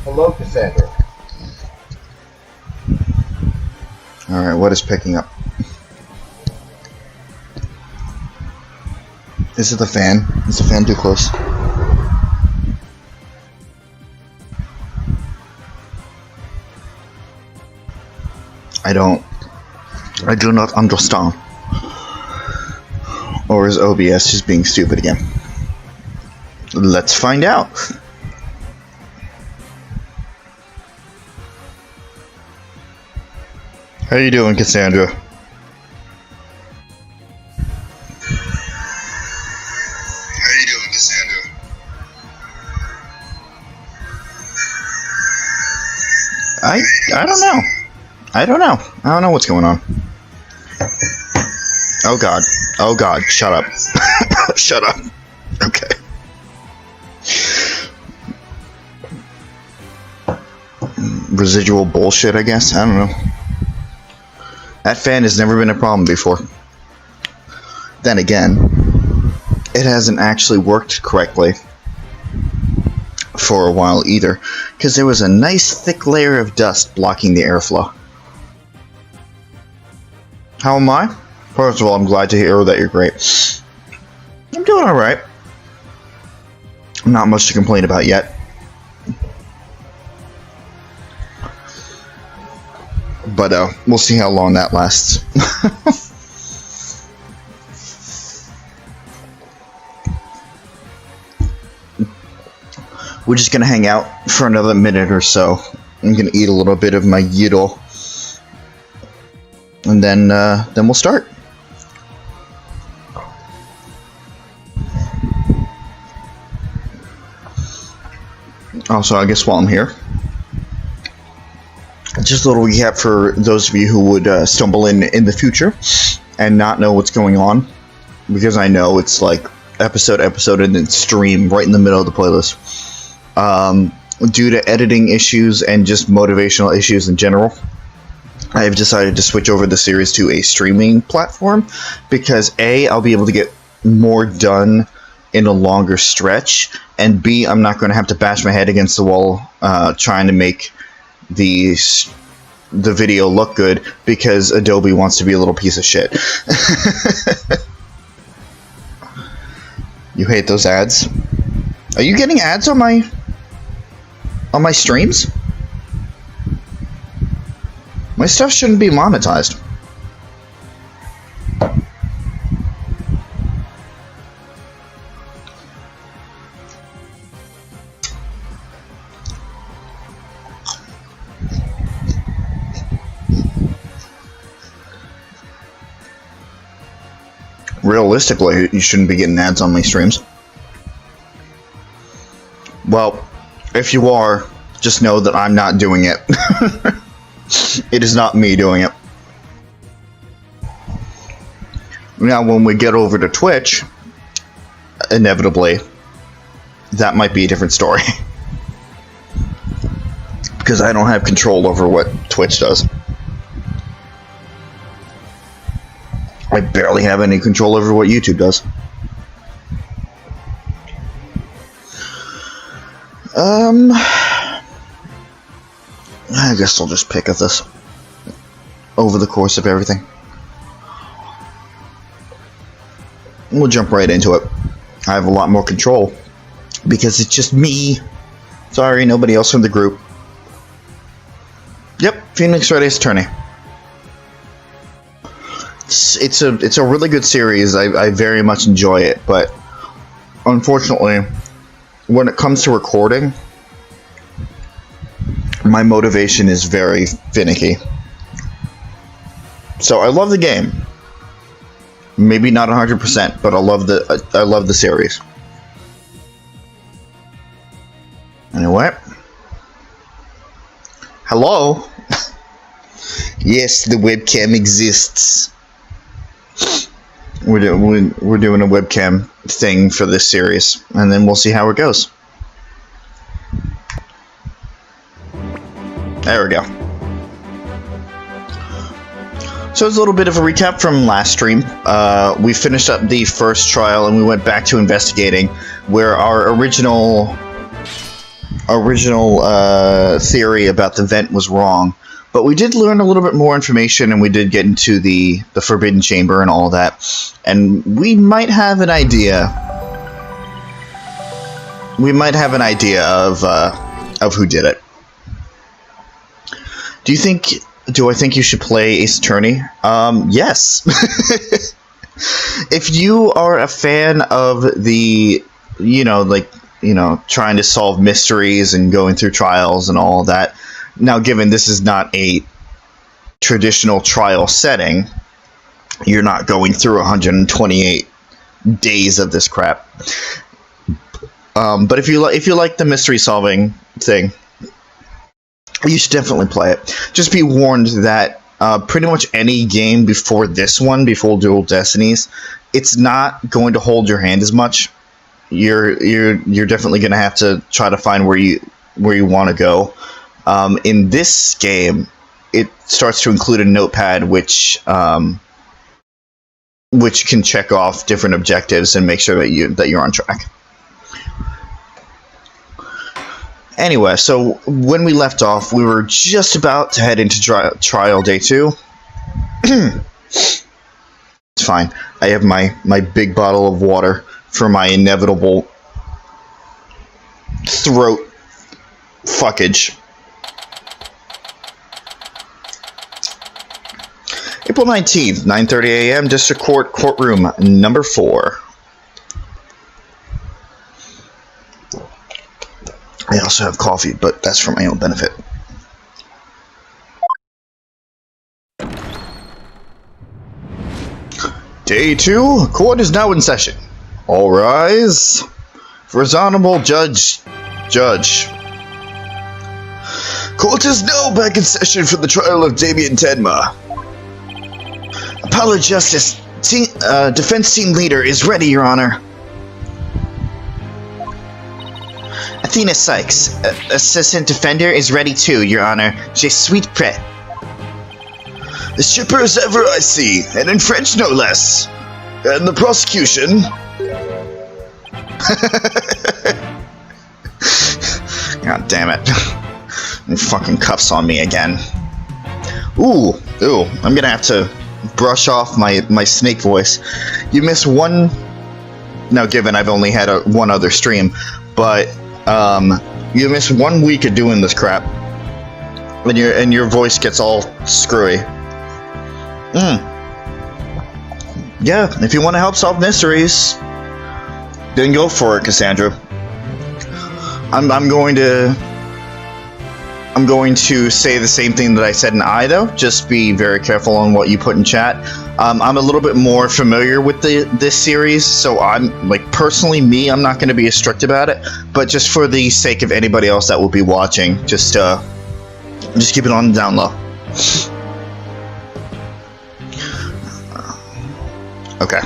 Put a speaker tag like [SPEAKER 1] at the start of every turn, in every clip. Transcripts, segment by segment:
[SPEAKER 1] Hello, Cassandra.
[SPEAKER 2] Alright, what is picking up? Is it the fan? Is the fan too close? I do not understand. Or is OBS just being stupid again? Let's find out. How you doing, Cassandra? I don't know. I don't know what's going on. Oh god. Oh god. Shut up. Shut up. Okay. Residual bullshit, I guess. I don't know. That fan has never been a problem before. Then again, it hasn't actually worked correctly for a while either, because there was a nice thick layer of dust blocking the airflow. How am I? First of all, I'm glad to hear that you're great. I'm doing alright. Not much to complain about yet. But we'll see how long that lasts. We're just gonna hang out for another minute or so. I'm gonna eat a little bit of my gyro, and then we'll start. Also, I guess while I'm here, just a little recap for those of you who would stumble in the future and not know what's going on, because I know it's like episode, and then stream right in the middle of the playlist. Due to editing issues and just motivational issues in general, I have decided to switch over the series to a streaming platform, because A, I'll be able to get more done in a longer stretch, and B, I'm not going to have to bash my head against the wall trying to make the video look good, because Adobe wants to be a little piece of shit. You hate those ads? Are you getting ads on my streams? My stuff shouldn't be monetized. Realistically, you shouldn't be getting ads on my streams. Well, if you are, just know that I'm not doing it. It is not me doing it. Now, when we get over to Twitch, inevitably, that might be a different story. Because I don't have control over what Twitch does. I barely have any control over what YouTube does. I guess I'll just pick at this over the course of everything. We'll jump right into it. I have a lot more control because it's just me. Sorry, nobody else from the group. Yep, Phoenix Wright Ace Attorney. It's a really good series. I very much enjoy it, but unfortunately, when it comes to recording, my motivation is very finicky. So I love the game. Maybe not 100%, but I love the series. Anyway. Hello? Yes, the webcam exists. We're doing a webcam thing for this series, and then we'll see how it goes. There we go. So it's a little bit of a recap from last stream. We finished up the first trial and we went back to investigating, where our original original theory about the vent was wrong. But we did learn a little bit more information, and we did get into the Forbidden Chamber and all that. And we might have an idea. We might have an idea of who did it. Do I think you should play Ace Attorney? Yes. If you are a fan of the, trying to solve mysteries and going through trials and all that. Now, given this is not a traditional trial setting, you're not going through 128 days of this crap. But if you like the mystery solving thing, you should definitely play it. Just be warned that pretty much any game before this one, before Dual Destinies, it's not going to hold your hand as much. You're definitely going to have to try to find where you want to go. In this game, it starts to include a notepad which can check off different objectives and make sure that you're on track. Anyway, so when we left off, we were just about to head into trial day 2. It's fine. I have my big bottle of water for my inevitable throat fuckage. April 19th, 9:30 a.m., District Court, Courtroom number 4. I also have coffee, but that's for my own benefit. Day 2, court is now in session. All rise. For his honorable judge. Court is now back in session for the trial of Damien Tenma. Appellate Justice, defense team leader is ready, Your Honor. Athena Sykes, assistant defender, is ready too, Your Honor. Je suis prêt. The shipper as ever, I see, and in French no less. And the prosecution. God damn it. And fucking cuffs on me again. Ooh, I'm gonna have to brush off my snake voice. You miss one. Now, given I've only had one other stream, but you miss 1 week of doing this crap, and your voice gets all screwy. Yeah, if you want to help solve mysteries, then go for it, Cassandra. I'm going to say the same thing that I said in Ido. Just be very careful on what you put in chat. I'm a little bit more familiar with this series, so I'm personally I'm not going to be as strict about it. But just for the sake of anybody else that will be watching, just keep it on the down low. Okay.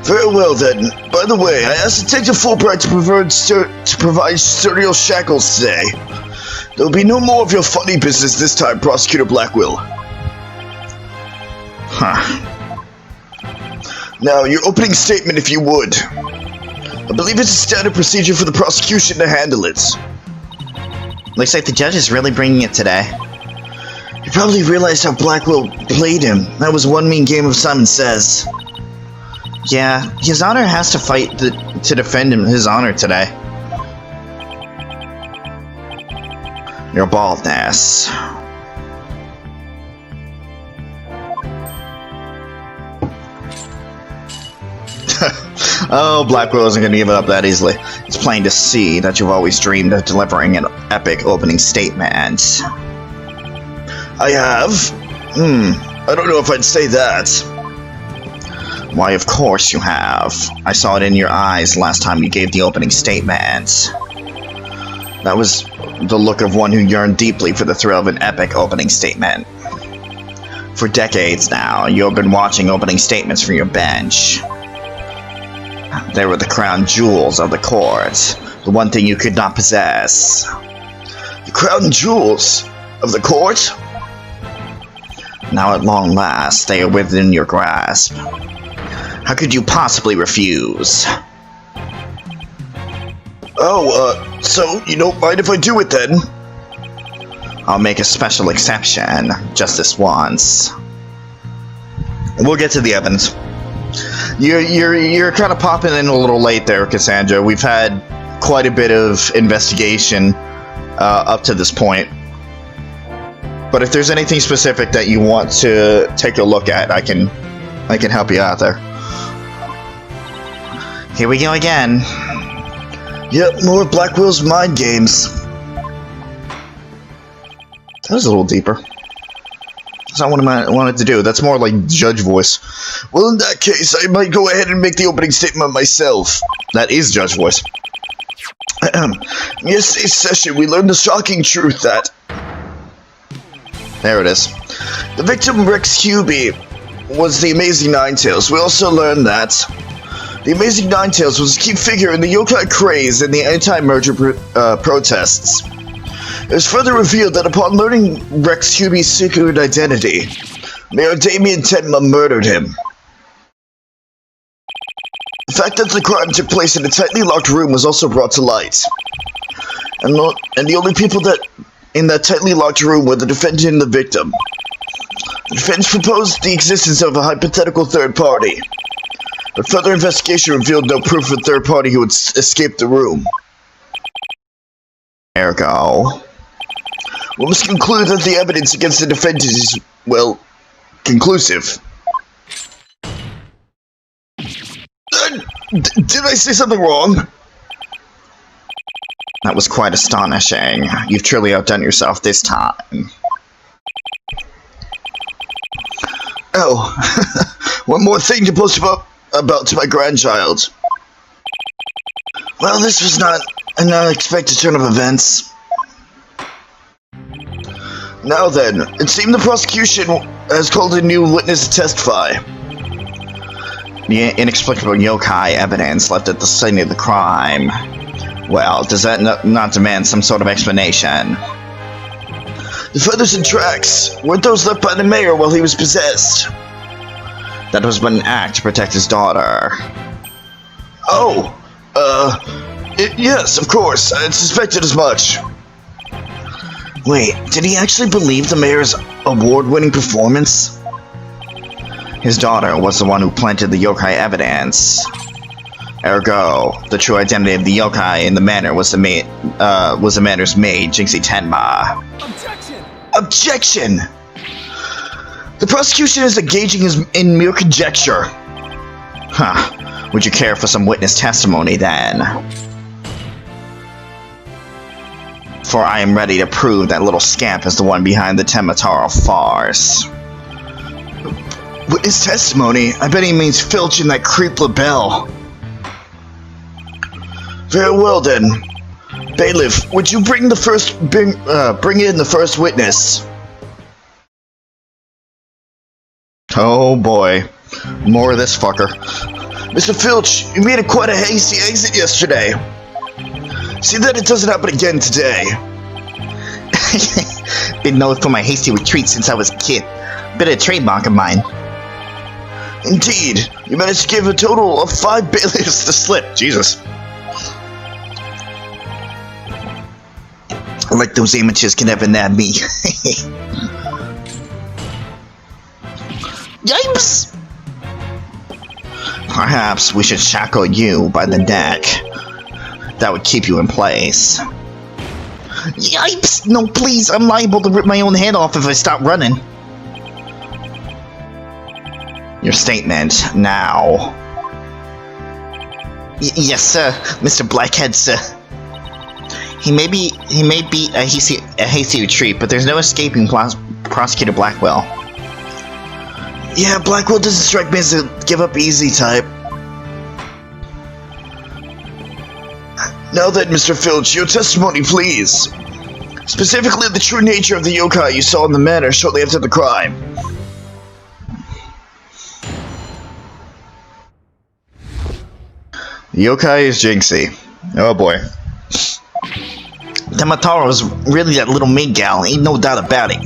[SPEAKER 2] Very well then. By the way, I asked Detective Fulbright to provide sturdy shackles today. There'll be no more of your funny business this time, Prosecutor Blackwell. Huh. Now, your opening statement, if you would. I believe it's a standard procedure for the prosecution to handle it. Looks like the judge is really bringing it today. You probably realized how Blackwell played him. That was one mean game of Simon Says. Yeah, His Honor has to fight to defend his honor today. Your baldness. Oh, Blackwell isn't going to give it up that easily. It's plain to see that you've always dreamed of delivering an epic opening statement. I have? I don't know if I'd say that. Why, of course you have. I saw it in your eyes last time you gave the opening statement. That was the look of one who yearned deeply for the thrill of an epic opening statement. For decades now, you have been watching opening statements from your bench. They were the crown jewels of the court, the one thing you could not possess. The crown jewels of the court? Now at long last, they are within your grasp. How could you possibly refuse? Oh, so you don't mind if I do it then? I'll make a special exception, just this once. We'll get to the evidence. You're kind of popping in a little late there, Cassandra. We've had quite a bit of investigation up to this point. But if there's anything specific that you want to take a look at, I can help you out there. Here we go again. Yep, more Blackwell's mind games. That was a little deeper. That's not what I wanted to do. That's more like judge voice. Well, in that case, I might go ahead and make the opening statement myself. That is judge voice. In yesterday's session, we learned the shocking truth that... There it is. The victim, Rex Hubie, was the Amazing Ninetales. We also learned that the Amazing Ninetales was a key figure in the yokai craze and the anti-merger protests. It was further revealed that upon learning Rex Hubie's secret identity, Mayor Damien Tenma murdered him. The fact that the crime took place in a tightly locked room was also brought to light. And the only people that in that tightly locked room were the defendant and the victim. The defense proposed the existence of a hypothetical third party, but further investigation revealed no proof of a third party who had escaped the room. Ergo, we must conclude that the evidence against the defendant is, well, conclusive. Did I say something wrong? That was quite astonishing. You've truly outdone yourself this time. Oh, one more thing to post about to my grandchild. Well, this was not an unexpected turn of events. Now then, it seemed the prosecution has called a new witness to testify. The inexplicable yokai evidence left at the scene of the crime. Well, does that not demand some sort of explanation? The feathers and tracks weren't those left by the mayor while he was possessed. That was but an act to protect his daughter. Oh, yes, of course. I had suspected as much. Wait, did he actually believe the mayor's award-winning performance? His daughter was the one who planted the yokai evidence. Ergo, the true identity of the yokai in the manor was the manor's maid, Jinxie Tenma. Objection! Objection! The prosecution is engaging in mere conjecture. Huh. Would you care for some witness testimony, then? For I am ready to prove that little scamp is the one behind the Temataro farce. Witness testimony? I bet he means Filch and that creep LaBelle. Very well then. Bailiff, would you bring in the first witness? Oh boy. More of this fucker. Mr. Filch, you made quite a hasty exit yesterday. See that it doesn't happen again today. Been known for my hasty retreat since I was a kid. Been a trademark of mine. Indeed, you managed to give a total of 5 bailiffs the slip. Jesus. Like those amateurs can never nab me. Yipes! Perhaps we should shackle you by the neck. That would keep you in place. Yipes! No, please, I'm liable to rip my own head off if I stop running. Your statement, now. Yes, sir, Mr. Blackhead, sir. He may be a hasty retreat, but there's no escaping Prosecutor Blackwell. Yeah, Blackwell doesn't strike me as a give-up-easy type. Now then, Mr. Filch, your testimony, please. Specifically, the true nature of the yokai you saw in the manor shortly after the crime. The yokai is Jinxie. Oh boy. Temataro was really that little maid gal, ain't no doubt about it.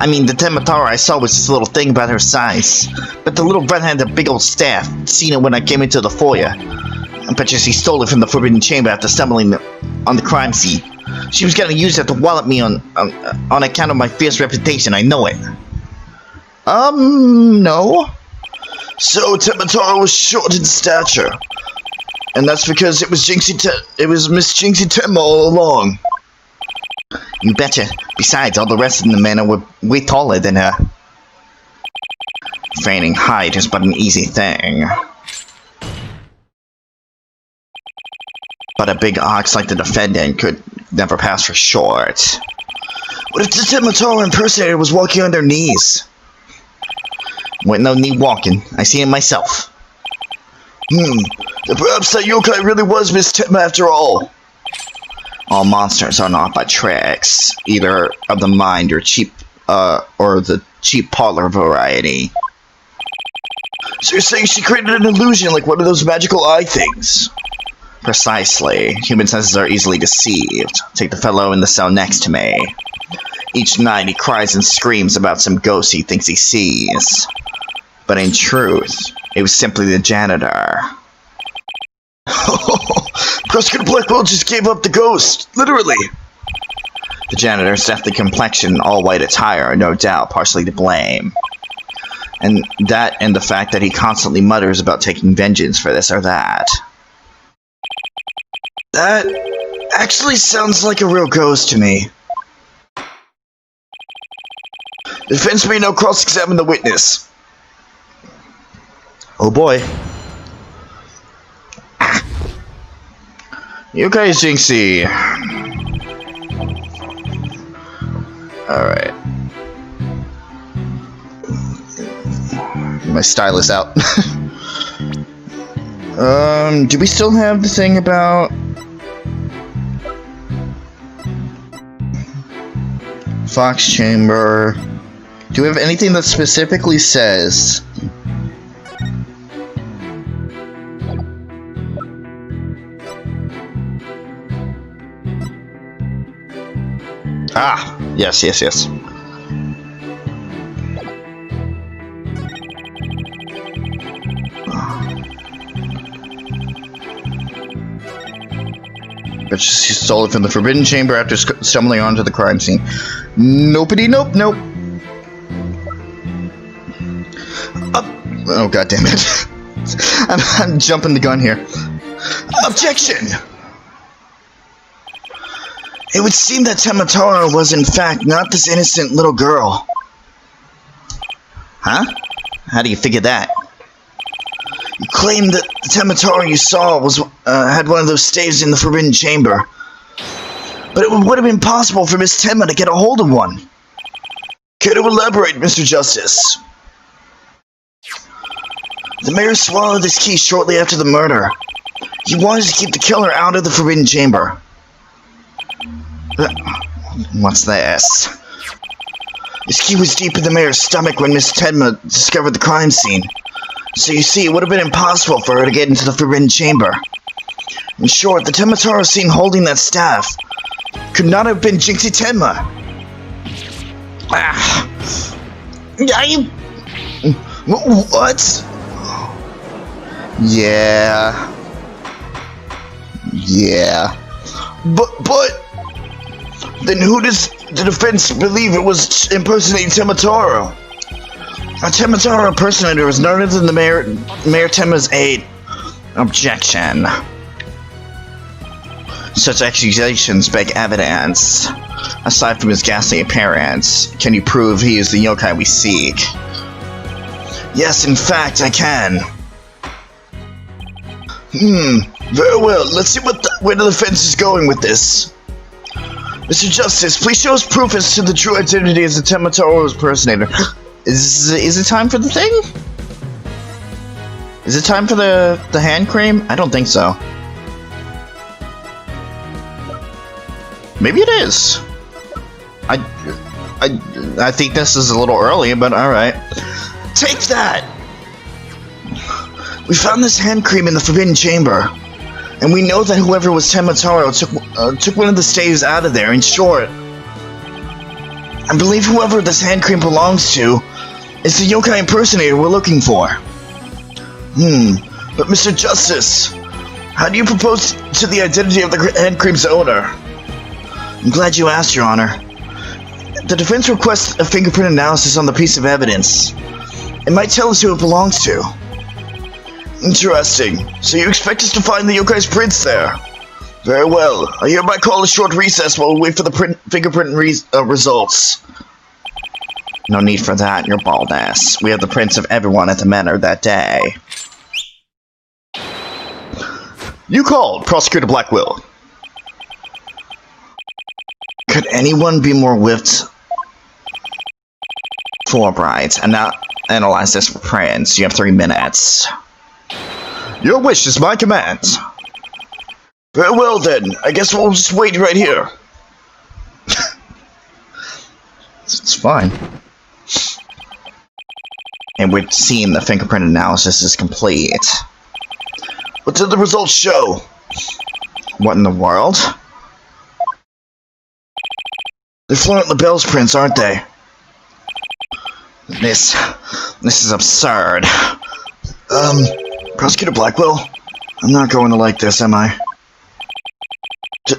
[SPEAKER 2] I mean, the Temataro I saw was this little thing about her size. But the little brat had a big old staff. Seen it when I came into the foyer. I bet you she stole it from the Forbidden Chamber after stumbling on the crime scene. She was gonna use it to wallop me on account of my fierce reputation, I know it. No. So Temataro was short in stature. And that's because it was Miss Jinxie Tenma all along. You betcha. Besides, all the rest of the men were way taller than her. Feigning height is but an easy thing. But a big ox like the defendant could never pass for short. What if the Temataro impersonator was walking on their knees? With no knee walking, I see him myself. Perhaps that yokai really was Miss Tenma after all. All monsters are not by tricks, either of the mind or the cheap parlor variety. So you're saying she created an illusion like one of those magical eye things? Precisely. Human senses are easily deceived. Take the fellow in the cell next to me. Each night he cries and screams about some ghost he thinks he sees. But in truth, it was simply the janitor. Prescott Blackwell just gave up the ghost, literally. The janitor's deathly complexion, all white attire, are no doubt partially to blame. And the fact that he constantly mutters about taking vengeance for this or that. That actually sounds like a real ghost to me. The defense may now cross-examine the witness. Oh boy. Yokai Jinxie. Alright. My stylus out. Do we still have the thing about Fox Chamber? Do we have anything that specifically says yes. But she stole it from the Forbidden Chamber after stumbling onto the crime scene. Nope. Oh, god damn it. I'm jumping the gun here. Objection! It would seem that Temataro was in fact not this innocent little girl. Huh? How do you figure that? You claim that the Temataro you saw had one of those staves in the Forbidden Chamber. But it would have been possible for Miss Tenma to get a hold of one. Care to elaborate, Mr. Justice? The mayor swallowed his key shortly after the murder. He wanted to keep the killer out of the Forbidden Chamber. What's this? His key was deep in the mayor's stomach when Miss Tenma discovered the crime scene. So you see, it would have been impossible for her to get into the Forbidden Chamber. In short, the Temataro seen holding that staff could not have been Jinxie Tenma. What? Yeah. But then who does the defense believe it was impersonating Temataro? A Temataro impersonator is none other than the Mayor Tenma's aide. Objection. Such accusations beg evidence. Aside from his ghastly appearance, can you prove he is the yokai we seek? Yes, in fact, I can. Very well. Let's see where the defense is going with this. Mr. Justice, please show us proof as to the true identity as the Temataro's impersonator. Is it time for the thing? Is it time for the hand cream? I don't think so. Maybe it is. I think this is a little early, but alright. Take that! We found this hand cream in the Forbidden Chamber. And we know that whoever was Temataro took one of the staves out of there. In short, I believe whoever this hand cream belongs to is the yokai impersonator we're looking for. But Mr. Justice, How do you propose to the identity of the hand cream's owner? I'm glad you asked, Your Honor. The defense requests a fingerprint analysis on the piece of evidence. It might tell us who it belongs to. Interesting. So you expect us to find the Yokai's prints there? Very well. I hereby call a short recess while we wait for the fingerprint results. No need for that, your bald ass. We have the prints of everyone at the manor that day. You called, Prosecutor Blackwell. Could anyone be more whipped for Wright and not analyze this for prints? You have 3 minutes. Your wish is my command. Very well then. I guess we'll just wait right here. It's fine. And we've seen the fingerprint analysis is complete. What did the results show? What in the world? They're flaunting the Bell's prints, aren't they? This is absurd. Prosecutor Blackwell? I'm not going to like this, am I?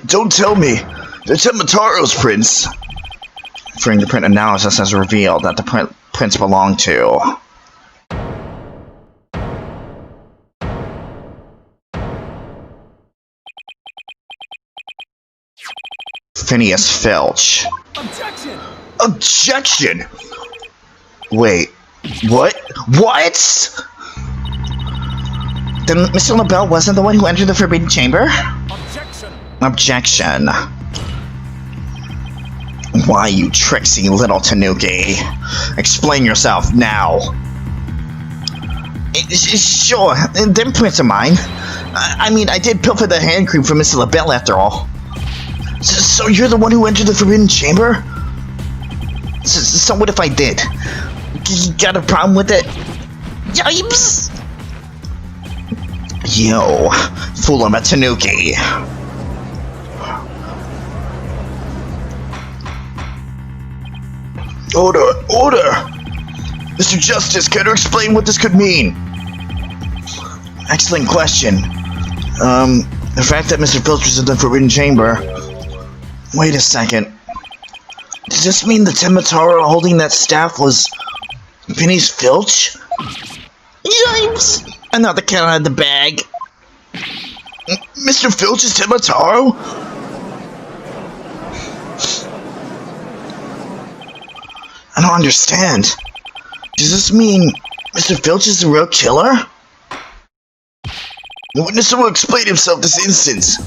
[SPEAKER 2] Don't tell me! They're Temataro's prints! Fingerprint analysis has revealed that the prints belong to... Phineas Filch.
[SPEAKER 1] Objection!
[SPEAKER 2] Objection! Wait, what? What? Then Mr. LaBelle wasn't the one who entered the Forbidden Chamber?
[SPEAKER 1] Objection!
[SPEAKER 2] Objection. Why, you tricksy little Tanuki? Explain yourself now. Sure, them prints are mine. I mean, I did pilfer the hand cream from Mr. LaBelle after all. So you're the one who entered the Forbidden Chamber? So what if I did? You got a problem with it? Yipes! Yo, fool him a Tanuki. Order! Mr. Justice, can you explain what this could mean? Excellent question. The fact that Mr. Filch was in the Forbidden Chamber... Wait a second. Does this mean the Temataro holding that staff was... Vinny's Filch? Yipes! Another cat out of the bag. Mr. Filch is Temataro? I don't understand. Does this mean Mr. Filch is the real killer? The witness will explain himself this instance.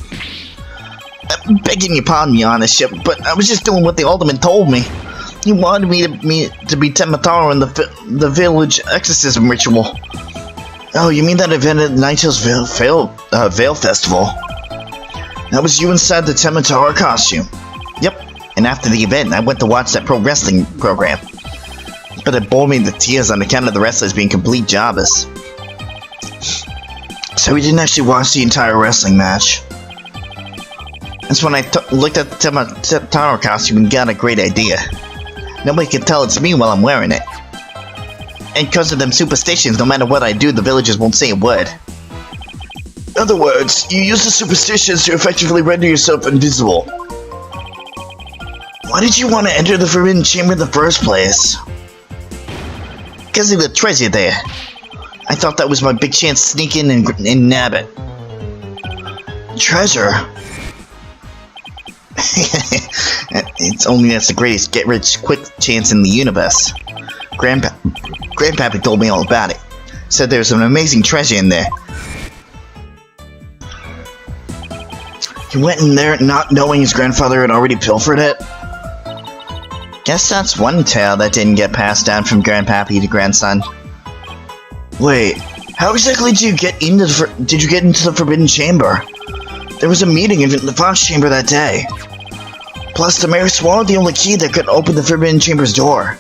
[SPEAKER 2] I'm begging your pardon, Your Honorship, but I was just doing what the alderman told me. He wanted me to be Temataro in the village exorcism ritual. Oh, you mean that event at Nighthill's Veil Festival? That was you inside the Temataro costume. Yep, and after the event, I went to watch that pro wrestling program. But it bored me to tears on account of the wrestlers being complete jobbers. So we didn't actually watch the entire wrestling match. That's when I looked at the Temataro costume and got a great idea. Nobody can tell it's me while I'm wearing it. And because of them superstitions, no matter what I do, the villagers won't say a word. In other words, you use the superstitions to effectively render yourself invisible. Why did you want to enter the Forbidden Chamber in the first place? Because of the treasure there. I thought that was my big chance to sneak in and nab it. Treasure? It's only that's the greatest get-rich-quick chance in the universe. Grandpappy told me all about it. Said there's an amazing treasure in there. He went in there not knowing his grandfather had already pilfered it. Guess that's one tale that didn't get passed down from grandpappy to grandson. Wait, how exactly did you get into the Forbidden Chamber? There was a meeting in the Fox Chamber that day. Plus, the mayor swallowed the only key that could open the Forbidden Chamber's door.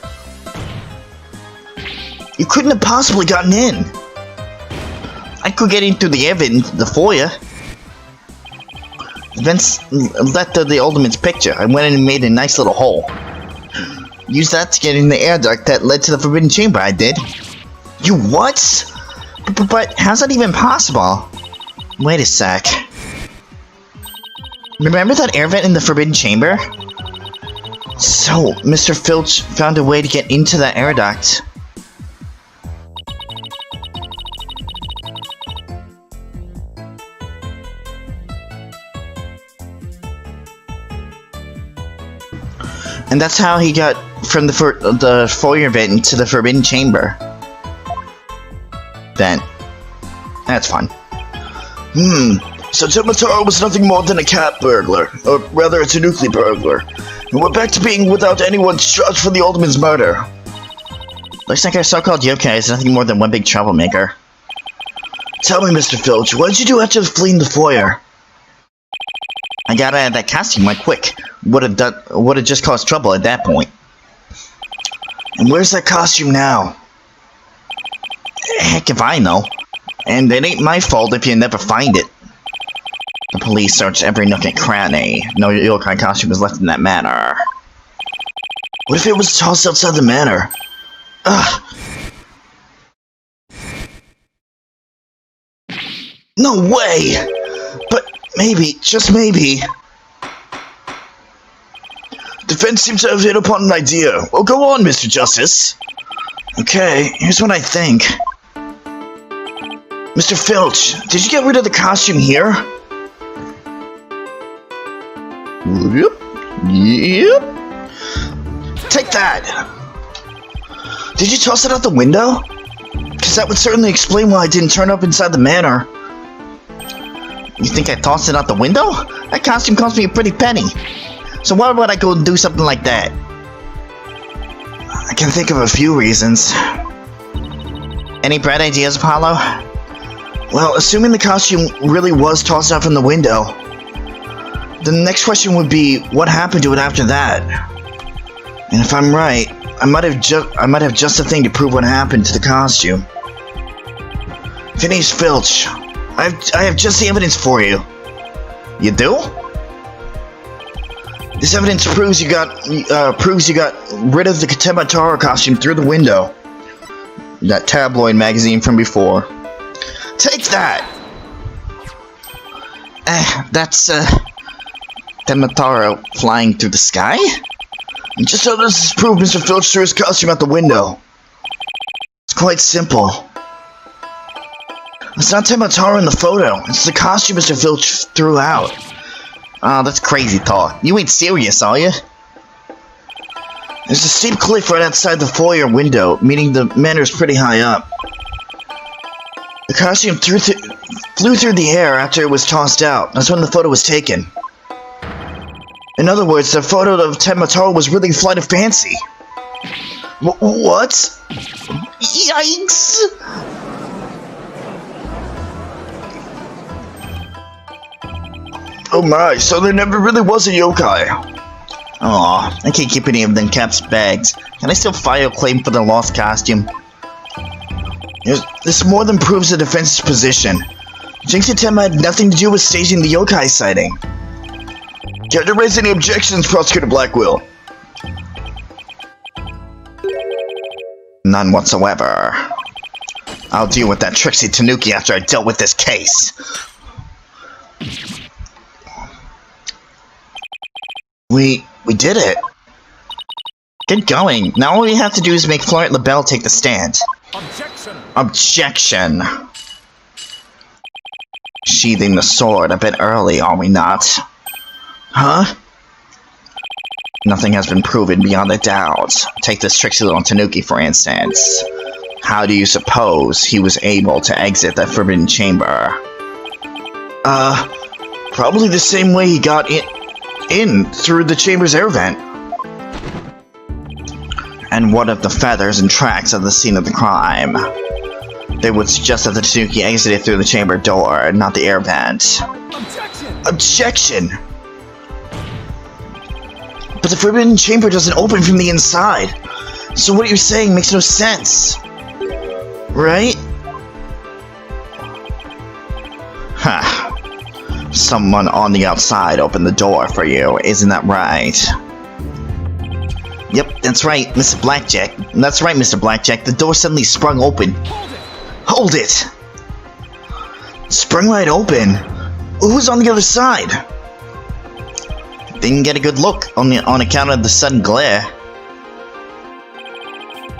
[SPEAKER 2] You couldn't have possibly gotten in. I could get in through the foyer. Vince left the alderman's picture. I went in and made a nice little hole. Used that to get in the air duct that led to the Forbidden Chamber, I did. You what? But how's that even possible? Wait a sec. Remember that air vent in the Forbidden Chamber? So, Mr. Filch found a way to get into that air duct. And that's how he got from the foyer vent into the Forbidden Chamber. Vent. That's fun.
[SPEAKER 3] So Temotaro was nothing more than a cat burglar, or rather a Tanuki burglar. And we're back to being without anyone charged for the Alderman's murder.
[SPEAKER 2] Looks like our so-called yokai is nothing more than one big troublemaker.
[SPEAKER 3] Tell me, Mr. Filch, what did you do after fleeing the foyer?
[SPEAKER 2] I got out of that costume like quick. Would have just caused trouble at that point.
[SPEAKER 3] And where's that costume now?
[SPEAKER 2] Heck if I know. And it ain't my fault if you never find it. The police searched every nook and cranny. No yokai costume was left in that manor.
[SPEAKER 3] What if it was tossed outside the manor? Ugh. No way! But maybe, just maybe. Defense seems to have hit upon an idea. Well, go on, Mr. Justice. Okay, here's what I think. Mr. Filch, did you get rid of the costume here?
[SPEAKER 2] Yep.
[SPEAKER 3] Take that! Did you toss it out the window? Because that would certainly explain why I didn't turn up inside the manor.
[SPEAKER 2] You think I tossed it out the window? That costume cost me a pretty penny. So why would I go and do something like that?
[SPEAKER 3] I can think of a few reasons.
[SPEAKER 2] Any bright ideas, Apollo?
[SPEAKER 3] Well, assuming the costume really was tossed out from the window, the next question would be, what happened to it after that? And if I'm right, I might have just the thing to prove what happened to the costume. Phineas Filch, I have just the evidence for you.
[SPEAKER 2] You do?
[SPEAKER 3] This evidence proves you got rid of the Temotaro costume through the window.
[SPEAKER 2] That tabloid magazine from before.
[SPEAKER 3] Take that!
[SPEAKER 2] That's Temotaro flying through the sky?
[SPEAKER 3] Just how does this prove Mr. Filch threw his costume out the window? It's quite simple. It's not Temotaro in the photo. It's the costume Mr. Filch threw out.
[SPEAKER 2] Oh, that's crazy talk. You ain't serious, are you?
[SPEAKER 3] There's a steep cliff right outside the foyer window, meaning the manor's pretty high up. The costume flew through the air after it was tossed out. That's when the photo was taken. In other words, the photo of Temotaro was really flight of fancy. What? Yikes! Oh my, so there never really was a yokai.
[SPEAKER 2] Aw, I can't keep any of them caps bags. Can I still file a claim for the lost costume?
[SPEAKER 3] This more than proves the defense's position. Jinx and Tema had nothing to do with staging the yokai sighting. Care to raise any objections, Prosecutor Blackwell?
[SPEAKER 2] None whatsoever. I'll deal with that tricksy Tanuki after I dealt with this case.
[SPEAKER 3] We did it.
[SPEAKER 2] Good going. Now all we have to do is make Florent LaBelle take the stand.
[SPEAKER 1] Objection!
[SPEAKER 2] Objection! Sheathing the sword a bit early, are we not?
[SPEAKER 3] Huh?
[SPEAKER 2] Nothing has been proven beyond a doubt. Take this tricksy little Tanuki, for instance. How do you suppose he was able to exit the Forbidden Chamber?
[SPEAKER 3] Probably the same way he got in through the chamber's air vent.
[SPEAKER 2] And what of the feathers and tracks of the scene of the crime? They would suggest that the Tanuki exited through the chamber door, not the air vent.
[SPEAKER 1] Objection!
[SPEAKER 3] Objection! But the Forbidden Chamber doesn't open from the inside. So what you're saying makes no sense. Right?
[SPEAKER 2] Huh. Someone on the outside opened the door for you, isn't that right? Yep, that's right, Mr. Blackjack. That's right, Mr. Blackjack. The door suddenly sprung open.
[SPEAKER 1] Hold it!
[SPEAKER 3] Hold it! Sprung right open. Who was on the other side? Didn't get a good look on account of the sudden glare.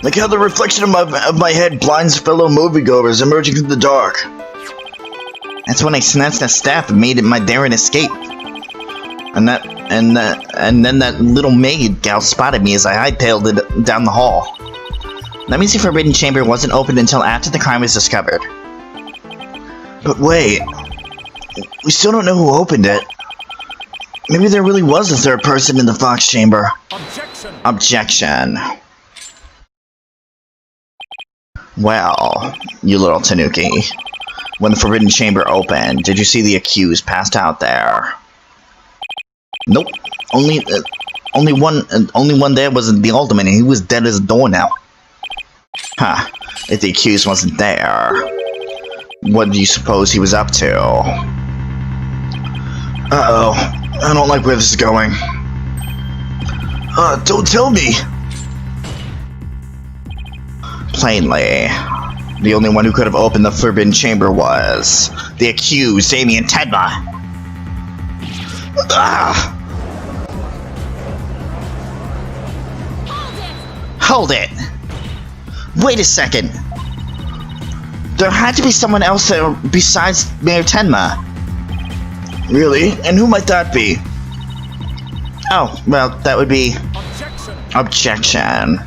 [SPEAKER 3] Like how the reflection of my head blinds fellow moviegoers emerging from the dark. That's when I snatched that staff and made it my daring escape. And then that little maid gal spotted me as I hightailed it down the hall. That means the Forbidden Chamber wasn't opened until after the crime was discovered. But wait, we still don't know who opened it. Maybe there really was a third person in the Fox Chamber.
[SPEAKER 1] Objection!
[SPEAKER 3] Objection. Well, you little tanuki. When the Forbidden Chamber opened, did you see the accused passed out there? Nope. Only one there was the Alderman, and he was dead as a door now. Huh. If the accused wasn't there, what do you suppose he was up to? Uh-oh. I don't like where this is going. Don't tell me! Plainly, the only one who could have opened the Forbidden Chamber was the accused, Damien Tedma. Ah! Hold it! Wait a second! There had to be someone else there besides Mayor Tenma. Really? And who might that be? Oh, well, that would be... Objection.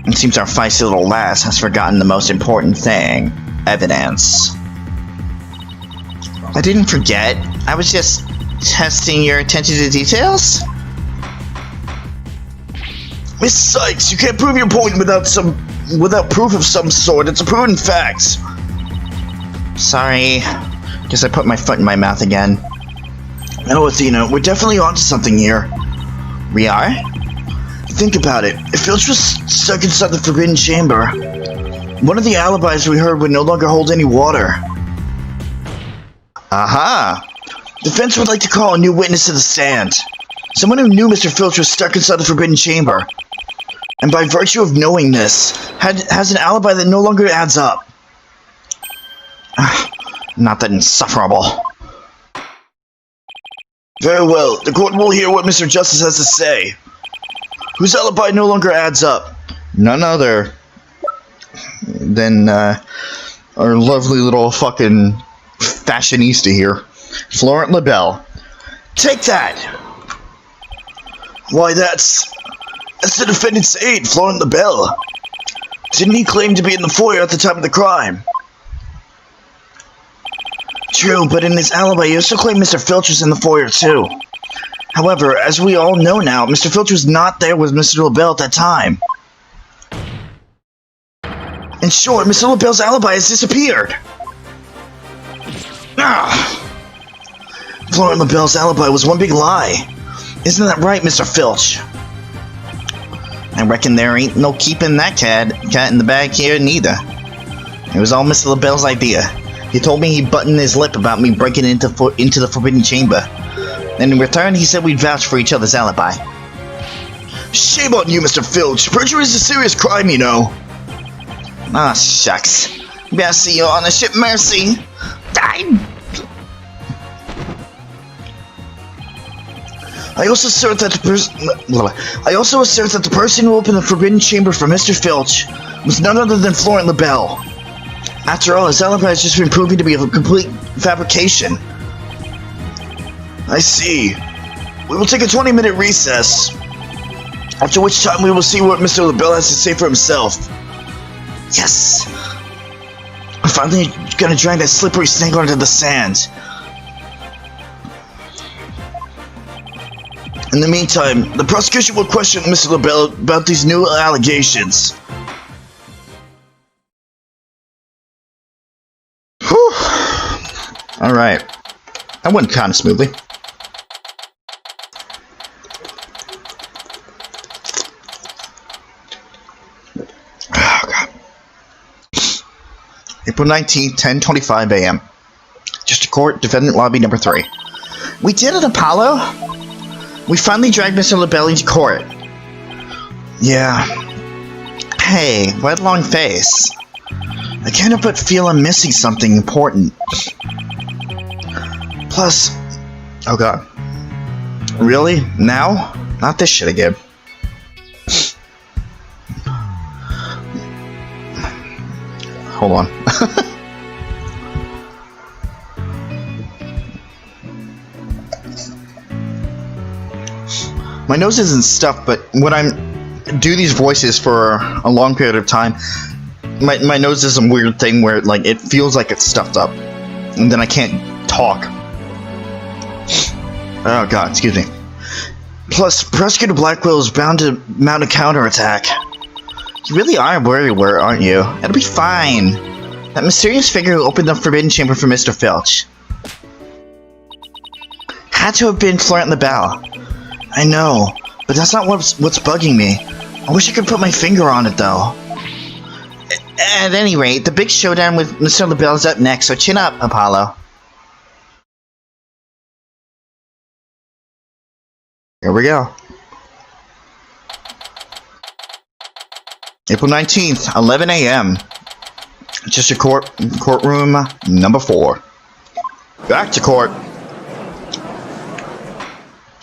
[SPEAKER 3] It seems our feisty little lass has forgotten the most important thing. Evidence. I didn't forget. I was just testing your attention to details. Miss Sykes, you can't prove your point without proof of some sort. It's a proven fact. Sorry. Guess I put my foot in my mouth again. No, Athena, we're definitely onto something here. We are? Think about it. If Filch was stuck inside the Forbidden Chamber, one of the alibis we heard would no longer hold any water. Aha! Defense would like to call a new witness to the stand. Someone who knew Mr. Filch was stuck inside the Forbidden Chamber. And by virtue of knowing this, has an alibi that no longer adds up. Not that insufferable. Very well, the court will hear what Mr. Justice has to say. Whose alibi no longer adds up? None other than our lovely little fucking fashionista here, Florent LaBelle. Take that! Why, that's the defendant's aide, Florent LaBelle. Didn't he claim to be in the foyer at the time of the crime? True, but in his alibi, he also claimed Mr. Filch was in the foyer too. However, as we all know now, Mr. Filch was not there with Mr. LaBelle at that time. In short, Mr. LaBelle's alibi has disappeared. Florent LaBelle's alibi was one big lie. Isn't that right, Mr. Filch? I reckon there ain't no keeping that cat in the bag here neither. It was all Mr. LaBelle's idea. He told me he buttoned his lip about me breaking into the Forbidden Chamber. And in return, he said we'd vouch for each other's alibi. Shame on you, Mr. Filch. Perjury is a serious crime, you know. Ah, shucks. Merci, your honorship, mercy. I also assert that the person who opened the Forbidden Chamber for Mr. Filch was none other than Florent LaBelle. After all, his alibi has just been proving to be a complete fabrication. I see. We will take a 20-minute recess, after which time we will see what Mr. LaBelle has to say for himself. Yes! I'm finally gonna drag that slippery snake onto the sand. In the meantime, the prosecution will question Mr. LaBelle about these new allegations. Whew. Alright. That went kind of smoothly. Oh, God. April 19th, 10:25 a.m. District Court, Defendant Lobby number 3. We did it, Apollo! We finally dragged Mr. LaBelle into court. Yeah. Hey, what a long face. I can't help but feel I'm missing something important. Plus... Oh god. Really? Now? Not this shit again. Hold on. My nose isn't stuffed, but when I do these voices for a long period of time, my nose is some weird thing where like it feels like it's stuffed up, and then I can't talk. Oh god, excuse me. Plus, Prosecutor Blackwell is bound to mount a counterattack. You really are where you were, aren't you? It'll be fine. That mysterious figure who opened the Forbidden Chamber for Mr. Filch had to have been Florent LaBelle. I know, but that's not what's bugging me. I wish I could put my finger on it, though. At any rate, the big showdown with Mr. LaBelle is up next, so chin up, Apollo. Here we go. April 19th, 11 a.m. Just a courtroom number 4. Back to court.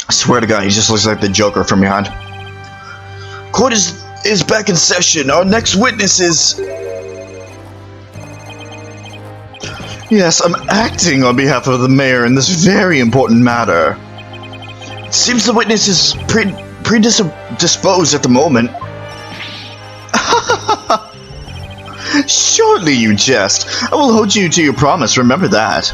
[SPEAKER 3] I swear to God, he just looks like the Joker from behind. Court is back in session. Our next witness is... Yes, I'm acting on behalf of the mayor in this very important matter. It seems the witness is predisposed at the moment. Surely you jest. I will hold you to your promise, remember that.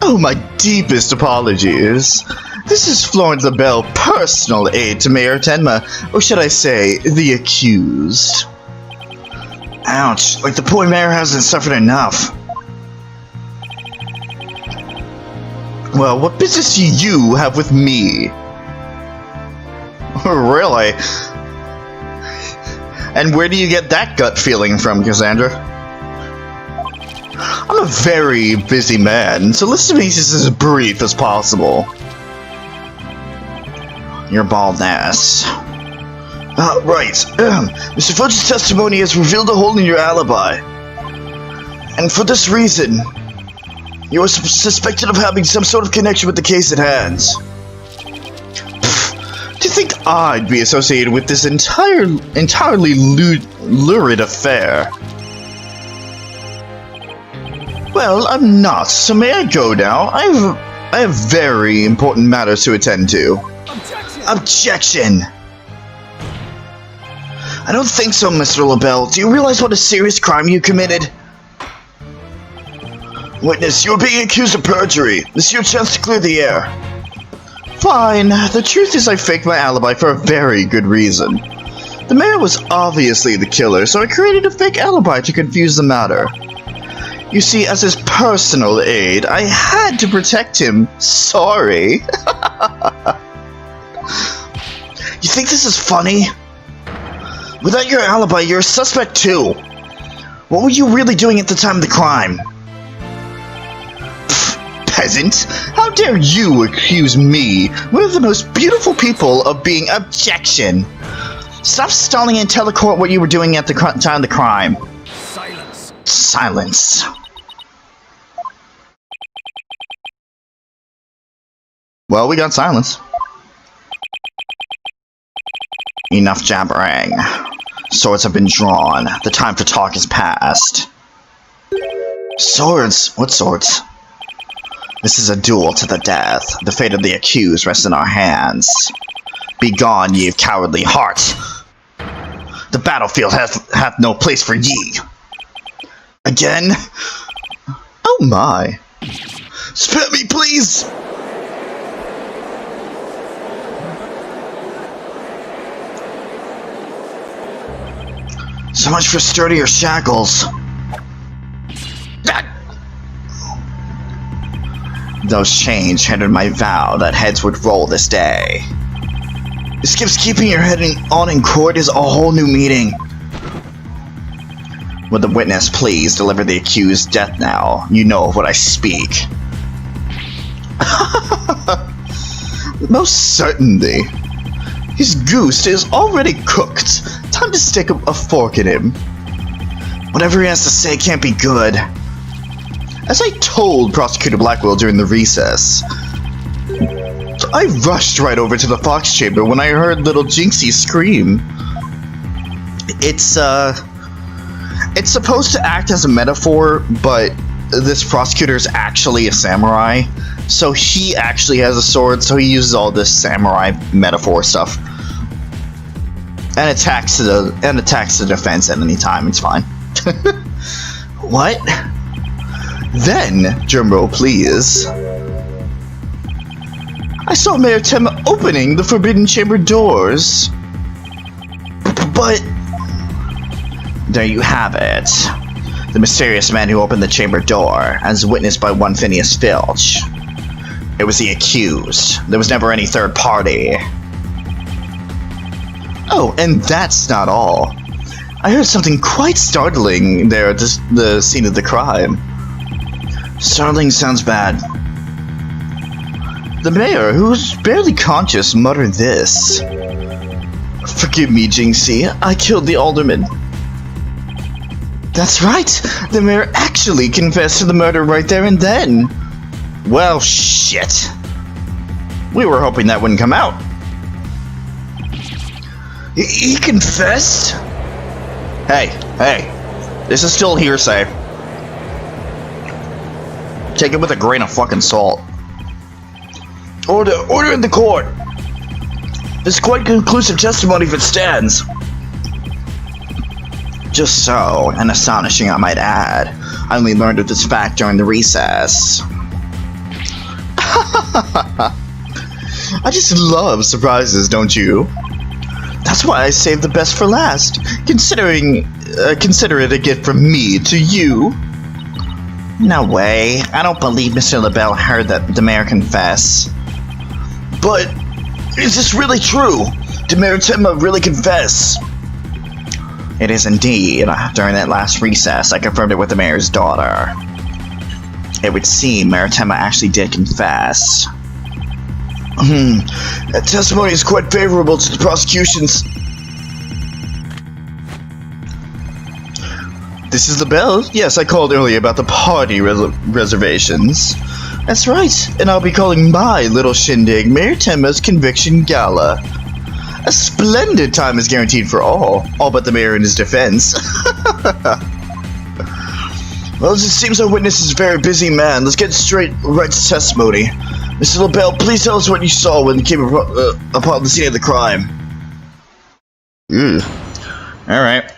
[SPEAKER 3] Oh, my deepest apologies. This is Florent LaBelle, personal aide to Mayor Tenma, or should I say, the accused. Ouch, like the poor mayor hasn't suffered enough. Well, what business do you have with me? Really? And where do you get that gut feeling from, Cassandra? I'm a very busy man, so let's make this as brief as possible. Your bald ass. Right. Mr. Filch's testimony has revealed a hole in your alibi. And for this reason, you are suspected of having some sort of connection with the case at hand. Do you think I'd be associated with this entirely lurid affair? Well, I'm not, so may I go now? I have very important matters to attend to. Objection! I don't think so, Mr. LaBelle. Do you realize what a serious crime you committed? Witness, you are being accused of perjury. This is your chance to clear the air. Fine. The truth is I faked my alibi for a very good reason. The mayor was obviously the killer, so I created a fake alibi to confuse the matter. You see, as his personal aide, I had to protect him. Sorry. You think this is funny? Without your alibi, you're a suspect too. What were you really doing at the time of the crime? Pfft, peasant! How dare you accuse me, one of the most beautiful people, of being objection? Stop stalling and tell the court what you were doing at the time of the crime.
[SPEAKER 1] Silence.
[SPEAKER 3] Silence. Well, we got silence. Enough jabbering. Swords have been drawn. The time for talk is past. Swords? What swords? This is a duel to the death. The fate of the accused rests in our hands. Begone, ye of cowardly heart! The battlefield hath no place for ye! Again? Oh my! Spare me, please! So much for sturdier shackles. Those chains hindered my vow that heads would roll this day. This gives keeping your head on in court is a whole new meaning. Would the witness please deliver the accused death now? You know of what I speak. Most certainly. His goose is already cooked.
[SPEAKER 2] time to stick a fork in him.
[SPEAKER 3] Whatever he has to say can't be good.
[SPEAKER 2] As I told Prosecutor Blackwell during the recess, I rushed right over to the Fox chamber when I heard little Jinxie scream. It's supposed to act as a metaphor, but this prosecutor is actually a samurai, so he actually has a sword, so he uses all this samurai metaphor stuff. And attacks the defense at any time, it's fine.
[SPEAKER 3] What?
[SPEAKER 2] Then, drumroll please, I saw Mayor Tema opening the Forbidden Chamber doors.
[SPEAKER 3] But...
[SPEAKER 2] There you have it. The mysterious man who opened the chamber door, as witnessed by one Phineas Filch. It was the accused. There was never any third party. Oh, and that's not all. I heard something quite startling there at the scene of the crime.
[SPEAKER 3] Startling sounds bad.
[SPEAKER 2] The mayor, who was barely conscious, muttered this. Forgive me, Jinxie. I killed the alderman. That's right! The mayor actually confessed to the murder right there and then! Well, shit. We were hoping that wouldn't come out.
[SPEAKER 3] He confessed?
[SPEAKER 2] Hey, this is still hearsay. Take it with a grain of fucking salt.
[SPEAKER 3] Order in the court! This is quite conclusive testimony if it stands.
[SPEAKER 2] Just so, and astonishing I might add. I only learned of this fact during the recess. I just love surprises, don't you? That's why I saved the best for last. Consider it a gift from me to you. No way. I don't believe Mr. LaBelle heard that the mayor confess.
[SPEAKER 3] But, is this really true? Did Mayor Tema really confess?
[SPEAKER 2] It is indeed. During that last recess, I confirmed it with the mayor's daughter. It would seem Mayor Tema actually did confess.
[SPEAKER 3] That testimony is quite favorable to the prosecution's...
[SPEAKER 2] This is LaBelle? Yes, I called earlier about the party reservations. That's right, and I'll be calling my little shindig Mayor Tema's Conviction Gala. A splendid time is guaranteed for all but the mayor and his defense.
[SPEAKER 3] Well, it seems our witness is a very busy man. Let's get right to testimony. Mr. LaBelle, please tell us what you saw when you came upon the scene of the crime.
[SPEAKER 2] Alright.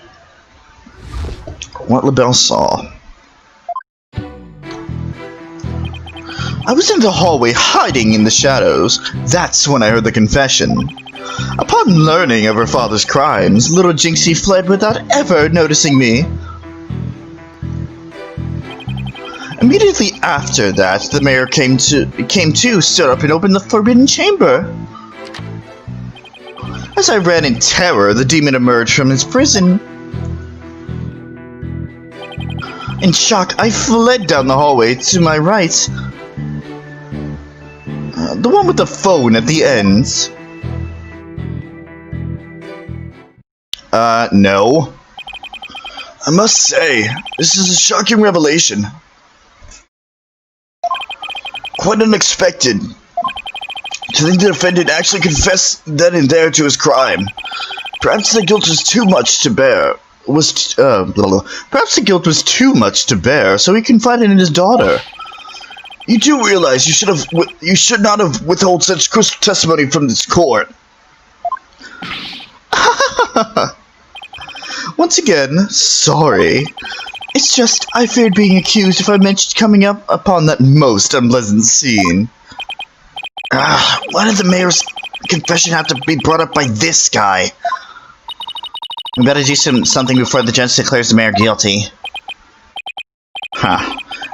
[SPEAKER 2] What LaBelle saw. I was in the hallway hiding in the shadows. That's when I heard the confession. Upon learning of her father's crimes, little Jinxie fled without ever noticing me. Immediately after that, the mayor came to, stood up and opened the Forbidden Chamber. As I ran in terror, the demon emerged from his prison. In shock, I fled down the hallway to my right. The one with the phone at the end. No.
[SPEAKER 3] I must say, this is a shocking revelation. Quite unexpected. To think the defendant actually confessed then and there to his crime. Perhaps the guilt was too much to bear. Perhaps the guilt was too much to bear, so he confided in his daughter. You do realize you should not have withheld such crucial testimony from this court.
[SPEAKER 2] Once again, sorry. It's just, I feared being accused if I mentioned coming up upon that most unpleasant scene.
[SPEAKER 3] Why did the mayor's confession have to be brought up by this guy?
[SPEAKER 2] We better do something before the judge declares the mayor guilty.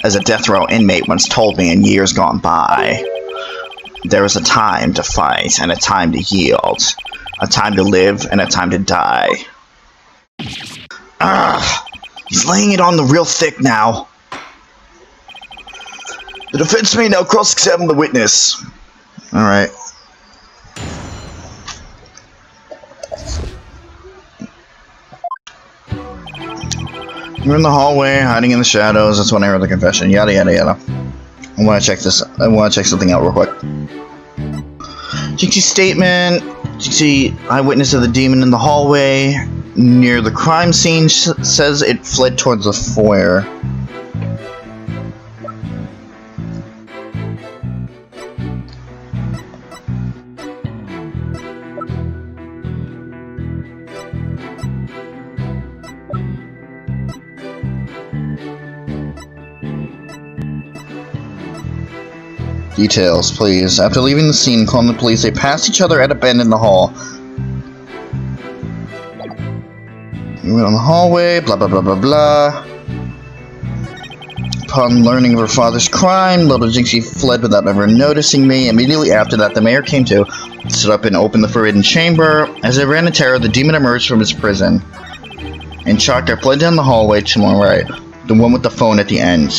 [SPEAKER 2] As a death row inmate once told me in years gone by, there is a time to fight and a time to yield. A time to live and a time to die.
[SPEAKER 3] He's laying it on the real thick now. The defense may now cross-examine the witness.
[SPEAKER 2] Alright.
[SPEAKER 3] We're in the hallway, hiding in the shadows. That's when I heard the confession. Yada yada yada. I want to check this. I want to check something out real quick. Jinxie's statement. Jinxie, eyewitness of the demon in the hallway near the crime scene, says it fled towards the foyer. Details, please. After leaving the scene, calling the police, they passed each other at a bend in the hall. We went on the hallway, blah blah blah blah blah. Upon learning of her father's crime, little Jinxie fled without ever noticing me. Immediately after that, the mayor came to, stood up and opened the forbidden chamber. As I ran in terror, the demon emerged from his prison. In shock, I fled down the hallway to my right, the one with the phone at the end.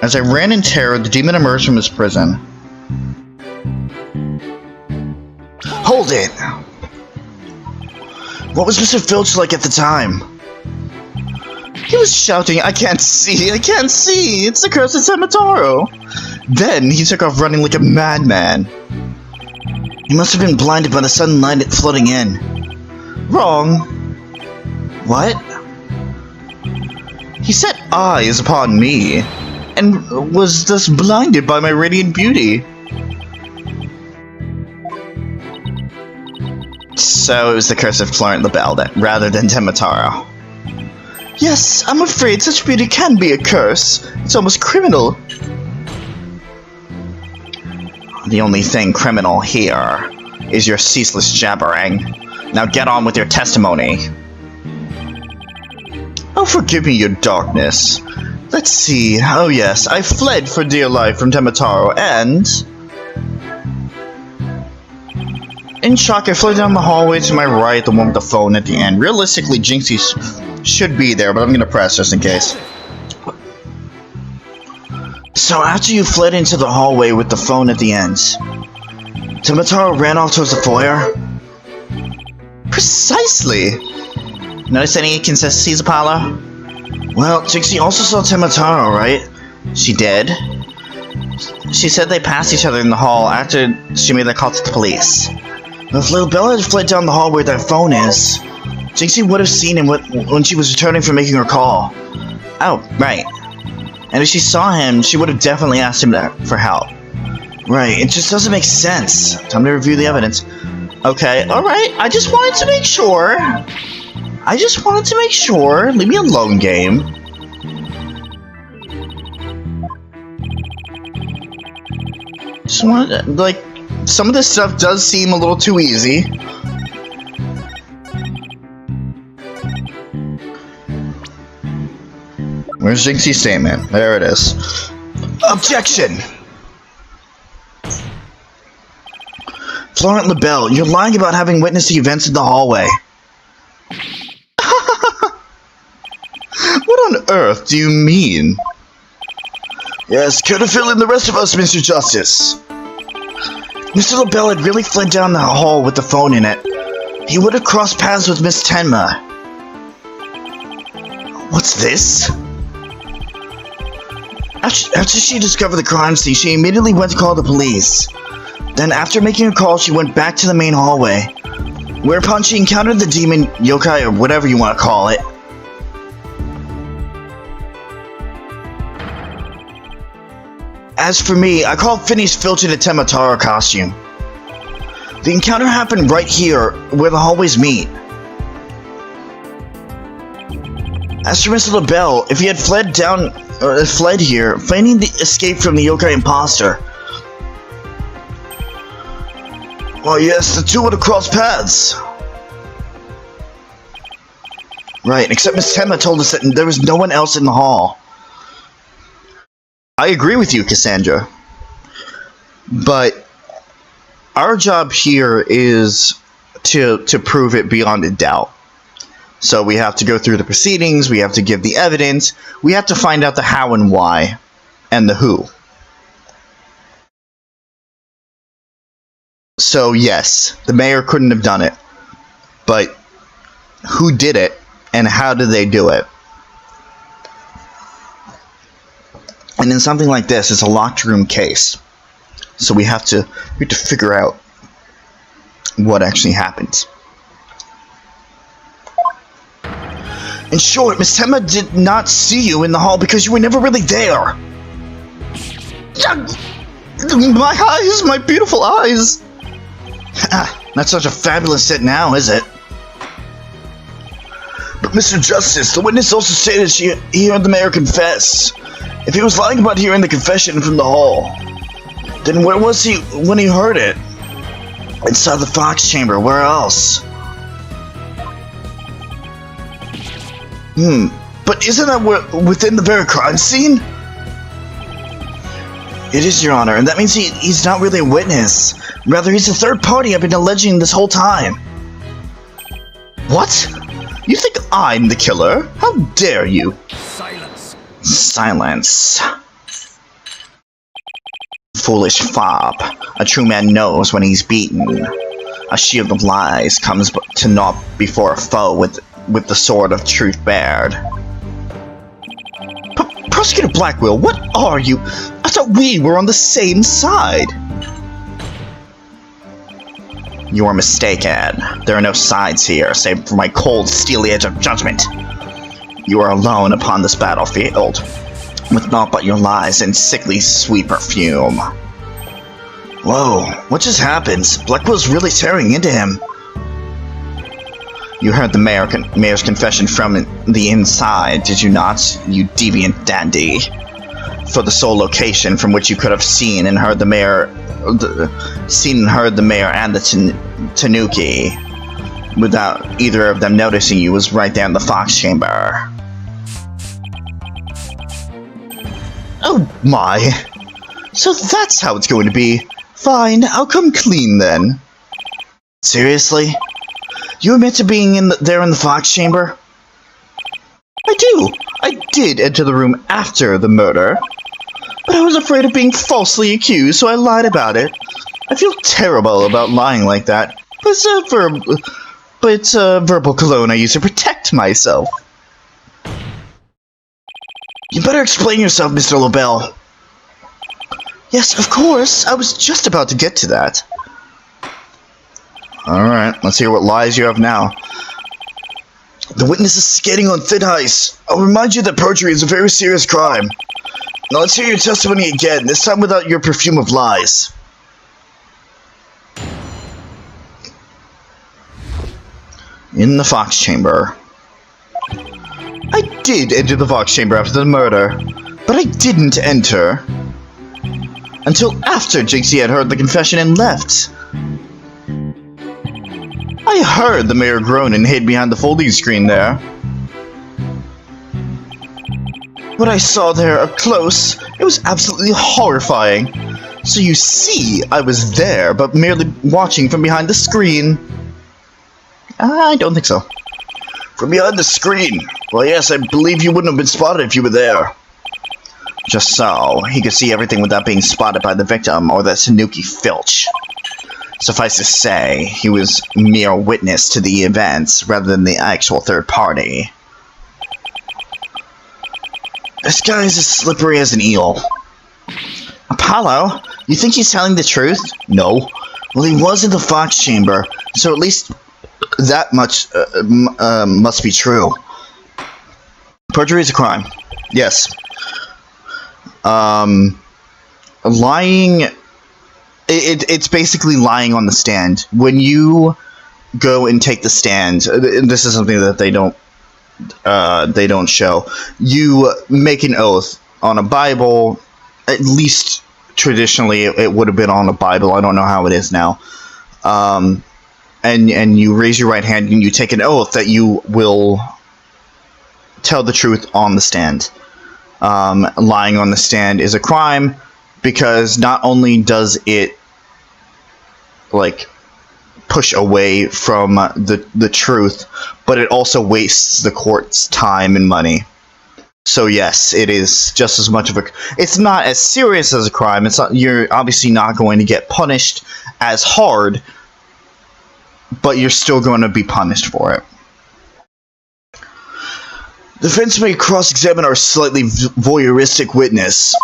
[SPEAKER 3] As I ran in terror, the demon emerged from his prison. Hold it! What was Mr. Filch like at the time? He was shouting, "I can't see! I can't see! It's the curse of Temitaro!" Then he took off running like a madman. He must have been blinded by the sudden light flooding in. Wrong. What? He set eyes upon me, and was thus blinded by my radiant beauty. So it was the curse of Florent Labelle rather than Temitaro. Yes, I'm afraid such beauty can be a curse. It's almost criminal. The only thing criminal here is your ceaseless jabbering. Now get on with your testimony. Oh, forgive me your darkness. Let's see. Oh yes, I fled for dear life from Temitaro and... In shock, I fled down the hallway to my right, the one with the phone at the end. Realistically, Jinxie should be there, but I'm gonna press just in case. So after you fled into the hallway with the phone at the end, Temitaro ran off towards the foyer? Precisely! Notice any inconsistencies, Apollo? Well, Jinxie also saw Temitaro, right? She did. She said they passed each other in the hall after she made that call to the police. If Little Bella had fled down the hall where that phone is, Jinxie would have seen him when she was returning from making her call. Oh, right. And if she saw him, she would have definitely asked him for help. Right, it just doesn't make sense. Time to review the evidence. Okay, alright, I just wanted to make sure. Leave me alone, game. Just wanted, like, some of this stuff does seem a little too easy. Where's Jinxie's statement? There it is. Objection! Florent Labelle, you're lying about having witnessed the events in the hallway. What on earth do you mean? Yes, care to fill in the rest of us, Mr. Justice? Mr. Labelle had really fled down the hall with the phone in it. He would have crossed paths with Miss Tenma. What's this? After she discovered the crime scene, she immediately went to call the police. Then, after making a call, she went back to the main hallway, whereupon she encountered the demon, Yokai, or whatever you want to call it. As for me, I called Vinny's Filch in a Temitaro costume. The encounter happened right here, where the hallways meet. As for Mr. Labelle, if he had fled here, feigning the escape from the Yokai imposter. Oh yes, the two would have crossed paths. Right, except Miss Tenma told us that there was no one else in the hall. I agree with you, Cassandra. But our job here is to prove it beyond a doubt. So we have to go through the proceedings, we have to give the evidence, we have to find out the how and why, and the who. So yes, the mayor couldn't have done it. But who did it
[SPEAKER 2] And how do they do it? And in something like this, it's a locked room case. So we have to figure out what actually happens. In short, Miss Temma did not see you in the hall because you were never really there. My eyes, my beautiful eyes. Not such a fabulous set now, is it? But Mr. Justice, the witness also stated he heard the mayor confess. If he was lying about hearing the confession from the hall, then where was he when he heard it? Inside the Fox chamber, where else? But isn't that within the very crime scene? It is, Your Honor, and that means he's not really a witness. Rather, he's a third party I've been alleging this whole time. What? You think I'm the killer? How dare you?
[SPEAKER 1] Silence.
[SPEAKER 2] Silence. Foolish fop. A true man knows when he's beaten. A shield of lies comes to naught before a foe with the sword of truth bared. Prosecutor Blackwell, what are you? I thought we were on the same side. You are mistaken. There are no sides here, save for my cold, steely edge of judgment. You are alone upon this battlefield, with naught but your lies and sickly sweet perfume. Whoa, what just happened? Blackwell's really tearing into him. You heard the mayor's confession from the inside, did you not, you deviant dandy? For the sole location from which you could have seen and heard the mayor and the Tanuki, without either of them noticing you, was right there in the Fox chamber. Oh my! So that's how it's going to be. Fine, I'll come clean then. Seriously? You admit to being there in the Fox chamber? I do! I did enter the room after the murder. But I was afraid of being falsely accused, so I lied about it. I feel terrible about lying like that. But it's a verbal cologne I use to protect myself. You better explain yourself, Mr. LaBelle. Yes, of course. I was just about to get to that. Alright, let's hear what lies you have now. The witness is skating on thin ice. I'll remind you that perjury is a very serious crime. Now let's hear your testimony again, this time without your perfume of lies. In the Fox chamber. I did enter the Fox chamber after the murder, but I didn't enter until after Jinxie had heard the confession and left. I heard the mayor groan and hid behind the folding screen there. What I saw there up close, it was absolutely horrifying. So you see, I was there, but merely watching from behind the screen. I don't think so. From behind the screen? Well, yes, I believe you wouldn't have been spotted if you were there. Just so, he could see everything without being spotted by the victim or the Tanuki filch. Suffice to say, he was mere witness to the events rather than the actual third party. This guy is as slippery as an eel. Apollo, you think he's telling the truth? No. Well, he was in the Fox chamber, so at least that much must be true. Perjury is a crime. Yes. Lying... It's basically lying on the stand. When you go and take the stand, this is something that they don't show. You make an oath on a Bible. At least traditionally, it would have been on a Bible. I don't know how it is now. And you raise your right hand and you take an oath that you will tell the truth on the stand. Lying on the stand is a crime because not only does it like push away from the truth, but it also wastes the court's time and money. So yes, it is just as much of a... It's not as serious as a crime. It's not, you're obviously not going to get punished as hard, but you're still going to be punished for it.
[SPEAKER 3] The defense may cross-examine our slightly voyeuristic witness.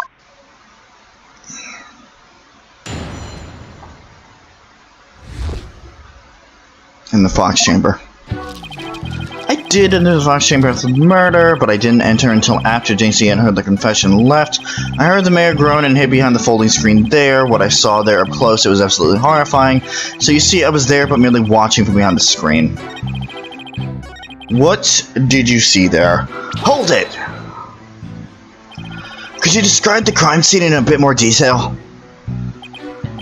[SPEAKER 3] In the Fox Chamber. I did enter the Fox Chamber after the murder, but I didn't enter until after Jinxie and heard the confession left. I heard the mayor groan and hid behind the folding screen there. What I saw there up close, it was absolutely horrifying. So you see, I was there, but merely watching from behind the screen. What did you see there? Hold it! Could you describe the crime scene in a bit more detail?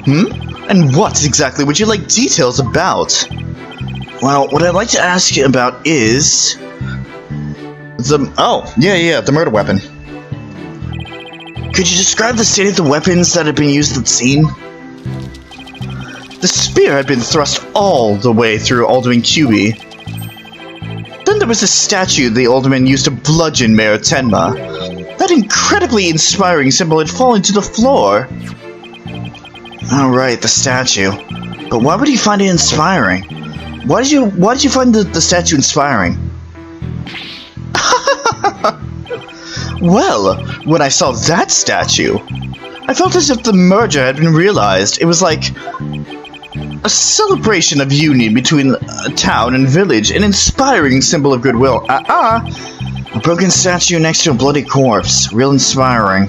[SPEAKER 3] And what exactly would you like details about? Well, what I'd like to ask you about is... the murder weapon. Could you describe the state of the weapons that had been used at the scene? The spear had been thrust all the way through Alderman QB. Then there was a statue the Alderman used to bludgeon Mayor Tenma. That incredibly inspiring symbol had fallen to the floor. Alright, the statue. But why would he find it inspiring? Why did you find the statue inspiring? Well, when I saw that statue, I felt as if the merger had been realized. It was like a celebration of union between a town and village, an inspiring symbol of goodwill. A broken statue next to a bloody corpse. Real inspiring.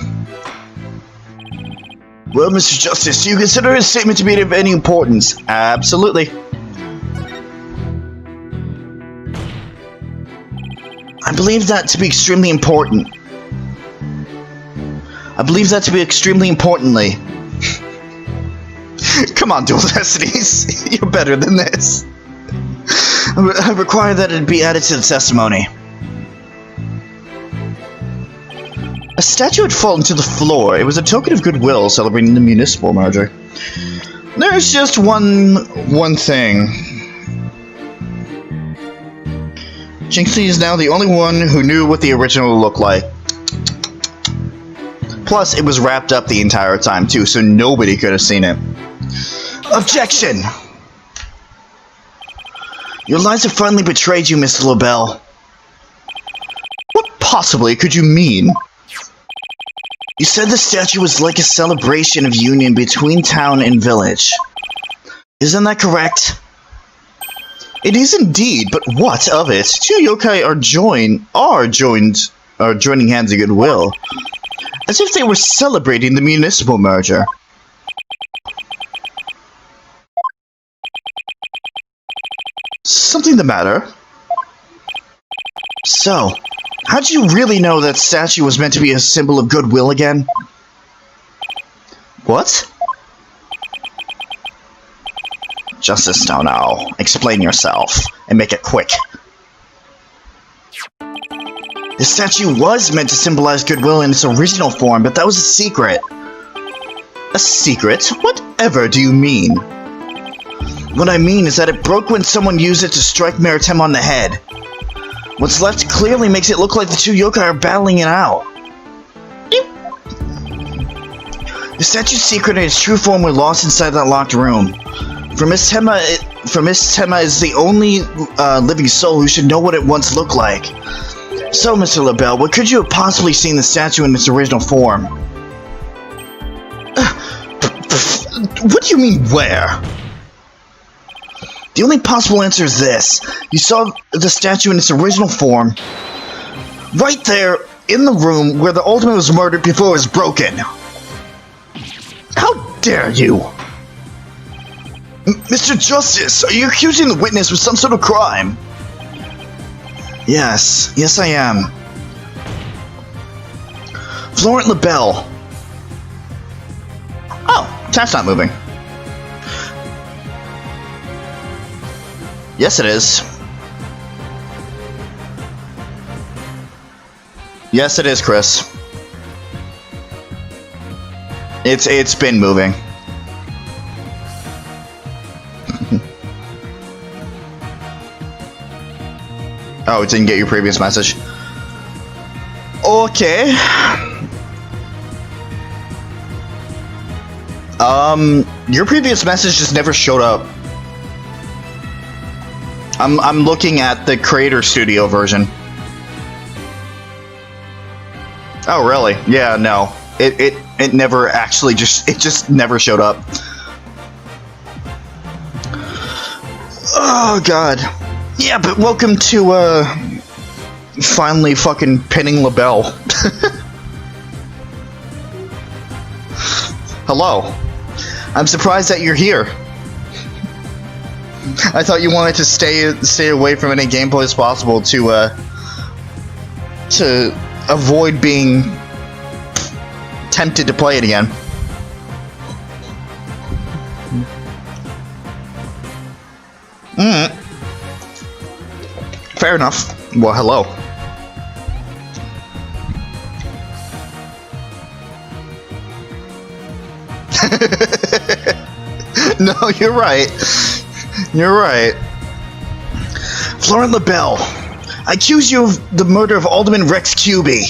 [SPEAKER 3] Well, Mr. Justice, do you consider his statement to be of any importance? Absolutely. I believe that to be extremely important. Come on, Dual Destinies. You're better than this. I require that it be added to the testimony. A statue had fallen to the floor. It was a token of goodwill celebrating the municipal merger. There's just one thing. Jinxie is now the only one who knew what the original looked like. Plus, it was wrapped up the entire time too, so nobody could have seen it. Objection! Your lies have finally betrayed you, Mr. LaBelle. What possibly could you mean? You said the statue was like a celebration of union between town and village. Isn't that correct? It is indeed, but what of it? Two yokai are joining hands in goodwill, as if they were celebrating the municipal merger. Something the matter? So, how'd you really know that statue was meant to be a symbol of goodwill again? What? Justice, now. Explain yourself, and make it quick. The statue was meant to symbolize goodwill in its original form, but that was a secret. A secret? Whatever do you mean? What I mean is that it broke when someone used it to strike Mayor Tenma on the head. What's left clearly makes it look like the two yokai are battling it out. The statue's secret and its true form were lost inside that locked room. For Miss Tenma is the only living soul who should know what it once looked like. So, Mr. LaBelle, what could you have possibly seen the statue in its original form? What do you mean, where? The only possible answer is this. You saw the statue in its original form, right there, in the room where the Ultimate was murdered before it was broken. How dare you? Mr. Justice, are you accusing the witness of some sort of crime? Yes I am. Florent LaBelle. Oh, chat's not moving. Yes, it is. Yes, it is, Chris. It's been moving. Oh, it didn't get your previous message. Okay. Your previous message just never showed up. I'm looking at the Creator Studio version.
[SPEAKER 2] Oh, really? Yeah, no. It never actually just never showed up. Oh, God. Yeah, but welcome to, finally fucking pinning LaBelle. Hello. I'm surprised that you're here. I thought you wanted to stay away from any gameplay as possible to avoid being tempted to play it again. Fair enough. Well, hello. No, you're right. You're right.
[SPEAKER 3] Florent LaBelle, I accuse you of the murder of Alderman Rex Cuby.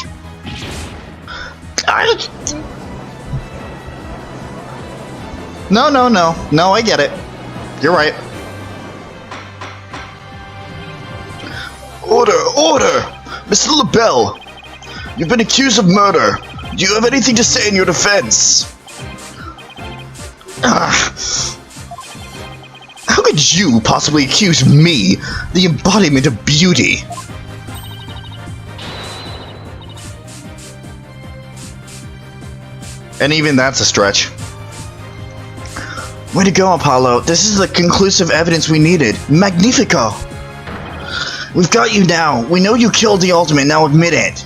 [SPEAKER 2] No, I get it. You're right.
[SPEAKER 3] Order! Mr. LaBelle, you've been accused of murder. Do you have anything to say in your defense?
[SPEAKER 2] How could you possibly accuse me, the embodiment of beauty? And even that's a stretch.
[SPEAKER 3] Way to go, Apollo. This is the conclusive evidence we needed. Magnifico! We've got you now. We know you killed the Ultimate. Now admit it.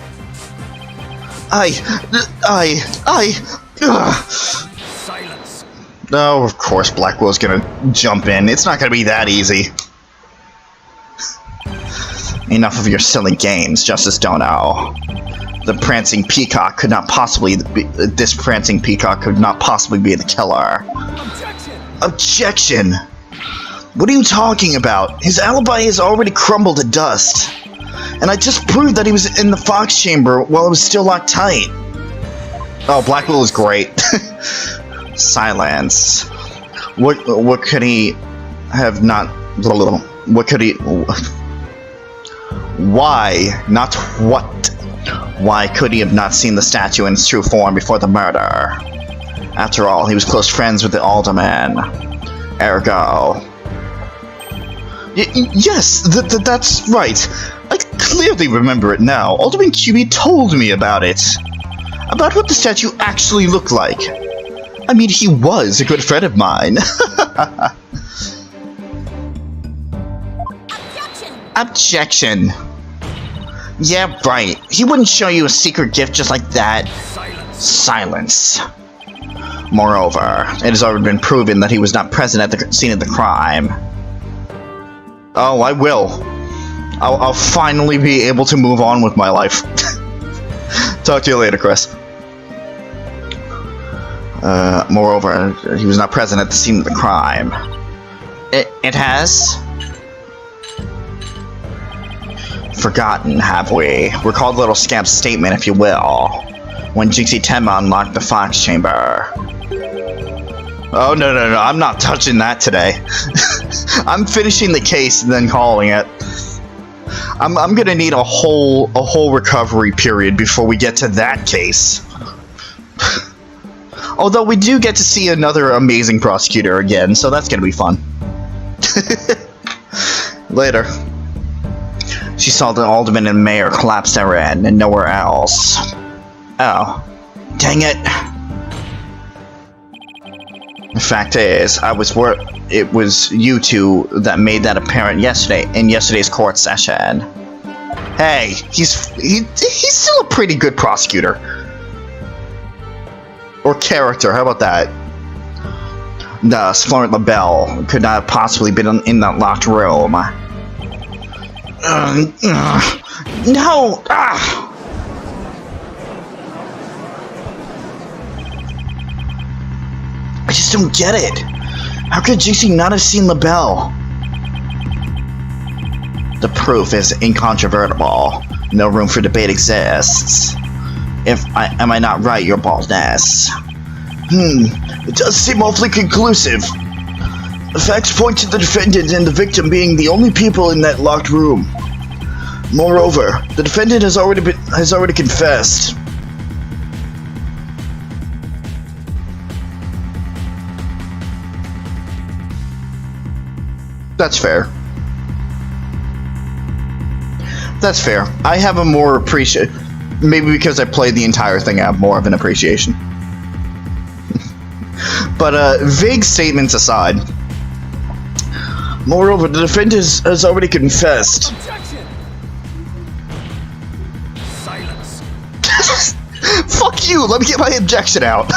[SPEAKER 1] Silence.
[SPEAKER 2] Oh, of course Blackwell's gonna jump in. It's not gonna be that easy. Enough of your silly games, Justice Dono. The prancing peacock could not possibly be... This prancing peacock could not possibly be the killer.
[SPEAKER 3] Objection! What are you talking about? His alibi has already crumbled to dust. And I just proved that he was in the Fox chamber while it was still locked tight.
[SPEAKER 2] Oh, Blackwell is great. Silence. What could he have not... What could he... Why? Not what. Why could he have not seen the statue in its true form before the murder? After all, he was close friends with the Alderman. Ergo... Yes, that's right. I clearly remember it now. Alderman QB told me about it. About what the statue actually looked like. I mean, he was a good friend of mine. Objection! Yeah, right. He wouldn't show you a secret gift just like that. Silence. Moreover, it has already been proven that he was not present at the scene of the crime. Oh, I will. I'll finally be able to move on with my life. Talk to you later, Chris. Moreover, he was not present at the scene of the crime. It has? Forgotten, have we? Recall the little scamp's statement, if you will. When Jinxie Tenma unlocked the Fox Chamber. Oh, no, I'm not touching that today. I'm finishing the case and then calling it. I'm gonna need a whole recovery period before we get to that case. Although we do get to see another amazing prosecutor again, so that's gonna be fun. Later. She saw the alderman and mayor collapse therein and nowhere else. Oh. Dang it. The fact is, it was you two that made that apparent in yesterday's court session. Hey, he's still a pretty good prosecutor. Or character, how about that? Thus, Florent LaBelle could not have possibly been in that locked room. No! I just don't get it. How could JC not have seen LaBelle? The proof is incontrovertible. No room for debate exists. Am I not right, your baldness?
[SPEAKER 3] It does seem awfully conclusive. The facts point to the defendant and the victim being the only people in that locked room. Moreover, the defendant has already confessed.
[SPEAKER 2] That's fair. That's fair. I have a more maybe because I played the entire thing, I have more of an appreciation. But, vague statements aside. Moreover, the defendant has already confessed.
[SPEAKER 1] Objection! Silence.
[SPEAKER 2] Fuck you! Let me get my objection out!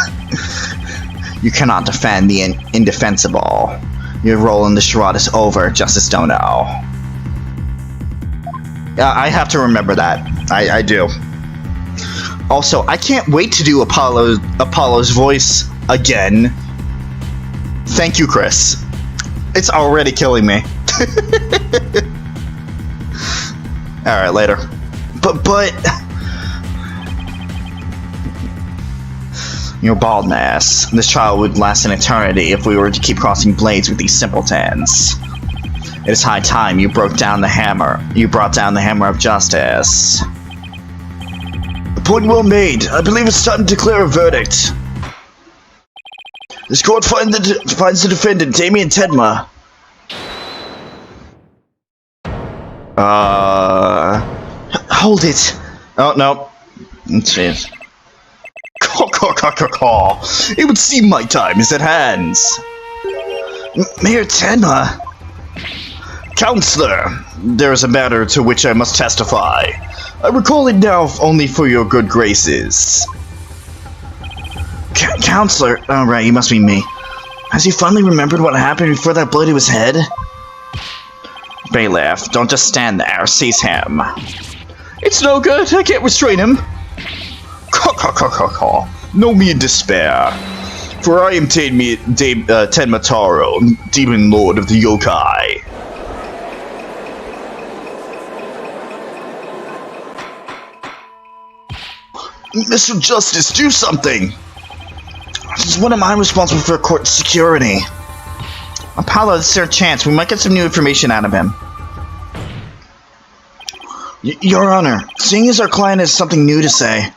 [SPEAKER 2] You cannot defend the indefensible. Your role in the charade is over, Justice Dono. I have to remember that. I do. Also, I can't wait to do Apollo's voice again. Thank you, Chris. It's already killing me. Alright, later. But... Your baldness. This trial would last an eternity if we were to keep crossing blades with these simpletons. It is high time you broke down the hammer. You brought down the hammer of justice.
[SPEAKER 3] The point well made. I believe it's time to declare a verdict. This court finds the defendant, Damien Tedma.
[SPEAKER 2] Hold it. Oh, no. Let's see. It would seem my time is at hand.
[SPEAKER 3] Mayor Tedma.
[SPEAKER 2] Counselor, there is a matter to which I must testify. I recall it now only for your good graces.
[SPEAKER 3] Counselor? Oh, right, you must be me. Has he finally remembered what happened before that blow to his head?
[SPEAKER 2] Bailiff, don't just stand there. Seize him. It's no good. I can't restrain him. No me in despair. For I am Tenmataro, demon lord of the Yokai.
[SPEAKER 3] Mr. Justice, do something! Since when am I responsible for court security?
[SPEAKER 2] Apollo, this is our chance. We might get some new information out of him.
[SPEAKER 3] Your Honor, seeing as our client has something new to say,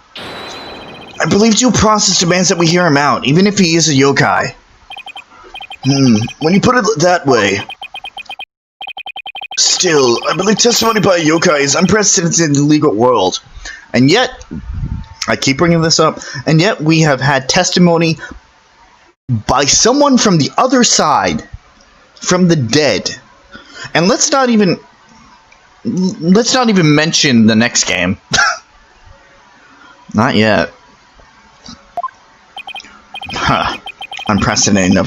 [SPEAKER 3] I believe due process demands that we hear him out, even if he is a yokai. When you put it that way... Still, I believe testimony by a yokai is unprecedented in the legal world.
[SPEAKER 2] And yet... I keep bringing this up, and yet we have had testimony by someone from the other side, from the dead. And let's not even mention the next game. Not yet. Huh. Unprecedented in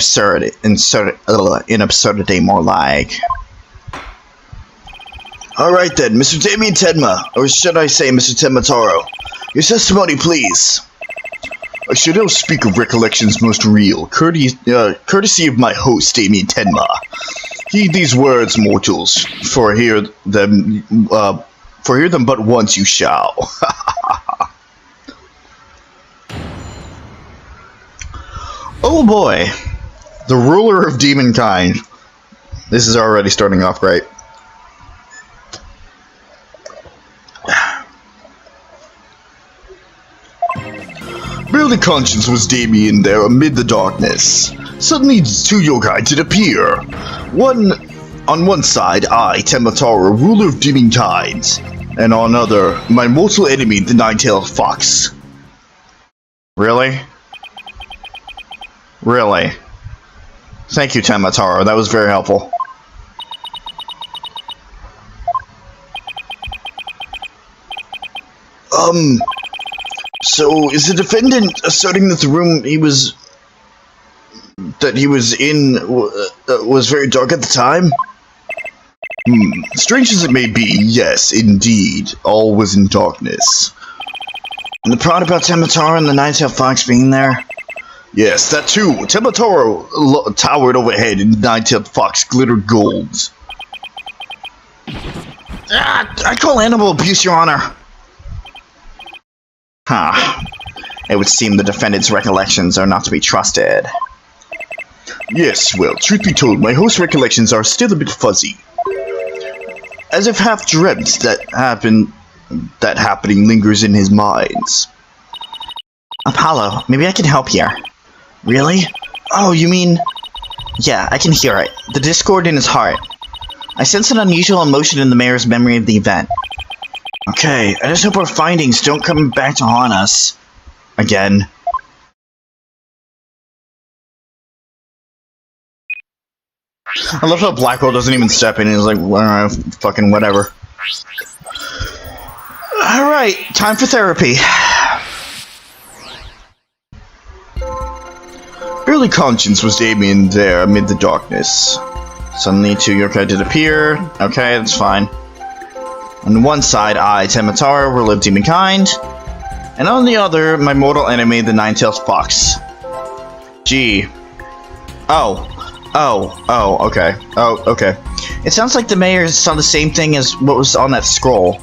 [SPEAKER 2] absurdity, more like.
[SPEAKER 3] Alright then, Mr. Damien Tedma, or should I say Mr. Tenmataro. Your testimony, please.
[SPEAKER 2] I should now speak of recollections most real, courtesy of my host, Damien Tedma. Heed these words, mortals, for hear them but once you shall. Oh boy, the ruler of demonkind. This is already starting off great. Barely conscious was Damien there amid the darkness. Suddenly two yokai did appear. On one side, I, Tenmataro, ruler of demonkind, and on other, my mortal enemy, the nine-tailed fox. Really? Really? Thank you, Tenmataro, that was very helpful.
[SPEAKER 3] So, is the defendant asserting that the room he was in was very dark at the time?
[SPEAKER 2] Strange as it may be, yes, indeed. All was in darkness.
[SPEAKER 3] And the part about Tenmataro and the nine-tailed fox being there?
[SPEAKER 2] Yes, that too. Tenmataro towered overhead and the nine-tailed fox glittered gold.
[SPEAKER 3] I call animal abuse, Your Honor.
[SPEAKER 2] Huh. It would seem the defendant's recollections are not to be trusted. Yes, well, truth be told, my host's recollections are still a bit fuzzy. As if half dreamt that happening lingers in his minds.
[SPEAKER 3] Apollo, maybe I can help here.
[SPEAKER 2] Really?
[SPEAKER 3] Oh, you mean...
[SPEAKER 2] Yeah, I can hear it. The discord in his heart.
[SPEAKER 3] I sense an unusual emotion in the mayor's memory of the event. Okay, I just hope our findings don't come back to haunt us. Again. I love how Blackwell doesn't even step in. He's like, fucking whatever. Alright, time for therapy. Early conscience was Damien there amid the darkness. Suddenly, two yokai did appear. Okay, that's fine. On one side, I, Tematara, were lived demonkind. And on the other, my mortal enemy, the Nine-Tailed Fox. Gee. Okay. It sounds like the mayor saw the same thing as what was on that scroll.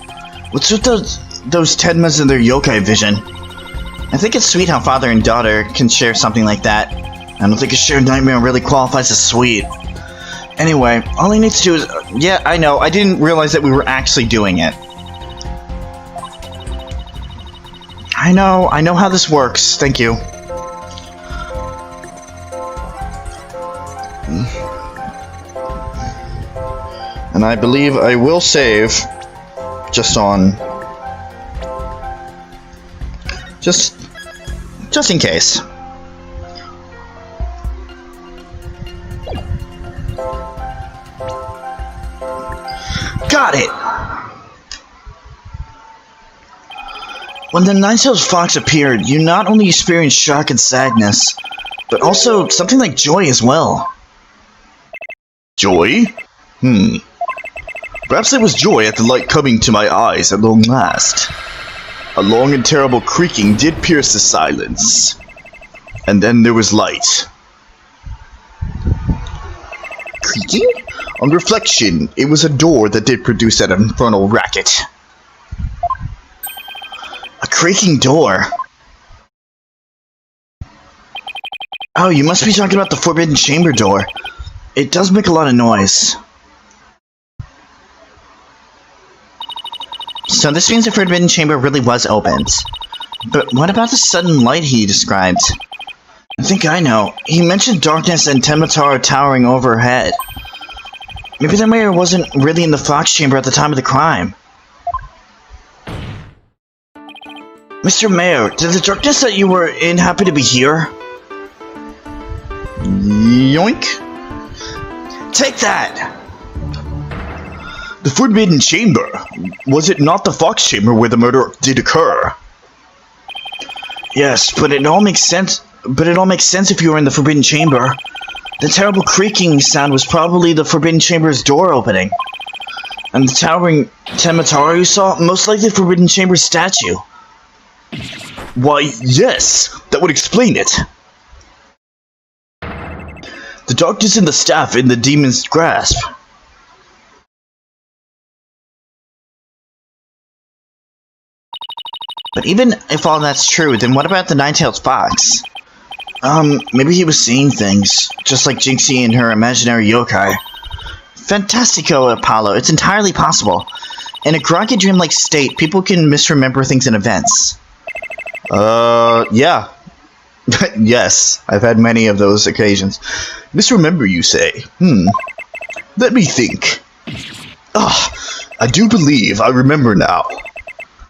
[SPEAKER 3] What's with those Tenmas and their yokai vision? I think it's sweet how father and daughter can share something like that. I don't think a shared nightmare really qualifies as sweet. Anyway, all he needs to do is... yeah, I know, I didn't realize that we were actually doing it. I know how this works, thank you. And I believe I will save just on... Just in case. Got it! When the Nine-Tailed Fox appeared, you not only experienced shock and sadness, but also something like joy as well. Joy? Perhaps it was joy at the light coming to my eyes at long last. A long and terrible creaking did pierce the silence. And then there was light. Creaking? On reflection, it was a door that did produce that infernal racket. A creaking door? Oh, you must be talking about the Forbidden Chamber door. It does make a lot of noise. So this means the Forbidden Chamber really was opened. But what about the sudden light he described? I think I know. He mentioned darkness and Tematara towering overhead. Maybe the mayor wasn't really in the Fox Chamber at the time of the crime. Mr. Mayor, did the darkness that you were in happen to be here? Yoink. Take that! The Forbidden Chamber? Was it not the Fox Chamber where the murder did occur? Yes, but it all makes sense. If you were in the Forbidden Chamber. The terrible creaking sound was probably the Forbidden Chamber's door opening. And the towering Tematara you saw, most likely the Forbidden Chamber's statue. Why, yes, that would explain it. The darkness in the staff in the demon's grasp. But even if all that's true, then what about the Nine-Tailed Fox? Maybe he was seeing things, just like Jinxie and her imaginary yokai. Fantastico, Apollo, it's entirely possible. In a groggy dream-like state, people can misremember things and events. Yeah. Yes, I've had many of those occasions. Misremember, you say? Let me think. I do believe I remember now.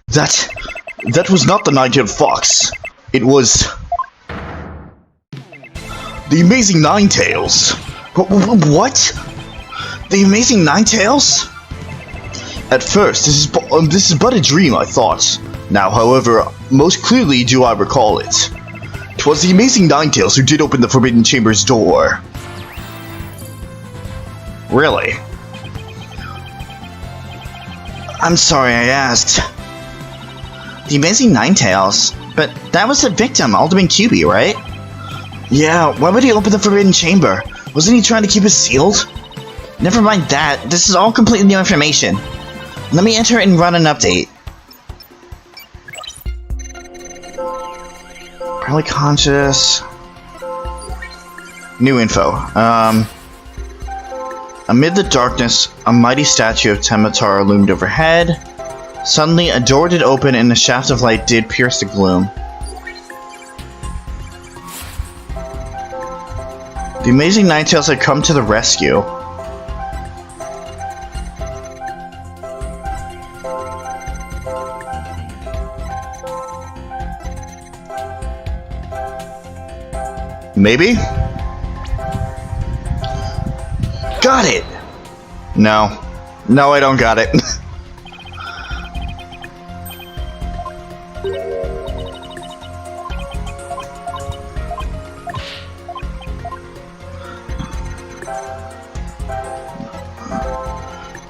[SPEAKER 3] That was not the Nine-Tailed Fox. It was... the Amazing Nine-Tails. What? The Amazing Nine-Tails? At first, this is but a dream, I thought. Now, however, most clearly do I recall it. 'Twas the Amazing Nine-Tails who did open the Forbidden Chamber's door. Really? I'm sorry I asked. The Amazing Nine-Tails? But that was the victim, Alderman QB, right? Yeah, why would he open the Forbidden Chamber? Wasn't he trying to keep it sealed? Never mind that, this is all completely new information. Let me enter and run an update. Probably conscious. New info. Amid the darkness, a mighty statue of Tematara loomed overhead. Suddenly, a door did open and a shaft of light did pierce the gloom. The Amazing Nine-Tails had come to the rescue.
[SPEAKER 2] Maybe?
[SPEAKER 3] Got it!
[SPEAKER 2] No. No, I don't got it.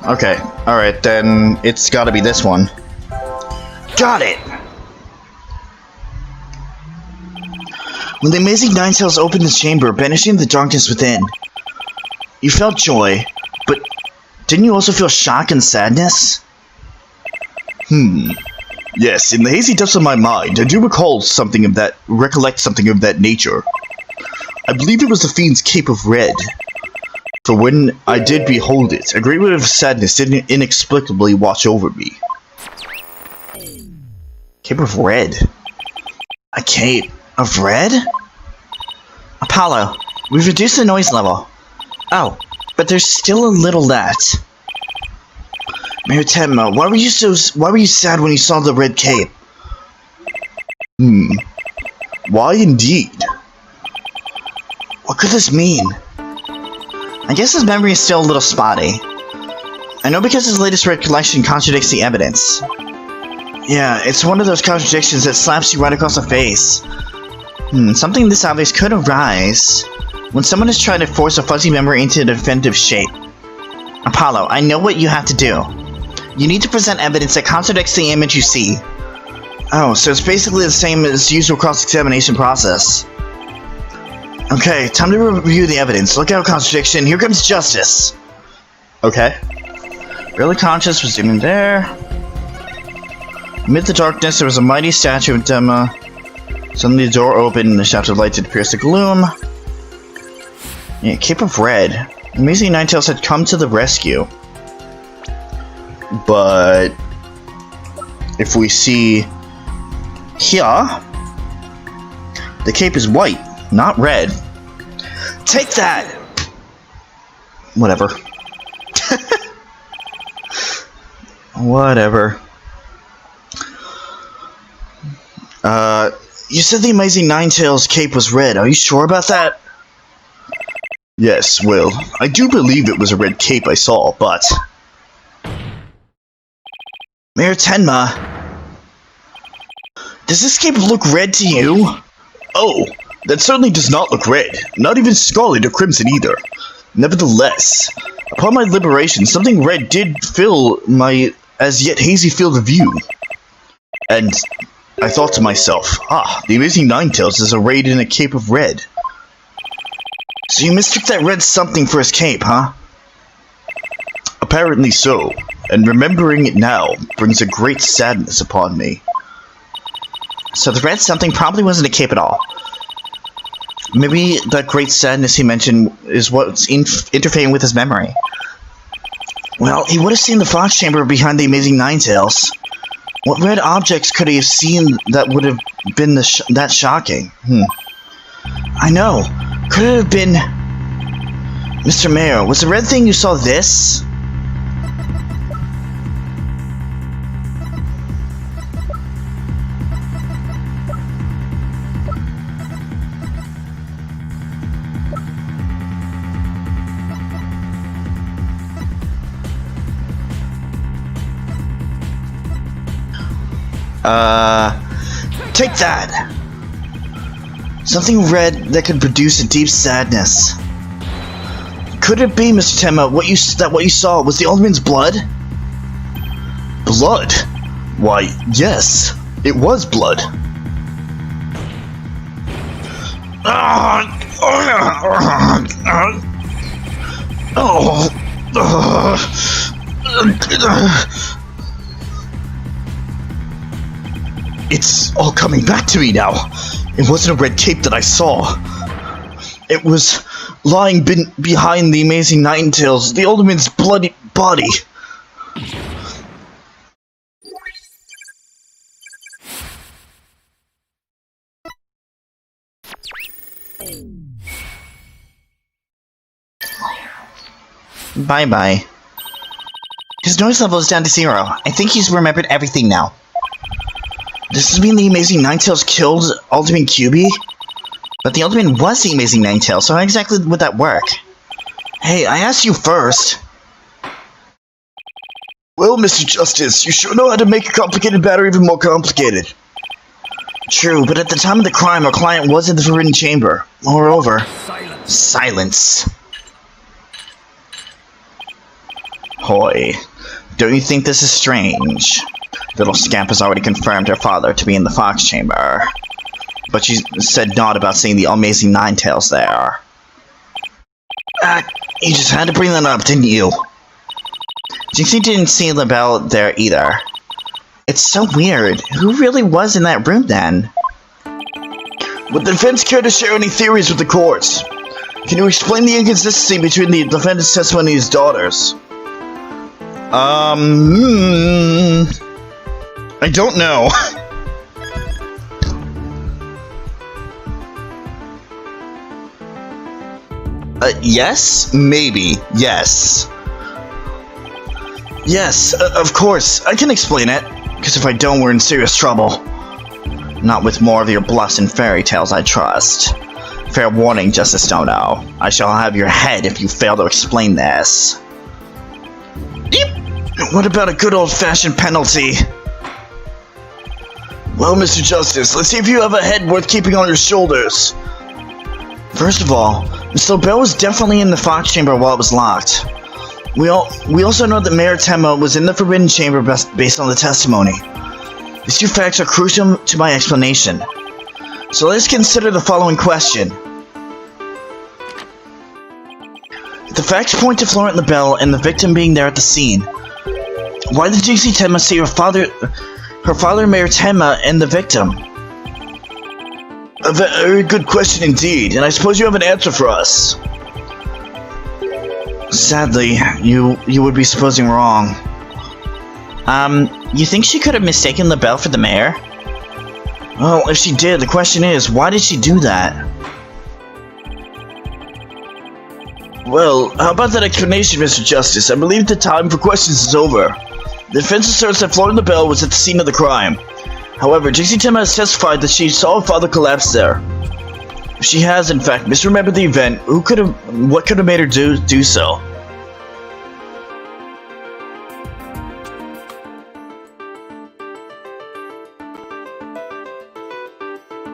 [SPEAKER 2] Okay, alright, then it's gotta be this one.
[SPEAKER 3] Got it! When the amazing Ninetales opened the chamber, banishing the darkness within, you felt joy, but didn't you also feel shock and sadness?
[SPEAKER 2] Yes, in the hazy depths of my mind, I do recollect something of that nature. I believe it was the fiend's cape of red. For when I did behold it, a great wave of sadness did inexplicably watch over me.
[SPEAKER 3] Cape of red? A cape of red? Apollo, we've reduced the noise level. Oh, but there's still a little left. Maritemma, why were you sad when you saw the red cape?
[SPEAKER 2] Why indeed?
[SPEAKER 3] What could this mean? I guess his memory is still a little spotty. I know because his latest recollection contradicts the evidence. Yeah, it's one of those contradictions that slaps you right across the face. Something this obvious could arise when someone is trying to force a fuzzy memory into a definitive shape. Apollo, I know what you have to do. You need to present evidence that contradicts the image you see. Oh, so it's basically the same as the usual cross-examination process. Okay, time to review the evidence. Look out, contradiction. Here comes justice.
[SPEAKER 2] Okay.
[SPEAKER 3] Really conscious, resuming there. Amid the darkness, there was a mighty statue of Dema. Suddenly the door opened and a shaft of light did pierce the gloom. Yeah, Cape of Red. Amazing Ninetales had come to the rescue.
[SPEAKER 2] But if we see here, the cape is white, not red.
[SPEAKER 3] Take that!
[SPEAKER 2] Whatever. Whatever.
[SPEAKER 3] You said the Amazing Ninetales cape was red. Are you sure about that?
[SPEAKER 2] Yes, well, I do believe it was a red cape I saw, but...
[SPEAKER 3] Mayor Tenma, does this cape look red to you?
[SPEAKER 2] Oh, that certainly does not look red. Not even scarlet or crimson either. Nevertheless, upon my liberation, something red did fill my as yet hazy field of view. And I thought to myself, the Amazing Ninetales is arrayed in a cape of red.
[SPEAKER 3] So you mistook that red something for his cape, huh?
[SPEAKER 2] Apparently so, and remembering it now brings a great sadness upon me.
[SPEAKER 3] So the red something probably wasn't a cape at all. Maybe that great sadness he mentioned is what's interfering with his memory. Well, he would have seen the fox chamber behind the Amazing Ninetales. What red objects could he have seen that would have been that shocking? I know. Could it have been... Mr. Mayor, was the red thing you saw this? Take that! Something red that could produce a deep sadness. Could it be, Mr. Tenma, what you saw was the Alderman's blood?
[SPEAKER 2] Blood? Why, yes, it was blood. It's all coming back to me now. It wasn't a red cape that I saw. It was lying behind the Amazing Ninetales, the Alderman's bloody body.
[SPEAKER 3] Bye-bye. His noise level is down to 0. I think he's remembered everything now. Does this mean the Amazing Ninetales killed Ultimate QB? But the Ultimate was the Amazing Ninetales, so how exactly would that work? Hey, I asked you first.
[SPEAKER 2] Well, Mr. Justice, you sure know how to make a complicated matter even more complicated.
[SPEAKER 3] True, but at the time of the crime, our client was in the Forbidden Chamber. Moreover... Silence. Hoy, don't you think this is strange? Little Scamp has already confirmed her father to be in the Fox Chamber. But she said not about seeing the Amazing Ninetales there. You just had to bring that up, didn't you? Jinxie didn't see the bell there either. It's so weird. Who really was in that room then?
[SPEAKER 2] Would the defense care to share any theories with the courts? Can you explain the inconsistency between the defendant's testimony and his daughter's?
[SPEAKER 3] I don't know. Yes? Maybe. Yes. Yes, of course. I can explain it. Because if I don't, we're in serious trouble. Not with more of your bluffs and fairy tales, I trust. Fair warning, Justice Dono. I shall have your head if you fail to explain this.
[SPEAKER 2] What about a good old-fashioned penalty? Well, Mr. Justice, let's see if you have a head worth keeping on your shoulders.
[SPEAKER 3] First of all, Miss Lobel was definitely in the Fox Chamber while it was locked. We also know that Mayor Tenma was in the Forbidden Chamber based on the testimony. These two facts are crucial to my explanation. So let's consider the following question. The facts point to Florent Lebel and the victim being there at the scene. Why did Jinxie Tenma see her father, Mayor Tenma, and the victim?
[SPEAKER 2] A very good question indeed, and I suppose you have an answer for us.
[SPEAKER 3] Sadly, you would be supposing wrong. You think she could have mistaken Lebel for the mayor? Well, if she did, the question is, why did she do that?
[SPEAKER 2] Well, how about that explanation, Mr. Justice? I believe the time for questions is over. The defense asserts that Florent Lebel was at the scene of the crime. However, Jinxie Tenma has testified that she saw her father collapse there. If she has, in fact, misremembered the event, what could have made her do so?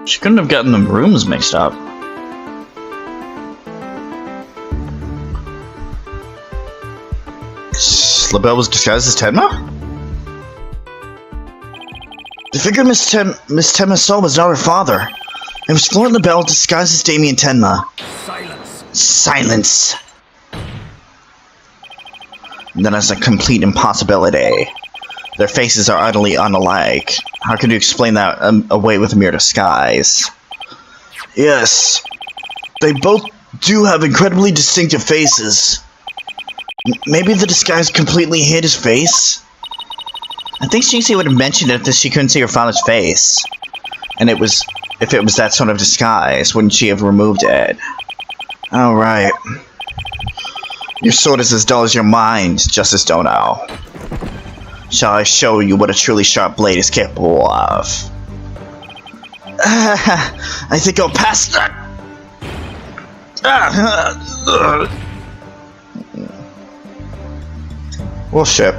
[SPEAKER 3] She couldn't have gotten the rooms mixed up. Lebel was disguised as Tenma?
[SPEAKER 2] The figure Miss Tenma saw was not her father. It was Florent Lebel disguised as Damien Tenma.
[SPEAKER 3] Silence. That is a complete impossibility. Their faces are utterly unalike. How can you explain that away with a mere disguise?
[SPEAKER 2] Yes. They both do have incredibly distinctive faces. Maybe the disguise completely hid his face?
[SPEAKER 3] I think Jinxie would have mentioned it if she couldn't see her father's face. And if it was that sort of disguise, wouldn't she have removed it? Oh, right. Your sword is as dull as your mind, Justice Dono. Shall I show you what a truly sharp blade is capable of?
[SPEAKER 2] I think I'll pass that.
[SPEAKER 3] Bullshit.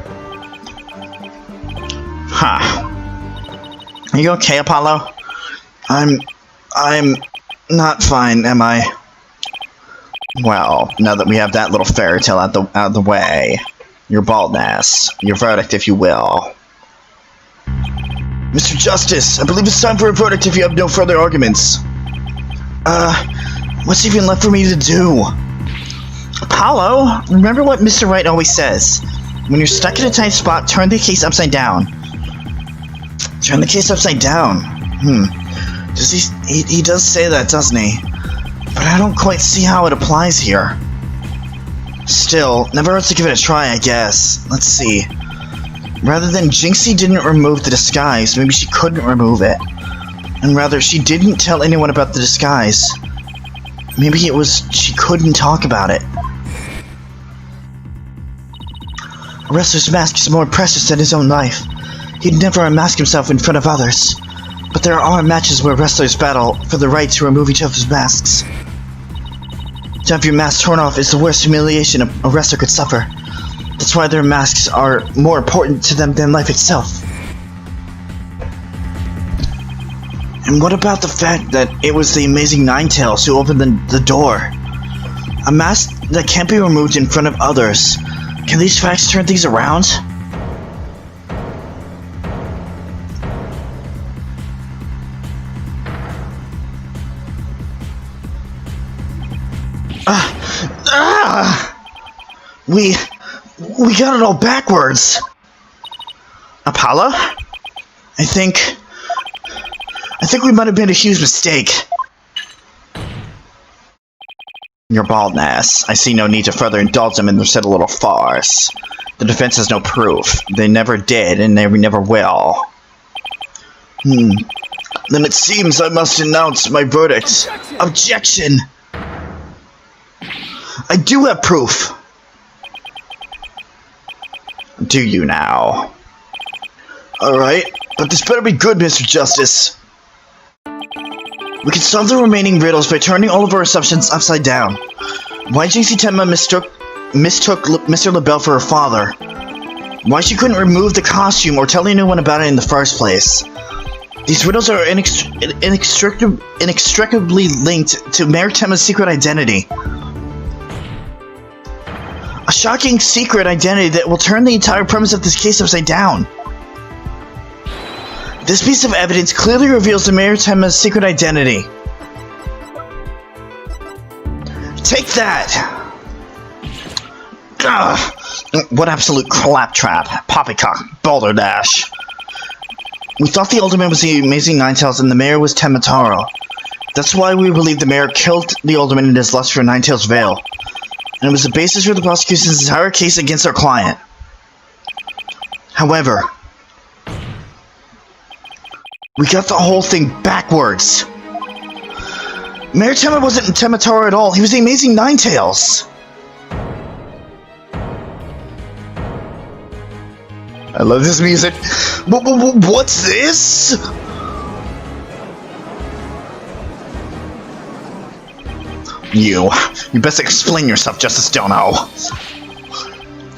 [SPEAKER 3] Huh. Are you okay, Apollo?
[SPEAKER 2] I'm not fine, am I?
[SPEAKER 3] Well, now that we have that little fairy tale out of the way, your baldness, your verdict, if you will.
[SPEAKER 2] Mr. Justice, I believe it's time for a verdict if you have no further arguments. What's even left for me to do?
[SPEAKER 3] Apollo, remember what Mr. Wright always says. When you're stuck in a tight spot, turn the case upside down.
[SPEAKER 2] Turn the case upside down? Does he does say that, doesn't he? But I don't quite see how it applies here. Still, never hurts to give it a try, I guess. Let's see. Rather than Jinxie didn't remove the disguise, maybe she couldn't remove it. And rather, she didn't tell anyone about the disguise. Maybe it was she couldn't talk about it.
[SPEAKER 3] A wrestler's mask is more precious than his own life. He'd never unmask himself in front of others. But there are matches where wrestlers battle for the right to remove each other's masks. To have your mask torn off is the worst humiliation a wrestler could suffer. That's why their masks are more important to them than life itself. And what about the fact that it was the Amazing Ninetales who opened the door? A mask that can't be removed in front of others. Can these facts turn things around? We got it all backwards. Apollo? I think we might have made a huge mistake. Your baldness. I see no need to further indulge them in their said little farce. The defense has no proof. They never did, and they never will. Then it seems I must announce my verdict. Objection! I do have proof! Do you now? Alright, but this better be good, Mr. Justice. We can solve the remaining riddles by turning all of our assumptions upside down. Why Jinxie Tenma mistook Mr. LaBelle for her father. Why she couldn't remove the costume or tell anyone about it in the first place. These riddles are inextricably linked to Mayor Tenma's secret identity. A shocking secret identity that will turn the entire premise of this case upside down. This piece of evidence clearly reveals the Mayor Tenma's secret identity. Take that! Ugh. What absolute claptrap, poppycock, balderdash. We thought the Alderman was the Amazing Ninetales and the Mayor was Tenmataro. That's why we believe the Mayor killed the Alderman in his lust for Ninetales' veil. And it was the basis for the prosecution's entire case against our client. However, we got the whole thing backwards. Mayor Tenma wasn't Tenmataro at all. He was the Amazing Ninetales. I love this music. What's this? You best explain yourself, Justice Dono.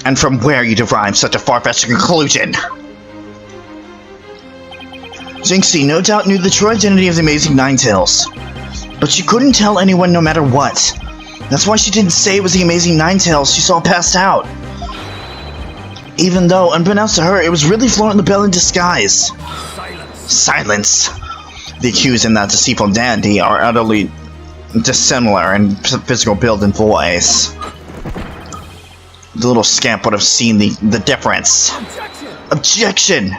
[SPEAKER 3] And from where you derive such a far-fetched conclusion. Jinxie no doubt knew the true identity of the Amazing Ninetales, but she couldn't tell anyone no matter what. That's why she didn't say it was the Amazing Ninetales she saw passed out. Even though, unbeknownst to her, it was really Florent LaBelle in disguise. Silence. The accused and that deceitful dandy are utterly dissimilar in physical build and voice. The little scamp would have seen the difference. Objection!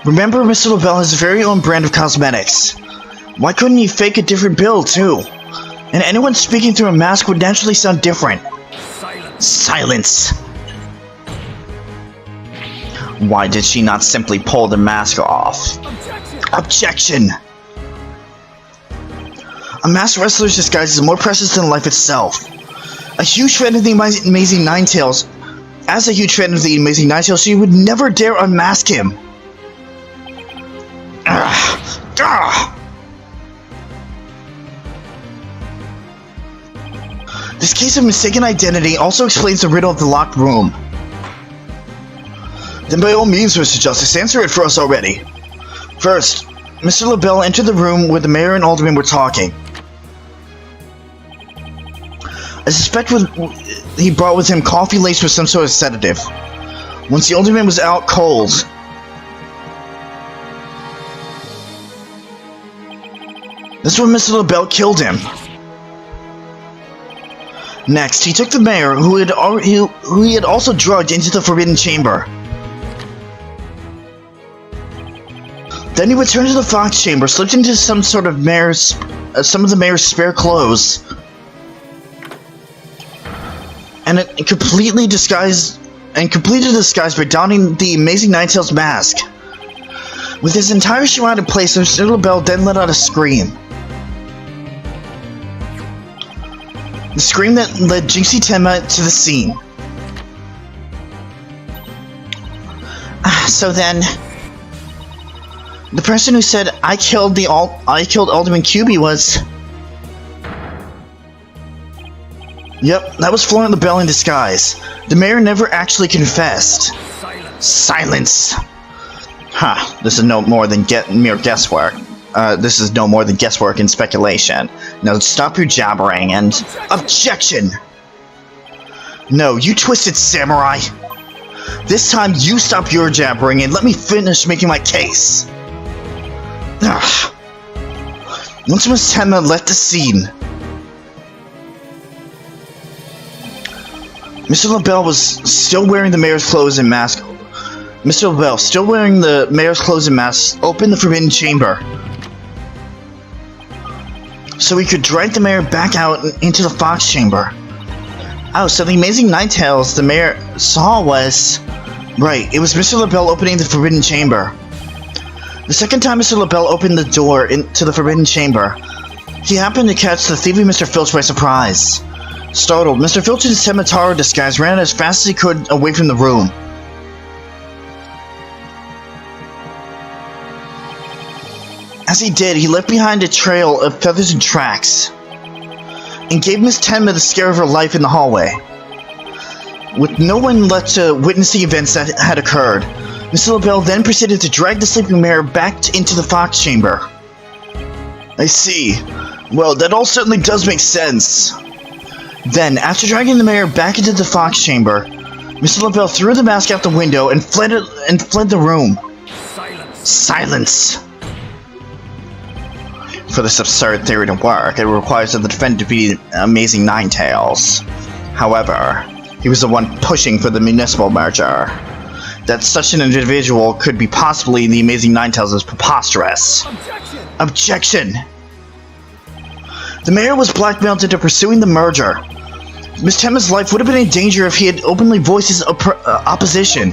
[SPEAKER 3] Remember, Mr. LaBelle has his very own brand of cosmetics. Why couldn't he fake a different build, too? And anyone speaking through a mask would naturally sound different. Silence! Why did she not simply pull the mask off? Objection! A masked wrestler's disguise is more precious than life itself. A huge fan of the Amazing Ninetales, as a huge fan of the Amazing Ninetales, she would never dare unmask him. This case of mistaken identity also explains the riddle of the locked room. Then by all means, Mr. Justice, answer it for us already. First, Mr. LaBelle entered the room where the Mayor and Alderman were talking. I suspect he brought with him coffee laced with some sort of sedative. Once the Alderman was out cold, that's when Mr. LaBelle killed him. Next, he took the Mayor, who he had also drugged, into the Forbidden Chamber. Then he returned to the Fox Chamber, slipped into some of the Mayor's spare clothes, and completed the disguise by donning the Amazing Ninetales mask. With his entire shroud in place, Mr. LaBelle then let out a scream. The scream that led Jinxie Tenma to the scene. So then, the person who said I killed Alderman QB was. Yep, that was Florent LaBelle in disguise. The mayor never actually confessed. Silence. This is no more than mere guesswork. This is no more than guesswork and speculation. Now stop your jabbering and... Objection! No, you twisted samurai! This time you stop your jabbering and let me finish making my case! Ugh. Once Miss Tenma left the scene, Mr. LaBelle was still wearing the mayor's clothes and mask. Mr. LaBelle, still wearing the mayor's clothes and mask, opened the Forbidden Chamber, so he could drag the mayor back out into the Fox Chamber. Oh, so the amazing Ninetales the mayor saw was... Right, it was Mr. LaBelle opening the Forbidden Chamber. The second time Mr. LaBelle opened the door into the Forbidden Chamber, he happened to catch the thieving Mr. Filch by surprise. Startled, Mr. Filch in his Temataro disguise ran as fast as he could away from the room. As he did, he left behind a trail of feathers and tracks, and gave Miss Tenma the scare of her life in the hallway. With no one left to witness the events that had occurred, Mr. LaBelle then proceeded to drag the sleeping mayor back into the Fox Chamber. I see. Well, that all certainly does make sense. Then, after dragging the mayor back into the Fox Chamber, Mr. LaBelle threw the mask out the window and fled the room. Silence! For this absurd theory to work, it requires that the defendant to be Amazing Ninetales. However, he was the one pushing for the municipal merger. That such an individual could be possibly the Amazing Ninetales is preposterous. Objection! The mayor was blackmailed into pursuing the merger. Miss Tenma's life would have been in danger if he had openly voiced his opposition.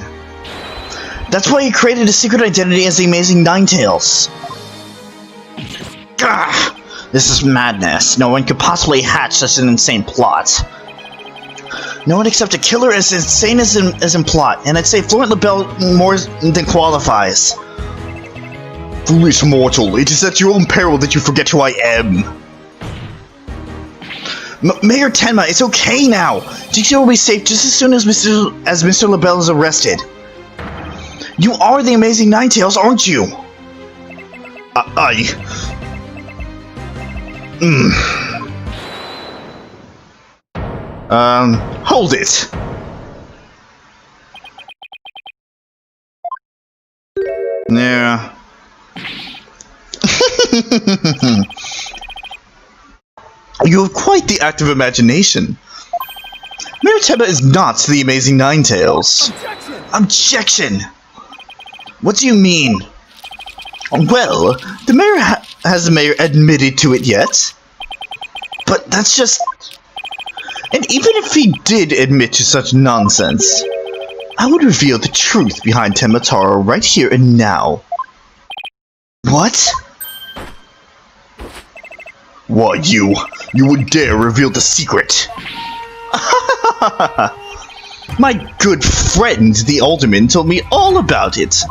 [SPEAKER 3] That's why he created a secret identity as the Amazing Ninetales. Gah! This is madness. No one could possibly hatch such an insane plot. No one except a killer as insane as in plot, and I'd say Florent LaBelle more than qualifies. Foolish mortal, it is at your own peril that you forget who I am. Mayor Tenma, it's okay now. Jigsaw will be safe just as soon as Mr. LaBelle is arrested. You are the Amazing Ninetales, aren't you? Hold it. Yeah. You have quite the active imagination. Mayor Tenma is not the Amazing Ninetales. Objection! What do you mean? Well, the mayor has the mayor admitted to it yet? But that's just... And even if he did admit to such nonsense, I would reveal the truth behind Temataro right here and now. What? What, you would dare reveal the secret? My good friend, the Alderman, told me all about it.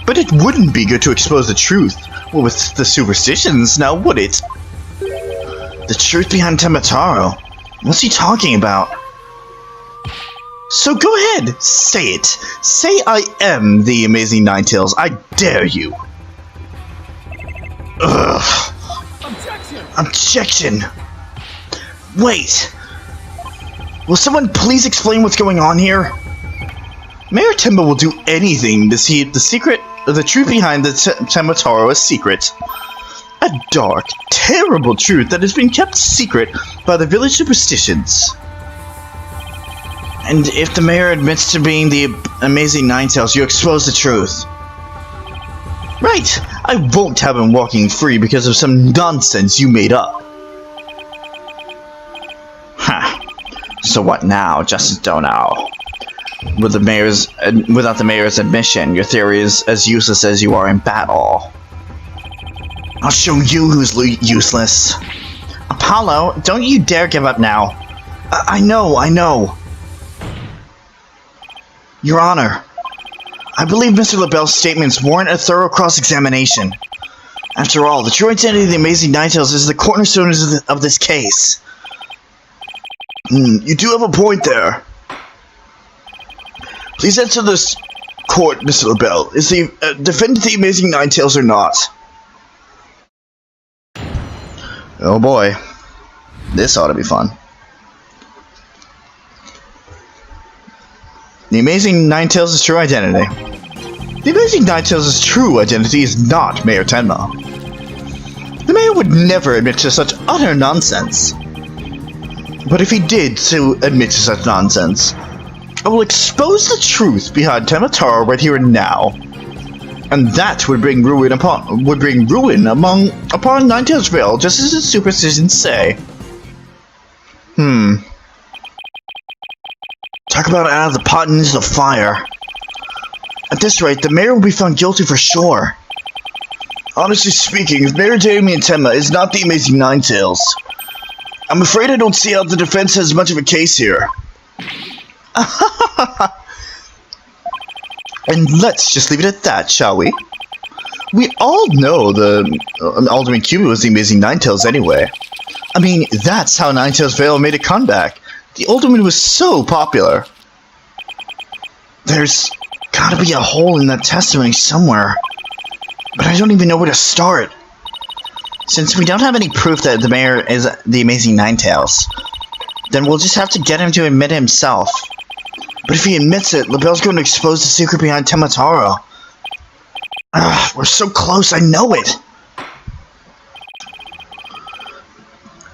[SPEAKER 3] But it wouldn't be good to expose the truth with the superstitions, now would it? The truth behind Temataro? What's he talking about? So go ahead, say it. Say I am the Amazing Ninetales. I dare you. Ugh. Objection! Wait! Will someone please explain what's going on here? Mayor Tenma will do anything to see the truth behind the Temataro a secret. A dark, terrible truth that has been kept secret by the village superstitions. And if the mayor admits to being the Amazing Ninetales, you expose the truth. Right! I won't have him walking free because of some nonsense you made up. Ha! So what now, Justice Dono? Without the mayor's admission, your theory is as useless as you are in battle. I'll show you who's useless. Apollo, don't you dare give up now. I know. Your Honor, I believe Mr. LaBelle's statements warrant a thorough cross-examination. After all, the true identity of the Amazing Ninetales is the cornerstone of this case. You do have a point there. Please answer this court, Mr. LaBelle. Is the defendant the Amazing Ninetales or not? Oh boy. This ought to be fun. The Amazing Ninetales' true identity. The Amazing Ninetales' true identity is not Mayor Tenma. The mayor would never admit to such utter nonsense. But if he did admit to such nonsense, I will expose the truth behind Tenma right here and now. And that would bring ruin upon Ninetales, just as its superstitions say. Talk about out of the pot and into the fire. At this rate, the mayor will be found guilty for sure. Honestly speaking, if Mayor Damien Tenma is not the Amazing Ninetales, I'm afraid I don't see how the defense has much of a case here. And let's just leave it at that, shall we? We all know the Alderman Cuban was the Amazing Ninetales anyway. I mean, that's how Ninetales Vale made a comeback. The Alderman was so popular. There's gotta be a hole in that testimony somewhere. But I don't even know where to start. Since we don't have any proof that the mayor is the Amazing Ninetales, then we'll just have to get him to admit it himself. But if he admits it, LaBelle's going to expose the secret behind Tenma. We're so close, I know it!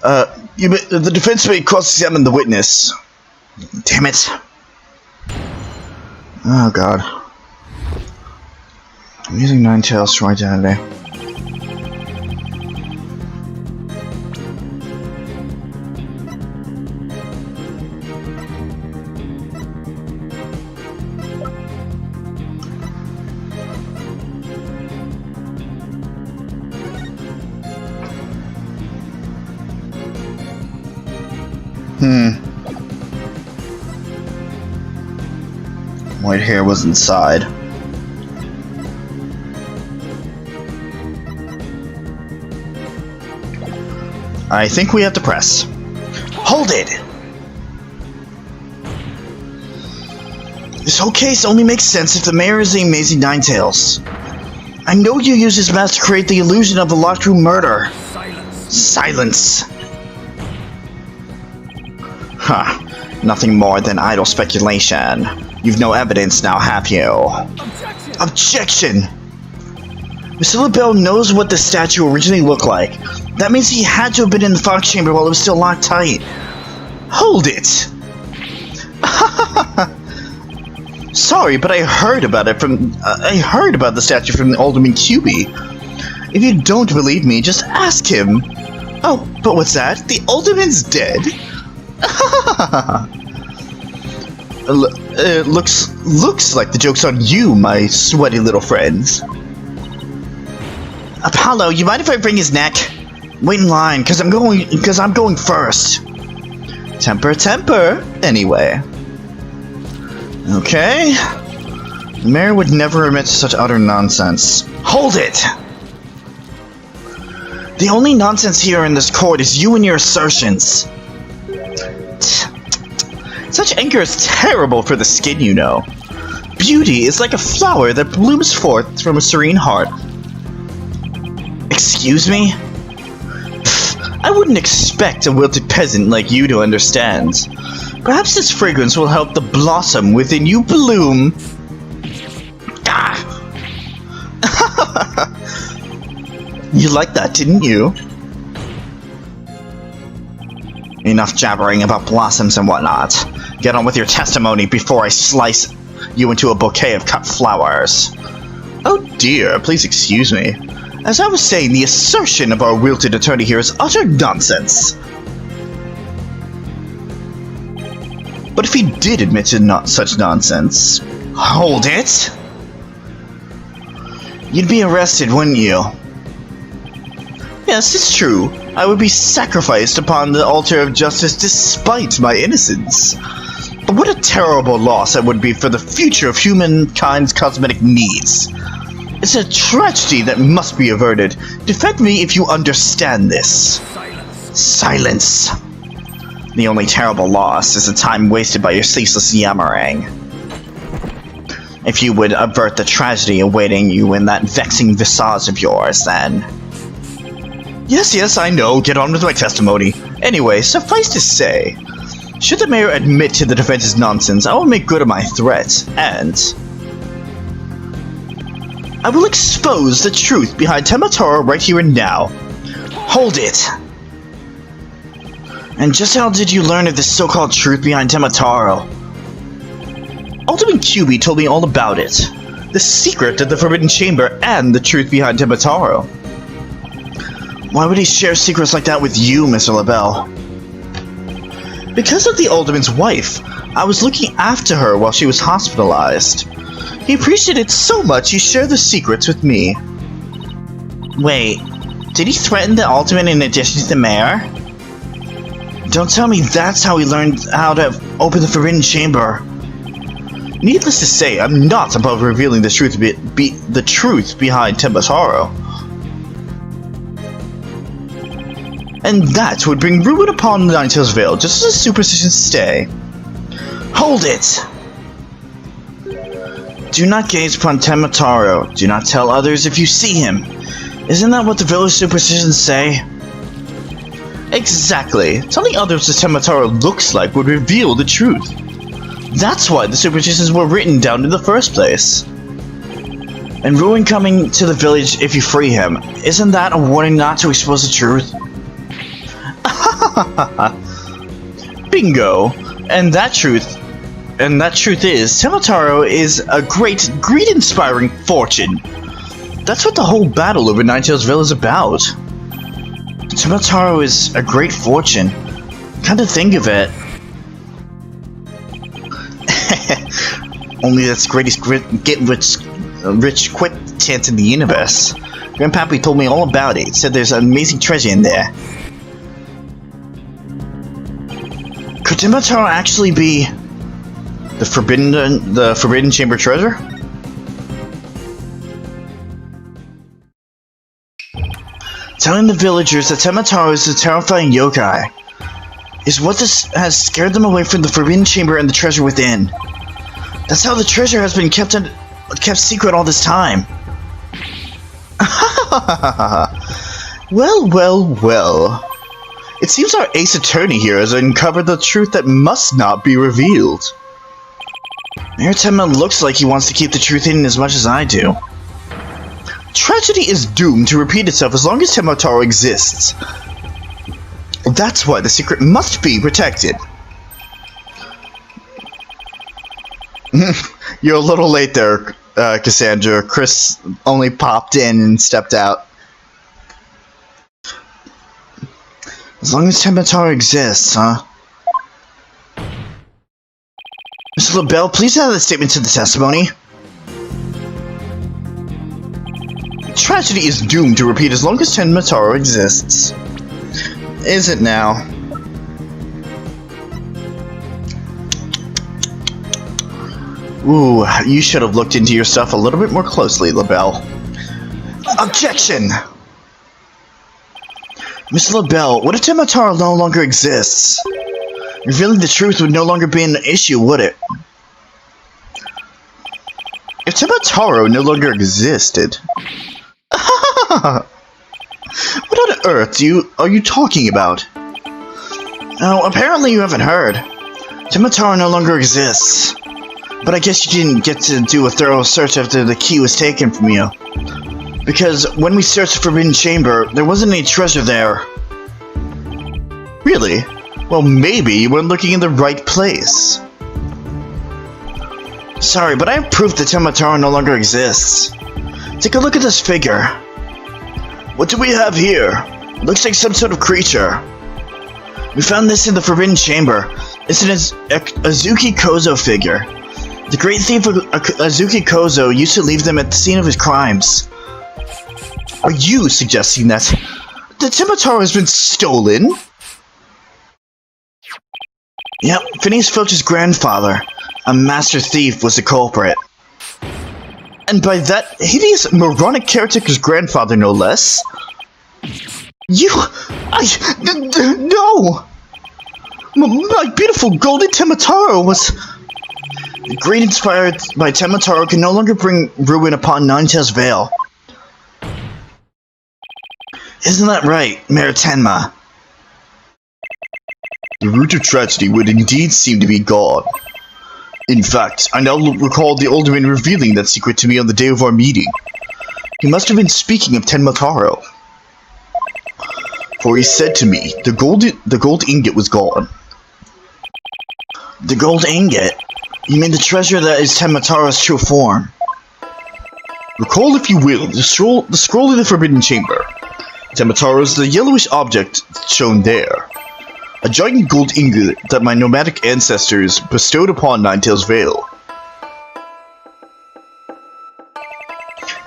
[SPEAKER 3] The defense may cross-examine the witness. Damn it. Oh god. I'm using Ninetales for identity. White hair was inside. I think we have to press. Hold it! This whole case only makes sense if the mayor is the Amazing Ninetales. I know you use his mask to create the illusion of a locked room murder. Silence! Nothing more than idle speculation. You've no evidence now, have you? Objection! Mr. LaBelle knows what the statue originally looked like. That means he had to have been in the Fox Chamber while it was still locked tight. Hold it! Sorry, but I heard about it from... I heard about the statue from Alderman QB. If you don't believe me, just ask him. Oh, but what's that? The Alderman's dead? Looks like the joke's on you, my sweaty little friends. Apollo, you mind if I bring his neck? Wait in line, cause I'm going first. Temper, anyway. Okay. The mayor would never admit to such utter nonsense. Hold it! The only nonsense here in this court is you and your assertions. Such anger is terrible for the skin, you know. Beauty is like a flower that blooms forth from a serene heart. Excuse me? Pfft, I wouldn't expect a wilted peasant like you to understand. Perhaps this fragrance will help the blossom within you bloom. Ah. You liked that, didn't you? Enough jabbering about blossoms and whatnot. Get on with your testimony before I slice you into a bouquet of cut flowers. Oh dear, please excuse me. As I was saying, the assertion of our wilted attorney here is utter nonsense. But if he did admit to such nonsense... Hold it! You'd be arrested, wouldn't you? Yes, it's true. I would be sacrificed upon the altar of justice despite my innocence. What a terrible loss that would be for the future of humankind's cosmetic needs. It's a tragedy that must be averted. Defend me if you understand this. Silence. The only terrible loss is the time wasted by your ceaseless yammering. If you would avert the tragedy awaiting you in that vexing visage of yours, then... Yes, I know. Get on with my testimony. Anyway, suffice to say, should the mayor admit to the defense's nonsense, I will make good on my threat, and... I will expose the truth behind Temataro right here and now. Hold it! And just how did you learn of the so-called truth behind Temataro? Ultimate QB told me all about it. The secret of the Forbidden Chamber and the truth behind Temataro. Why would he share secrets like that with you, Mr. LaBelle? Because of the Alderman's wife. I was looking after her while she was hospitalized. He appreciated it so much he shared the secrets with me. Wait, did he threaten the Alderman in addition to the mayor? Don't tell me that's how he learned how to open the Forbidden Chamber. Needless to say, I'm not above revealing the truth behind Temataro. And that would bring ruin upon Ninetales Vale, just as a superstitious stay. Hold it! Do not gaze upon Temataro. Do not tell others if you see him. Isn't that what the village superstitions say? Exactly. Telling others what Temataro looks like would reveal the truth. That's why the superstitions were written down in the first place. And ruin coming to the village if you free him. Isn't that a warning not to expose the truth? Bingo! And that truth is, Temataro is a great, greed-inspiring fortune. That's what the whole battle over Ninetales Vale is about. Temataro is a great fortune. Come to think of it. Only that's the greatest rich quick chance in the universe. Grandpappy told me all about it. Said there's an amazing treasure in there. Could Temataro actually be the Forbidden Chamber treasure? Telling the villagers that Temataro is a terrifying yokai is what has scared them away from the Forbidden Chamber and the treasure within. That's how the treasure has been kept secret all this time. Well. It seems our ace attorney here has uncovered the truth that must not be revealed. Mayor Tema looks like he wants to keep the truth hidden as much as I do. Tragedy is doomed to repeat itself as long as Temataro exists. That's why the secret must be protected. You're a little late there, Cassandra. Chris only popped in and stepped out. As long as Temataro exists, huh? Mr. LaBelle, please add a statement to the testimony. Tragedy is doomed to repeat as long as Temataro exists. Is it now? Ooh, you should have looked into your stuff a little bit more closely, LaBelle. Objection! Miss LaBelle, what if Temataro no longer exists? Revealing the truth would no longer be an issue, would it? If Temataro no longer existed... What on earth are you talking about? Oh, apparently you haven't heard. Temataro no longer exists. But I guess you didn't get to do a thorough search after the key was taken from you. Because when we searched the Forbidden Chamber, there wasn't any treasure there. Really? Well, maybe you weren't looking in the right place. Sorry, but I have proof that Temataro no longer exists. Take a look at this figure. What do we have here? It looks like some sort of creature. We found this in the Forbidden Chamber. It's an Azuki Kozo figure. The great thief Azuki Kozo used to leave them at the scene of his crimes. Are you suggesting that the Temataro has been stolen? Yep, Phineas Filch's grandfather, a master thief, was the culprit. And by that hideous, moronic caretaker's grandfather, no less. No! My beautiful golden Temataro was... The greed inspired by Temataro can no longer bring ruin upon Ninetales Vale. Isn't that right, Mayor Tenma?
[SPEAKER 2] The root of tragedy would indeed seem to be gone. In fact, I now recall the Alderman revealing that secret to me on the day of our meeting. He must have been speaking of Tenmataro. For he said to me, the gold ingot was gone.
[SPEAKER 3] The gold ingot? You mean the treasure that is Temataro's true form?
[SPEAKER 2] Recall, if you will, the scroll in the Forbidden Chamber. Temataro's the yellowish object shown there. A giant gold ingot that my nomadic ancestors bestowed upon Ninetales Vale.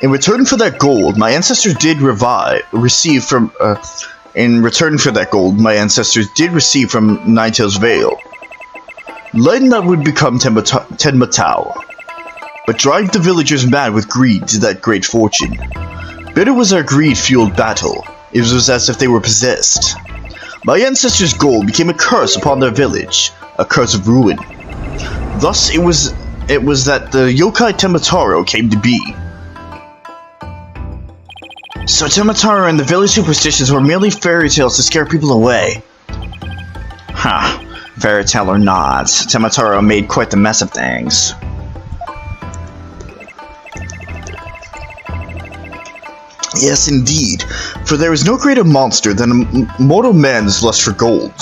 [SPEAKER 2] In return for that gold, my ancestors did receive from Ninetales Vale land that would become Tenmatau, but drive the villagers mad with greed to that great fortune. Bitter was our greed-fueled battle. It was as if they were possessed. My ancestors' gold became a curse upon their village, a curse of ruin. Thus, it was that the Yokai Temataro came to be.
[SPEAKER 3] So Temataro and the village superstitions were merely fairy tales to scare people away.
[SPEAKER 2] Ha, fairy tale or not, Temataro made quite the mess of things.
[SPEAKER 3] Yes, indeed, for there is no greater monster than a mortal man's lust for gold.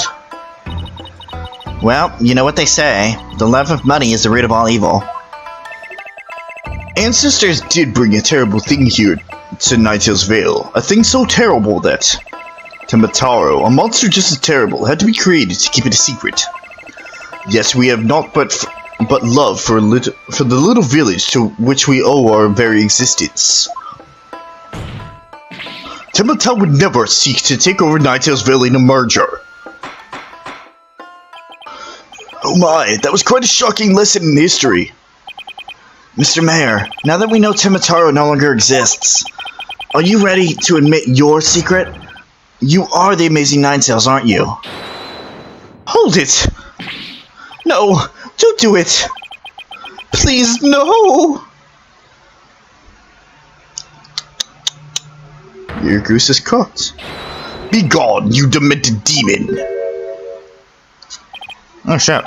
[SPEAKER 2] Well, you know what they say, the love of money is the root of all evil. Ancestors did bring a terrible thing here to Ninetales Vale, a thing so terrible that Temataro, a monster just as terrible, had to be created to keep it a secret. Yet we have naught but love for the little village to which we owe our very existence. Temataro would never seek to take over Ninetales Vale in a merger.
[SPEAKER 3] Oh my, that was quite a shocking lesson in history. Mr. Mayor, now that we know Temataro no longer exists, are you ready to admit your secret? You are the amazing Ninetales, aren't you?
[SPEAKER 2] Hold it! No, don't do it! Please, no! Your goose is cooked. Be gone, you demented demon! Oh, shit.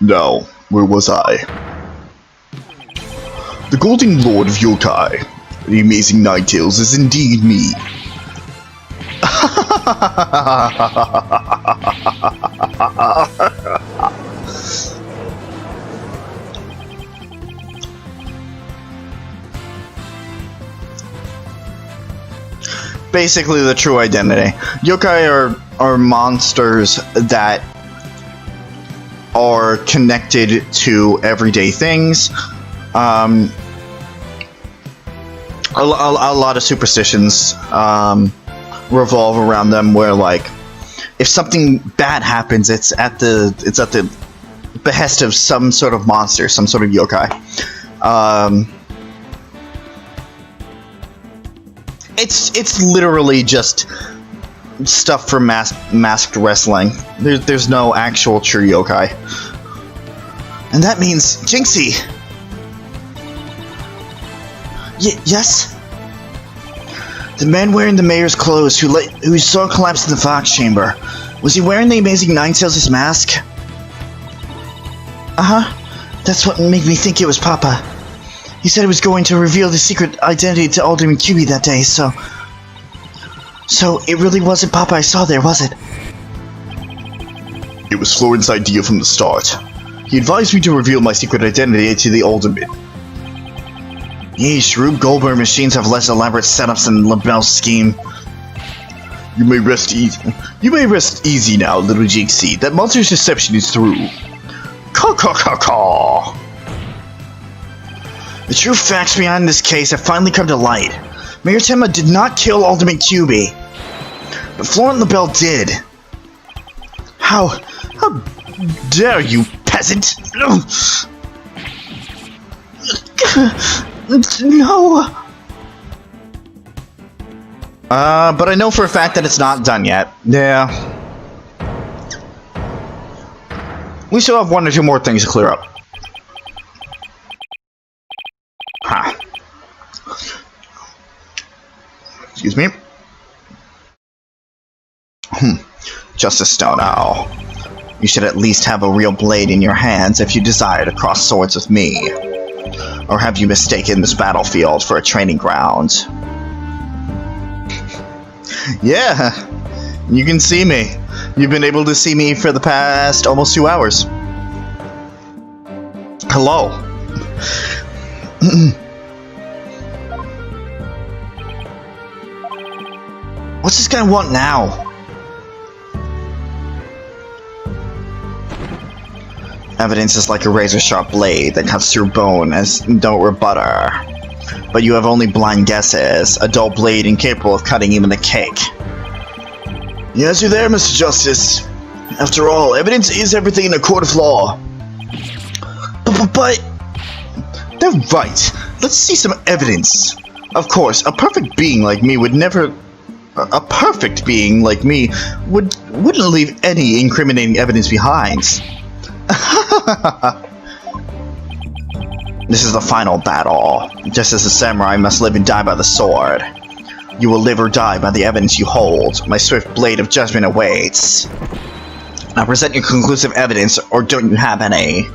[SPEAKER 2] Now, where was I? The Golden Lord of Yokai, the amazing Ninetales, is indeed me. Basically the true identity. Yokai are monsters that are connected to everyday things. A lot of superstitions revolve around them, where like if something bad happens, it's at the behest of some sort of monster, some sort of yokai. It's literally just stuff for masked wrestling. There's no actual true yokai.
[SPEAKER 3] And that means Jinxie. Yes? The man wearing the mayor's clothes who you saw collapse in the Fox Chamber. Was he wearing the amazing Ninetales' mask? Uh-huh. That's what made me think it was Papa. He said he was going to reveal the secret identity to Alderman QB that day, so it really wasn't Papa I saw there, was it?
[SPEAKER 2] It was Florent's idea from the start. He advised me to reveal my secret identity to the Alderman.
[SPEAKER 3] Yeesh, Rube Goldberg machines have less elaborate setups than LaBelle's scheme.
[SPEAKER 2] You may rest easy now, little Jinxie. That monster's deception is through. Caw.
[SPEAKER 3] The true facts behind this case have finally come to light. Mayor Tenma did not kill Alderman QB, but Florent LaBelle did. How dare you, peasant? No.
[SPEAKER 2] But I know for a fact that it's not done yet. Yeah. We still have one or two more things to clear up. Huh. Excuse me. Justice Stono. You should at least have a real blade in your hands if you desire to cross swords with me. Or have you mistaken this battlefield for a training ground? Yeah, you can see me. You've been able to see me for the past almost 2 hours. Hello.
[SPEAKER 3] What's this guy want now?
[SPEAKER 2] Evidence is like a razor-sharp blade that cuts through bone as don't rebut her. But you have only blind guesses, a dull blade incapable of cutting even the cake.
[SPEAKER 3] Yes, you're there, Mr. Justice. After all, evidence is everything in a court of law. But...
[SPEAKER 2] They're right. Let's see some evidence. Of course, a perfect being like me would never... A perfect being like me wouldn't leave any incriminating evidence behind. This is the final battle. Just as a samurai must live and die by the sword, you will live or die by the evidence you hold. My swift blade of judgment awaits. Now present your conclusive evidence, or don't you have any?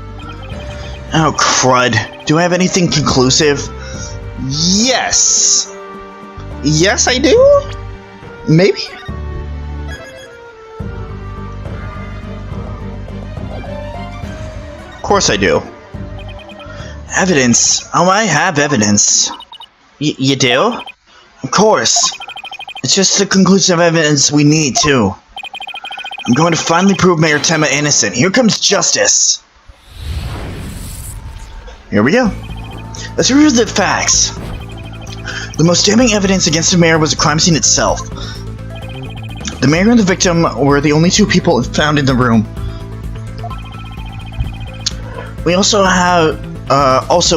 [SPEAKER 3] Oh, crud. Do I have anything conclusive?
[SPEAKER 2] Yes! Yes, I do? Maybe? Of course I do.
[SPEAKER 3] Evidence? Oh, I have evidence.
[SPEAKER 2] You do?
[SPEAKER 3] Of course. It's just the conclusive evidence we need, too. I'm going to finally prove Mayor Tenma innocent. Here comes justice.
[SPEAKER 2] Here we go.
[SPEAKER 3] Let's review the facts. The most damning evidence against the mayor was the crime scene itself. The mayor and the victim were the only two people found in the room. We also have...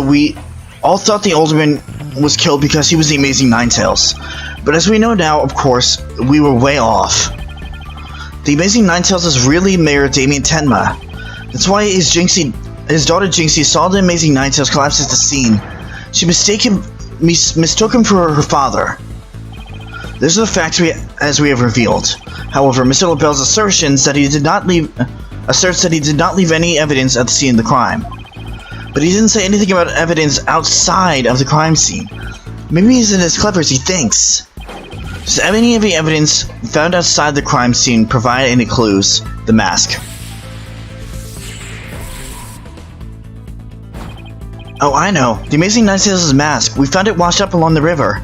[SPEAKER 3] we all thought the alderman was killed because he was the Amazing Ninetales. But as we know now, of course, we were way off. The Amazing Ninetales is really Mayor Damien Tenma. That's why his daughter Jinxie saw the Amazing Ninetales collapse at the scene. She mistook him for her father. These are the facts as we have revealed. However, Mr. LaBelle's asserts that he did not leave any evidence at the scene of the crime. But he didn't say anything about evidence outside of the crime scene. Maybe he isn't as clever as he thinks. Does any of the evidence found outside the crime scene provide any clues? The mask. Oh, I know. The Amazing Ninetales' mask. We found it washed up along the river.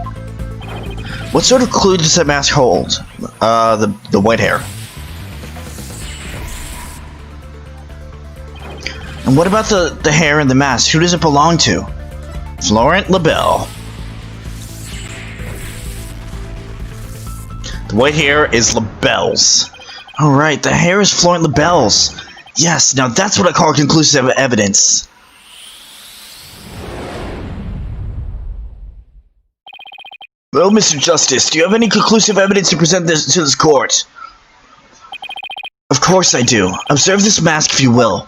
[SPEAKER 3] What sort of clue does that mask hold?
[SPEAKER 2] The white hair.
[SPEAKER 3] And what about the hair and the mask? Who does it belong to?
[SPEAKER 2] Florent LaBelle. The white hair is LaBelle's.
[SPEAKER 3] Alright, the hair is Florent LaBelle's. Yes, now that's what I call conclusive evidence. Well, Mr. Justice, do you have any conclusive evidence to present to this court? Of course I do. Observe this mask if you will.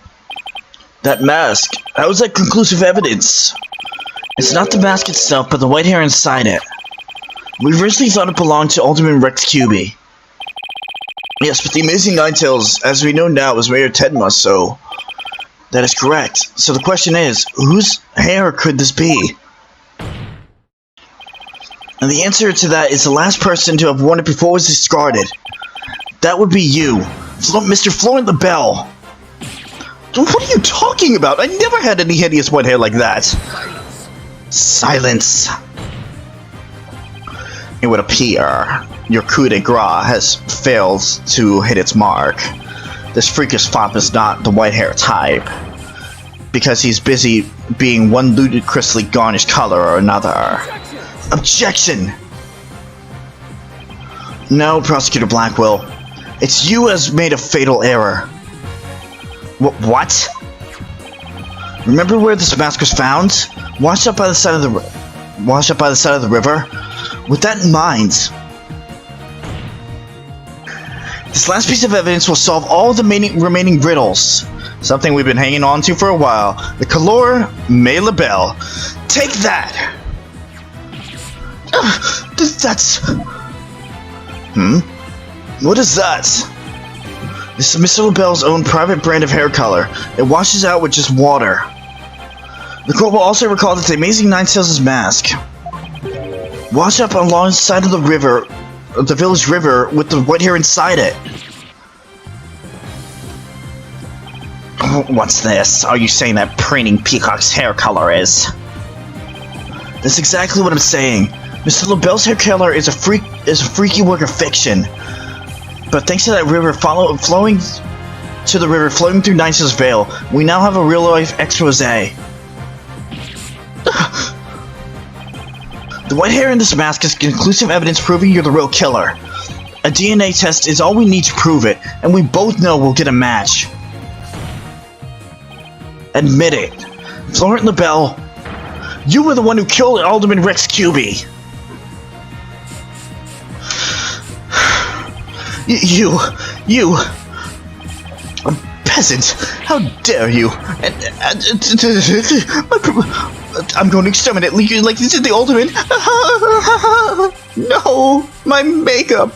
[SPEAKER 3] That mask? How is that conclusive evidence? It's not the mask itself, but the white hair inside it. We originally thought it belonged to Alderman Rex QB. Yes, but the Amazing Ninetales, as we know now, is Mayor Tenma, so... That is correct. So the question is, whose hair could this be? And the answer to that is the last person to have worn it before was discarded. That would be you, Mr. Florent LaBelle.
[SPEAKER 2] What are you talking about? I never had any hideous white hair like that.
[SPEAKER 3] Silence.
[SPEAKER 2] It would appear your coup de grace has failed to hit its mark. This freakish fop is not the white hair type, because he's busy being one ludicrously garnished color or another.
[SPEAKER 3] Objection! No, Prosecutor Blackwell. It's you who has made a fatal error. What? Remember where this mask was found? Washed up by the side of the river? With that in mind, this last piece of evidence will solve all the remaining riddles. Something we've been hanging on to for a while. The Color May LaBelle. Take that! That's... What is that? This is Mr. LaBelle's own private brand of hair color. It washes out with just water. The court will also recall that the Amazing Nine Tails' mask washed up alongside of the river, the village river, with the white hair inside it. What's this? Are you saying that Preening Peacock's hair color is? That's exactly what I'm saying. Mr. LaBelle's hair color is a freaky work of fiction. But thanks to that river flowing through Nine Tails Vale, we now have a real-life expose. The white hair in this mask is conclusive evidence proving you're the real killer. A DNA test is all we need to prove it, and we both know we'll get a match. Admit it. Florent LaBelle, you were the one who killed Alderman Rex Cuby. You, a peasant, how dare you? I'm going to exterminate you like this is the Alderman. No, my makeup.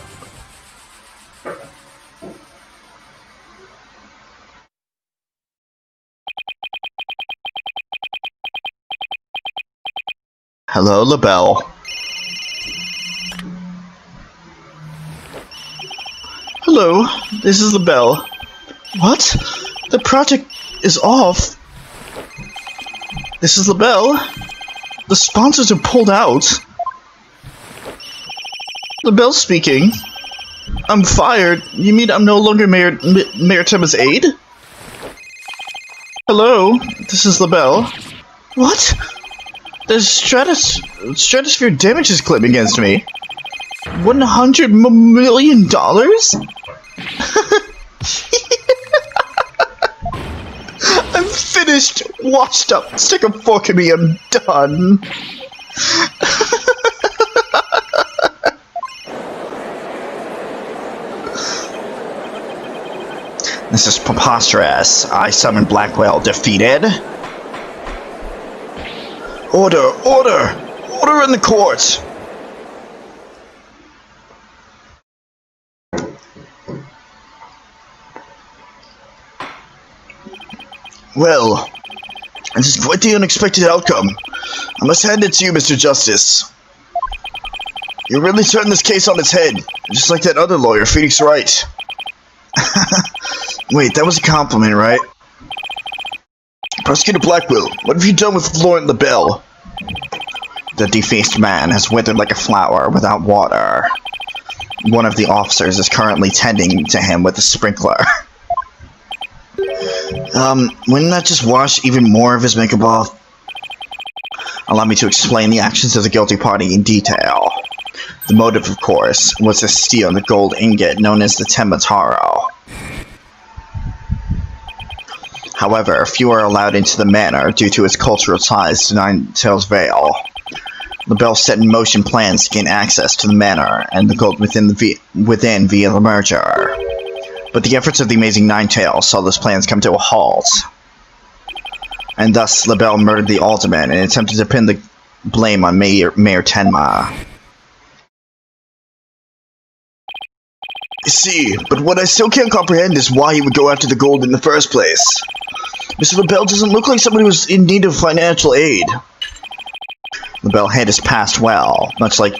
[SPEAKER 3] Hello, LaBelle. Hello, this is LaBelle. What? The project is off. This is LaBelle. The sponsors are pulled out. LaBelle speaking. I'm fired. You mean I'm no longer Mayor Temma's aide? Hello, this is LaBelle. What? There's stratosphere damages claim against me. $100 million? I'm finished, washed up, stick a fork in me, I'm done. This is preposterous. I summoned Blackwell, defeated. Order! Order! Order in the court! Well, this is quite the unexpected outcome. I must hand it to you, Mr. Justice. You really turned this case on its head, just like that other lawyer, Phoenix Wright. Wait, that was a compliment, right? Prosecutor Blackwell, what have you done with Florent LaBelle? The defaced man has withered like a flower without water. One of the officers is currently tending to him with a sprinkler. Wouldn't that just wash even more of his makeup off? Allow me to explain the actions of the guilty party in detail. The motive, of course, was to steal the gold ingot known as the Temmataro. However, few are allowed into the manor due to its cultural ties to Nine Tails Vale. LaBelle set in motion plans to gain access to the manor and the gold within via the merger. But the efforts of the Amazing Nine Tails saw those plans come to a halt. And thus, LaBelle murdered the Alderman and attempted to pin the blame on Mayor Tenma. I see, but what I still can't comprehend is why he would go after the gold in the first place. Mr. LaBelle doesn't look like somebody who's in need of financial aid. LaBelle hid his past well, much like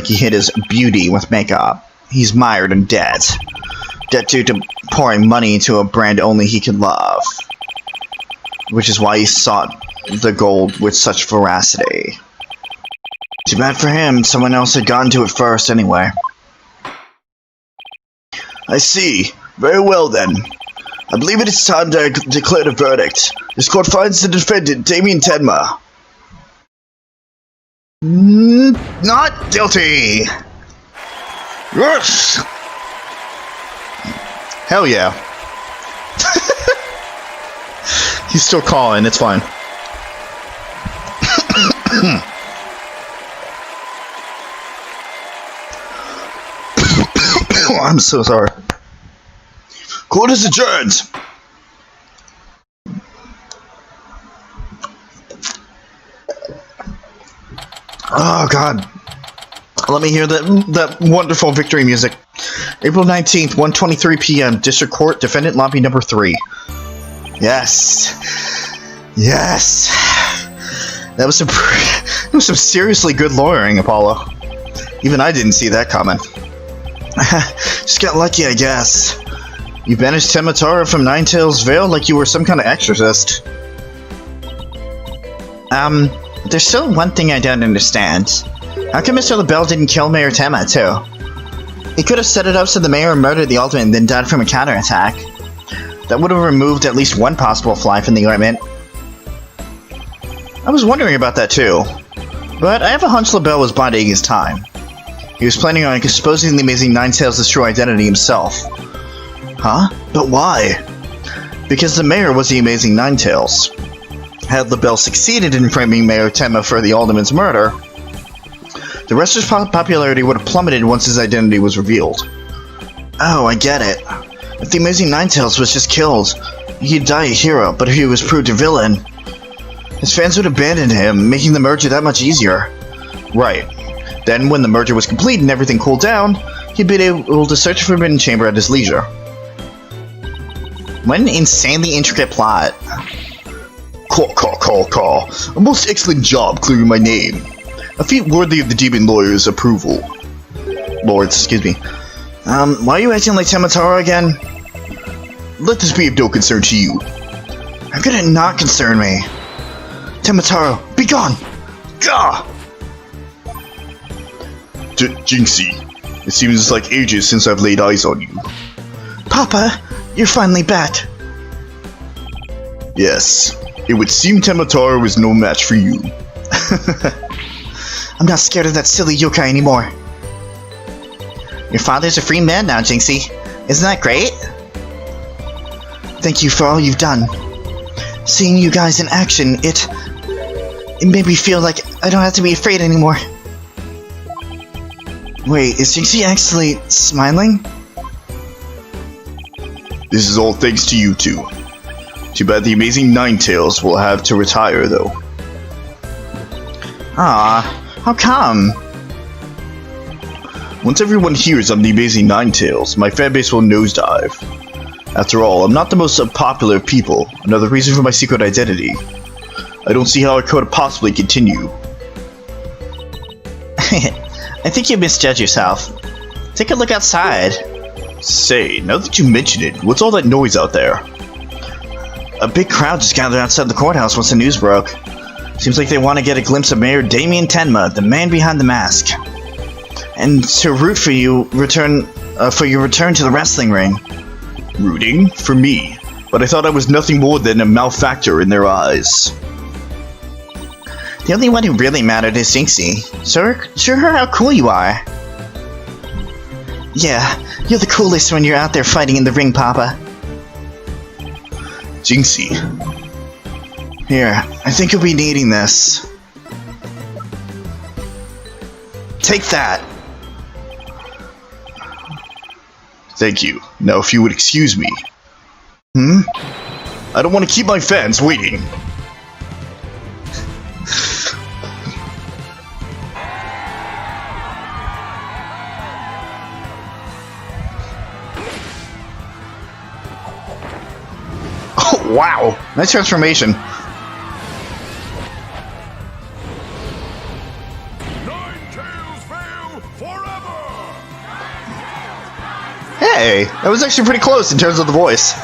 [SPEAKER 3] he hid his beauty with makeup. He's mired in debt. Debt due to pouring money into a brand only he could love. Which is why he sought the gold with such veracity. Too bad for him, someone else had gotten to it first anyway. I see. Very well then. I believe it is time to declare the verdict. This court finds the defendant, Damien Tenma, not guilty.
[SPEAKER 2] Yes! Hell yeah. He's still calling, it's fine. I'm so sorry. Court is adjourned! Oh god. Let me hear that wonderful victory music. April 19th, 1:23 p.m. District Court, Defendant Lobby number 3. Yes. Yes. That was some seriously good lawyering, Apollo. Even I didn't see that coming. Just got lucky, I guess. You banished Tematara from Ninetails Vale like you were some kind of exorcist. There's still one thing I don't understand. How come Mr. LaBelle didn't kill Mayor Tema, too? He could have set it up so the mayor murdered the Ultimate and then died from a counterattack. That would have removed at least one possible fly from the ointment. I was wondering about that, too. But I have a hunch LaBelle was biding his time. He was planning on exposing the amazing Ninetails' true identity himself. Huh? But why? Because the mayor was the amazing Ninetails. Had LaBelle succeeded in framing Mayor Tema for the Alderman's murder, the wrestler's popularity would have plummeted once his identity was revealed. Oh, I get it. If the amazing Ninetails was just killed, he'd die a hero, but if he was proved a villain, his fans would abandon him, making the merger that much easier. Right. Then, when the merger was complete and everything cooled down, he'd be able to search the Forbidden Chamber at his leisure. What an insanely intricate plot. Call. A most excellent job clearing my name. A feat worthy of the demon lawyer's approval. Lords, excuse me. Why are you acting like Tematara again? Let this be of no concern to you. How could it not concern me? Tematara, be gone! Gah! Jinxie, it seems like ages since I've laid eyes on you. Papa, you're finally back. Yes, it would seem Tematara was no match for you. I'm not scared of that silly yokai anymore. Your father's a free man now, Jinxie. Isn't that great? Thank you for all you've done. Seeing you guys in action, it made me feel like I don't have to be afraid anymore. Wait, is Jinxie actually smiling? This is all thanks to you two. Too bad the amazing Ninetails will have to retire, though. Ah, how come? Once everyone hears I'm the amazing Ninetails, my fanbase will nosedive. After all, I'm not the most popular of people, another reason for my secret identity. I don't see how it could possibly continue. I think you misjudge yourself. Take a look outside. Say, now that you mention it, what's all that noise out there? A big crowd just gathered outside the courthouse once the news broke. Seems like they want to get a glimpse of Mayor Damien Tenma, the man behind the mask. And to root for you, for your return to the wrestling ring. Rooting? For me? But I thought I was nothing more than a malefactor in their eyes. The only one who really mattered is Jinxie. Show her how cool you are. Yeah, you're the coolest when you're out there fighting in the ring, Papa. Jinxie. Here, I think you'll be needing this. Take that! Thank you. Now if you would excuse me. I don't want to keep my fans waiting. Oh, wow! Nice transformation. Hey, that was actually pretty close in terms of the voice.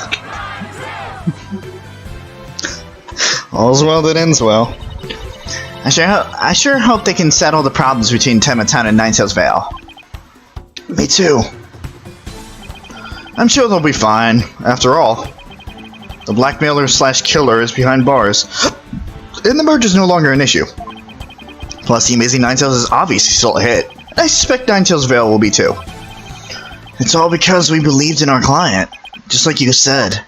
[SPEAKER 2] All's well that ends well. I sure hope they can settle the problems between Tematown and Ninetails Vale. Me too. I'm sure they'll be fine. After all, the blackmailer/killer is behind bars, and the merger's no longer an issue. Plus, the amazing Ninetails is obviously still a hit. I suspect Ninetails Vale will be too.
[SPEAKER 3] It's all because we believed in our client, just like you said.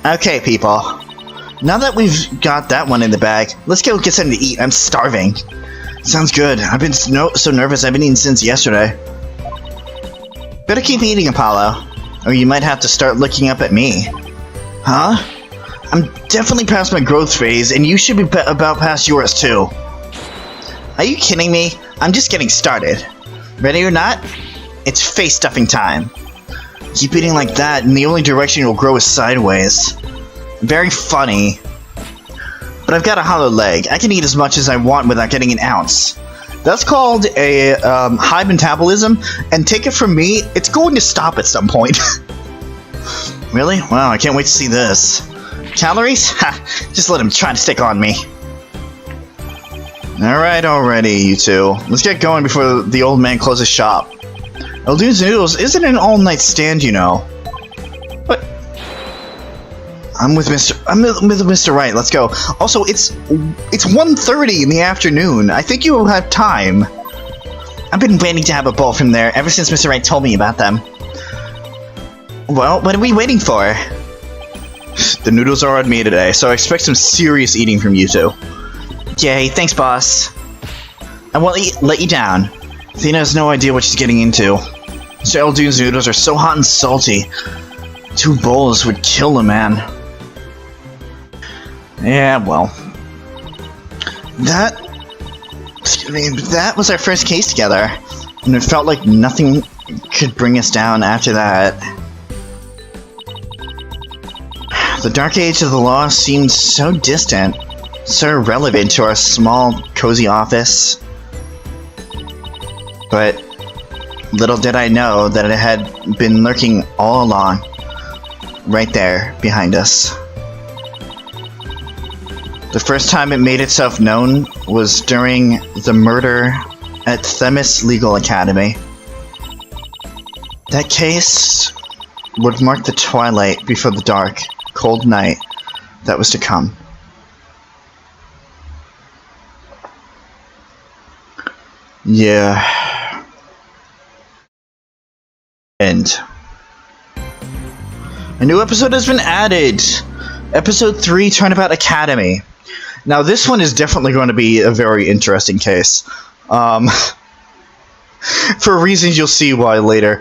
[SPEAKER 3] Okay, people. Now that we've got that one in the bag, let's go get something to eat. I'm starving. Sounds good. I've been so nervous. I've been eating since yesterday. Better keep eating, Apollo, or you might have to start looking up at me. Huh? I'm definitely past my growth phase, and you should be about past yours too. Are you kidding me? I'm just getting started. Ready or not? It's face stuffing time. Keep eating like that, and the only direction you'll grow is sideways. Very funny. But I've got a hollow leg. I can eat as much as I want without getting an ounce. That's called a high metabolism, and take it from me, it's going to stop at some point. Really? Wow, I can't wait to see this. Calories? Ha! Just let him try to stick on me. Alright, already, you two. Let's get going before the old man closes shop. El Dude's Noodles isn't an all-night stand, you know. What? I'm with Mr. Wright. Let's go. Also, it's 1:30 in the afternoon. I think you will have time. I've been waiting to have a bowl from there ever since Mr. Wright told me about them. Well, what are we waiting for? The noodles are on me today, so I expect some serious eating from you two. Yay, thanks, boss. I won't let you down. Athena has no idea what she's getting into. Mr. Eldune's noodles are so hot and salty. 2 bowls would kill a man. Yeah, well. That was our first case together, and it felt like nothing could bring us down after that. The dark age of the law seemed so distant, so irrelevant to our small, cozy office. But little did I know that it had been lurking all along, right there, behind us. The first time it made itself known was during the murder at Themis Legal Academy. That case would mark the twilight before the dark, cold night that was to come. Yeah. End. A new episode has been added. Episode 3, Turnabout Academy. Now this one is definitely going to be a very interesting case. For reasons you'll see why later.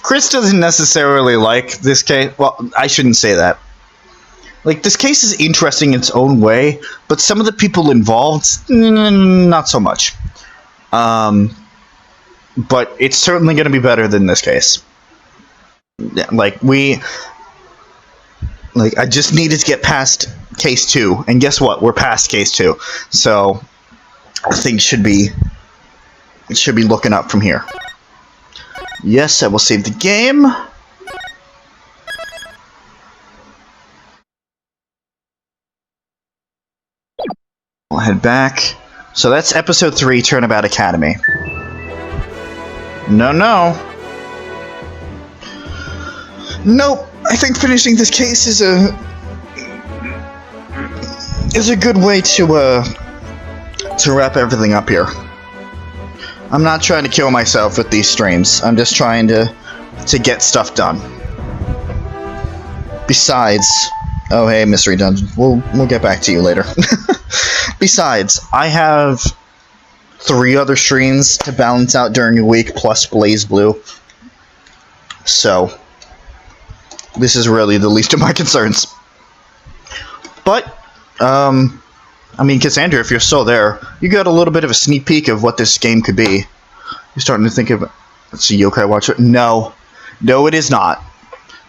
[SPEAKER 3] Chris doesn't necessarily like this case. Well, I shouldn't say that. Like, this case is interesting in its own way, but some of the people involved, not so much. But it's certainly going to be better than this case. I just needed to get past case 2, and guess what? We're past case 2. So, things should be looking up from here. Yes, I will save the game. I'll head back. So that's episode 3, Turnabout Academy. No. Nope. I think finishing this case is a good way to wrap everything up here. I'm not trying to kill myself with these streams. I'm just trying to get stuff done. Besides, oh hey, Mystery Dungeon. We'll get back to you later. Besides, I have 3 other streams to balance out during a week, plus Blaze Blue. So, this is really the least of my concerns. But, I mean, Cassandra, if you're still there, you got a little bit of a sneak peek of what this game could be. You're starting to think of... Let's see, Yokai Watch... No, it is not.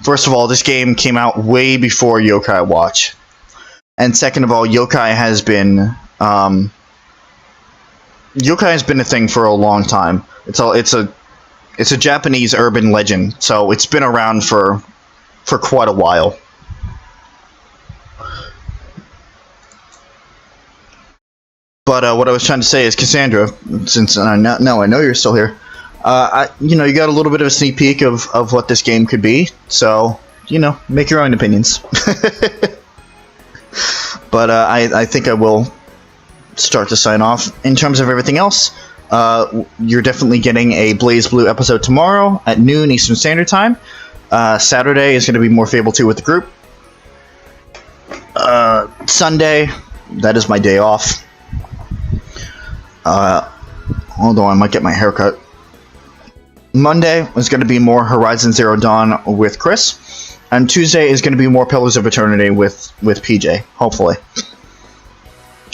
[SPEAKER 3] First of all, this game came out way before Yokai Watch. And second of all, Yokai has been... Yokai has been a thing for a long time. It's a Japanese urban legend, so it's been around for quite a while. But what I was trying to say is, Cassandra, since I know you're still here, you got a little bit of a sneak peek of what this game could be, so, make your own opinions. But I think I will start to sign off. In terms of everything else,
[SPEAKER 2] you're definitely getting a Blaze Blue episode tomorrow at noon Eastern Standard Time. Saturday is going to be more Fable 2 with the group. Sunday, that is my day off. Although I might get my hair cut. Monday is going to be more Horizon Zero Dawn with Chris. And Tuesday is going to be more Pillars of Eternity with PJ, hopefully.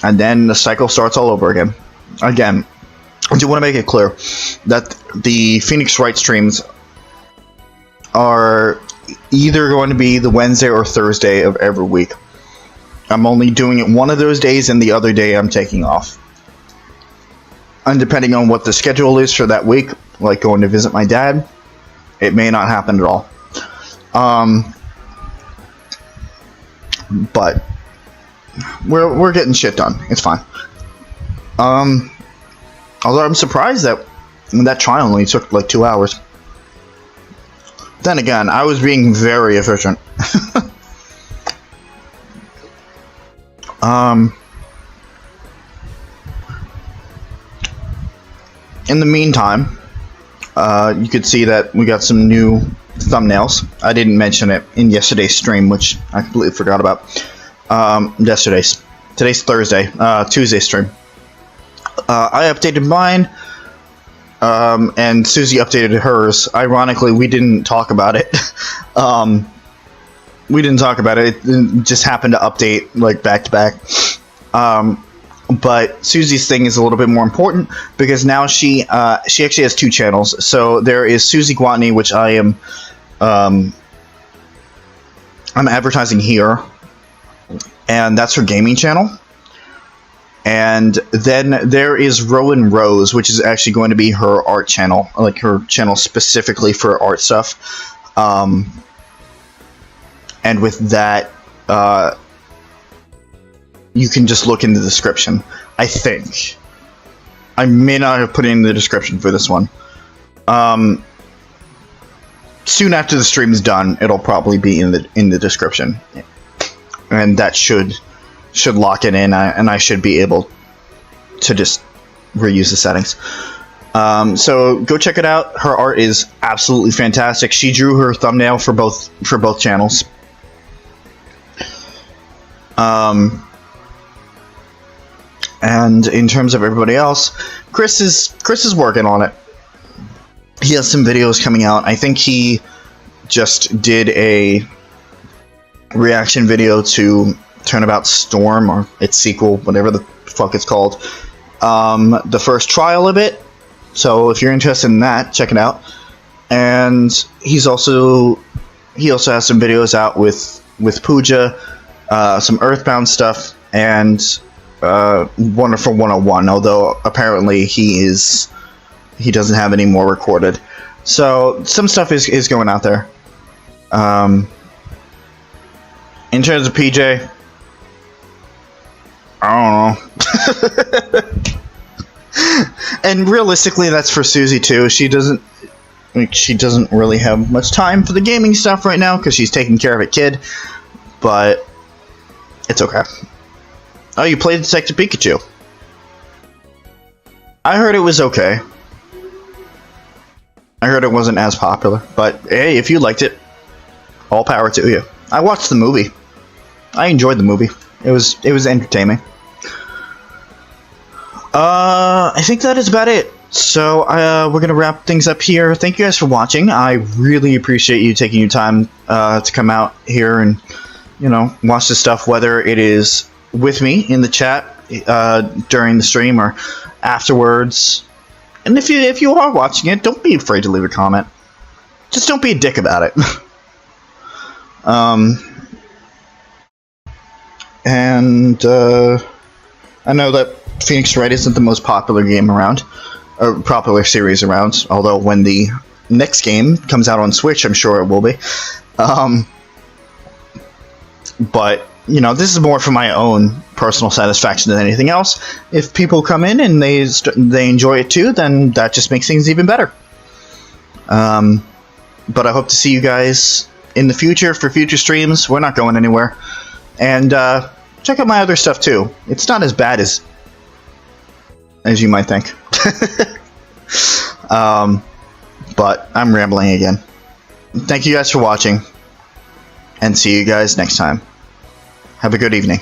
[SPEAKER 2] And then the cycle starts all over again. Again, I do want to make it clear that the Phoenix Wright streams are either going to be the Wednesday or Thursday of every week. I'm only doing it one of those days, and the other day I'm taking off. And depending on what the schedule is for that week, like going to visit my dad, it may not happen at all. But we're getting shit done. It's fine. Although I'm surprised that trial only took like 2 hours. Then again, I was being very efficient. In the meantime, you could see that we got some new thumbnails. I didn't mention it in yesterday's stream, which I completely forgot about. Today's Thursday, Tuesday stream. I updated mine, and Suzie updated hers. Ironically, we didn't talk about it. It just happened to update like back to back. But Susie's thing is a little bit more important because now she actually has 2 channels. So there is Suzie Guatney, which I'm advertising here, and that's her gaming channel. And then there is Rowan Rose, which is actually going to be her art channel, like her channel specifically for art stuff. And with that, you can just look in the description. I think I may not have put it in the description for this one. Soon after the stream is done, it'll probably be in the description, and that should lock it in, and I should be able to just reuse the settings. So go check it out. Her art is absolutely fantastic. She drew her thumbnail for both channels. And in terms of everybody else, Chris is working on it. He has some videos coming out. I think he just did a reaction video to Turnabout Storm, or its sequel, whatever the fuck it's called. The first trial of it. So if you're interested in that, check it out. And he also has some videos out with Pooja, some Earthbound stuff, and Wonderful 101, although apparently he doesn't have any more recorded. So some stuff is going out there. In terms of PJ, I don't know. And realistically, that's for Suzie too. She doesn't really have much time for the gaming stuff right now because she's taking care of a kid. But it's okay. Oh, you played Detective Pikachu. I heard it was okay. I heard it wasn't as popular, but hey, if you liked it, all power to you. I watched the movie. I enjoyed the movie. It was entertaining. I think that is about it. So we're gonna wrap things up here. Thank you guys for watching. I really appreciate you taking your time to come out here and watch this stuff, whether it is with me in the chat during the stream or afterwards. And if you are watching it, don't be afraid to leave a comment. Just don't be a dick about it. And I know that Phoenix Wright isn't the most popular game around, or popular series around, although when the next game comes out on Switch, I'm sure it will be. But this is more for my own personal satisfaction than anything else. If people come in and they enjoy it too, then that just makes things even better. But I hope to see you guys in the future for future streams. We're not going anywhere. And check out my other stuff too. It's not as bad as you might think. But I'm rambling again. Thank you guys for watching, and see you guys next time. Have a good evening.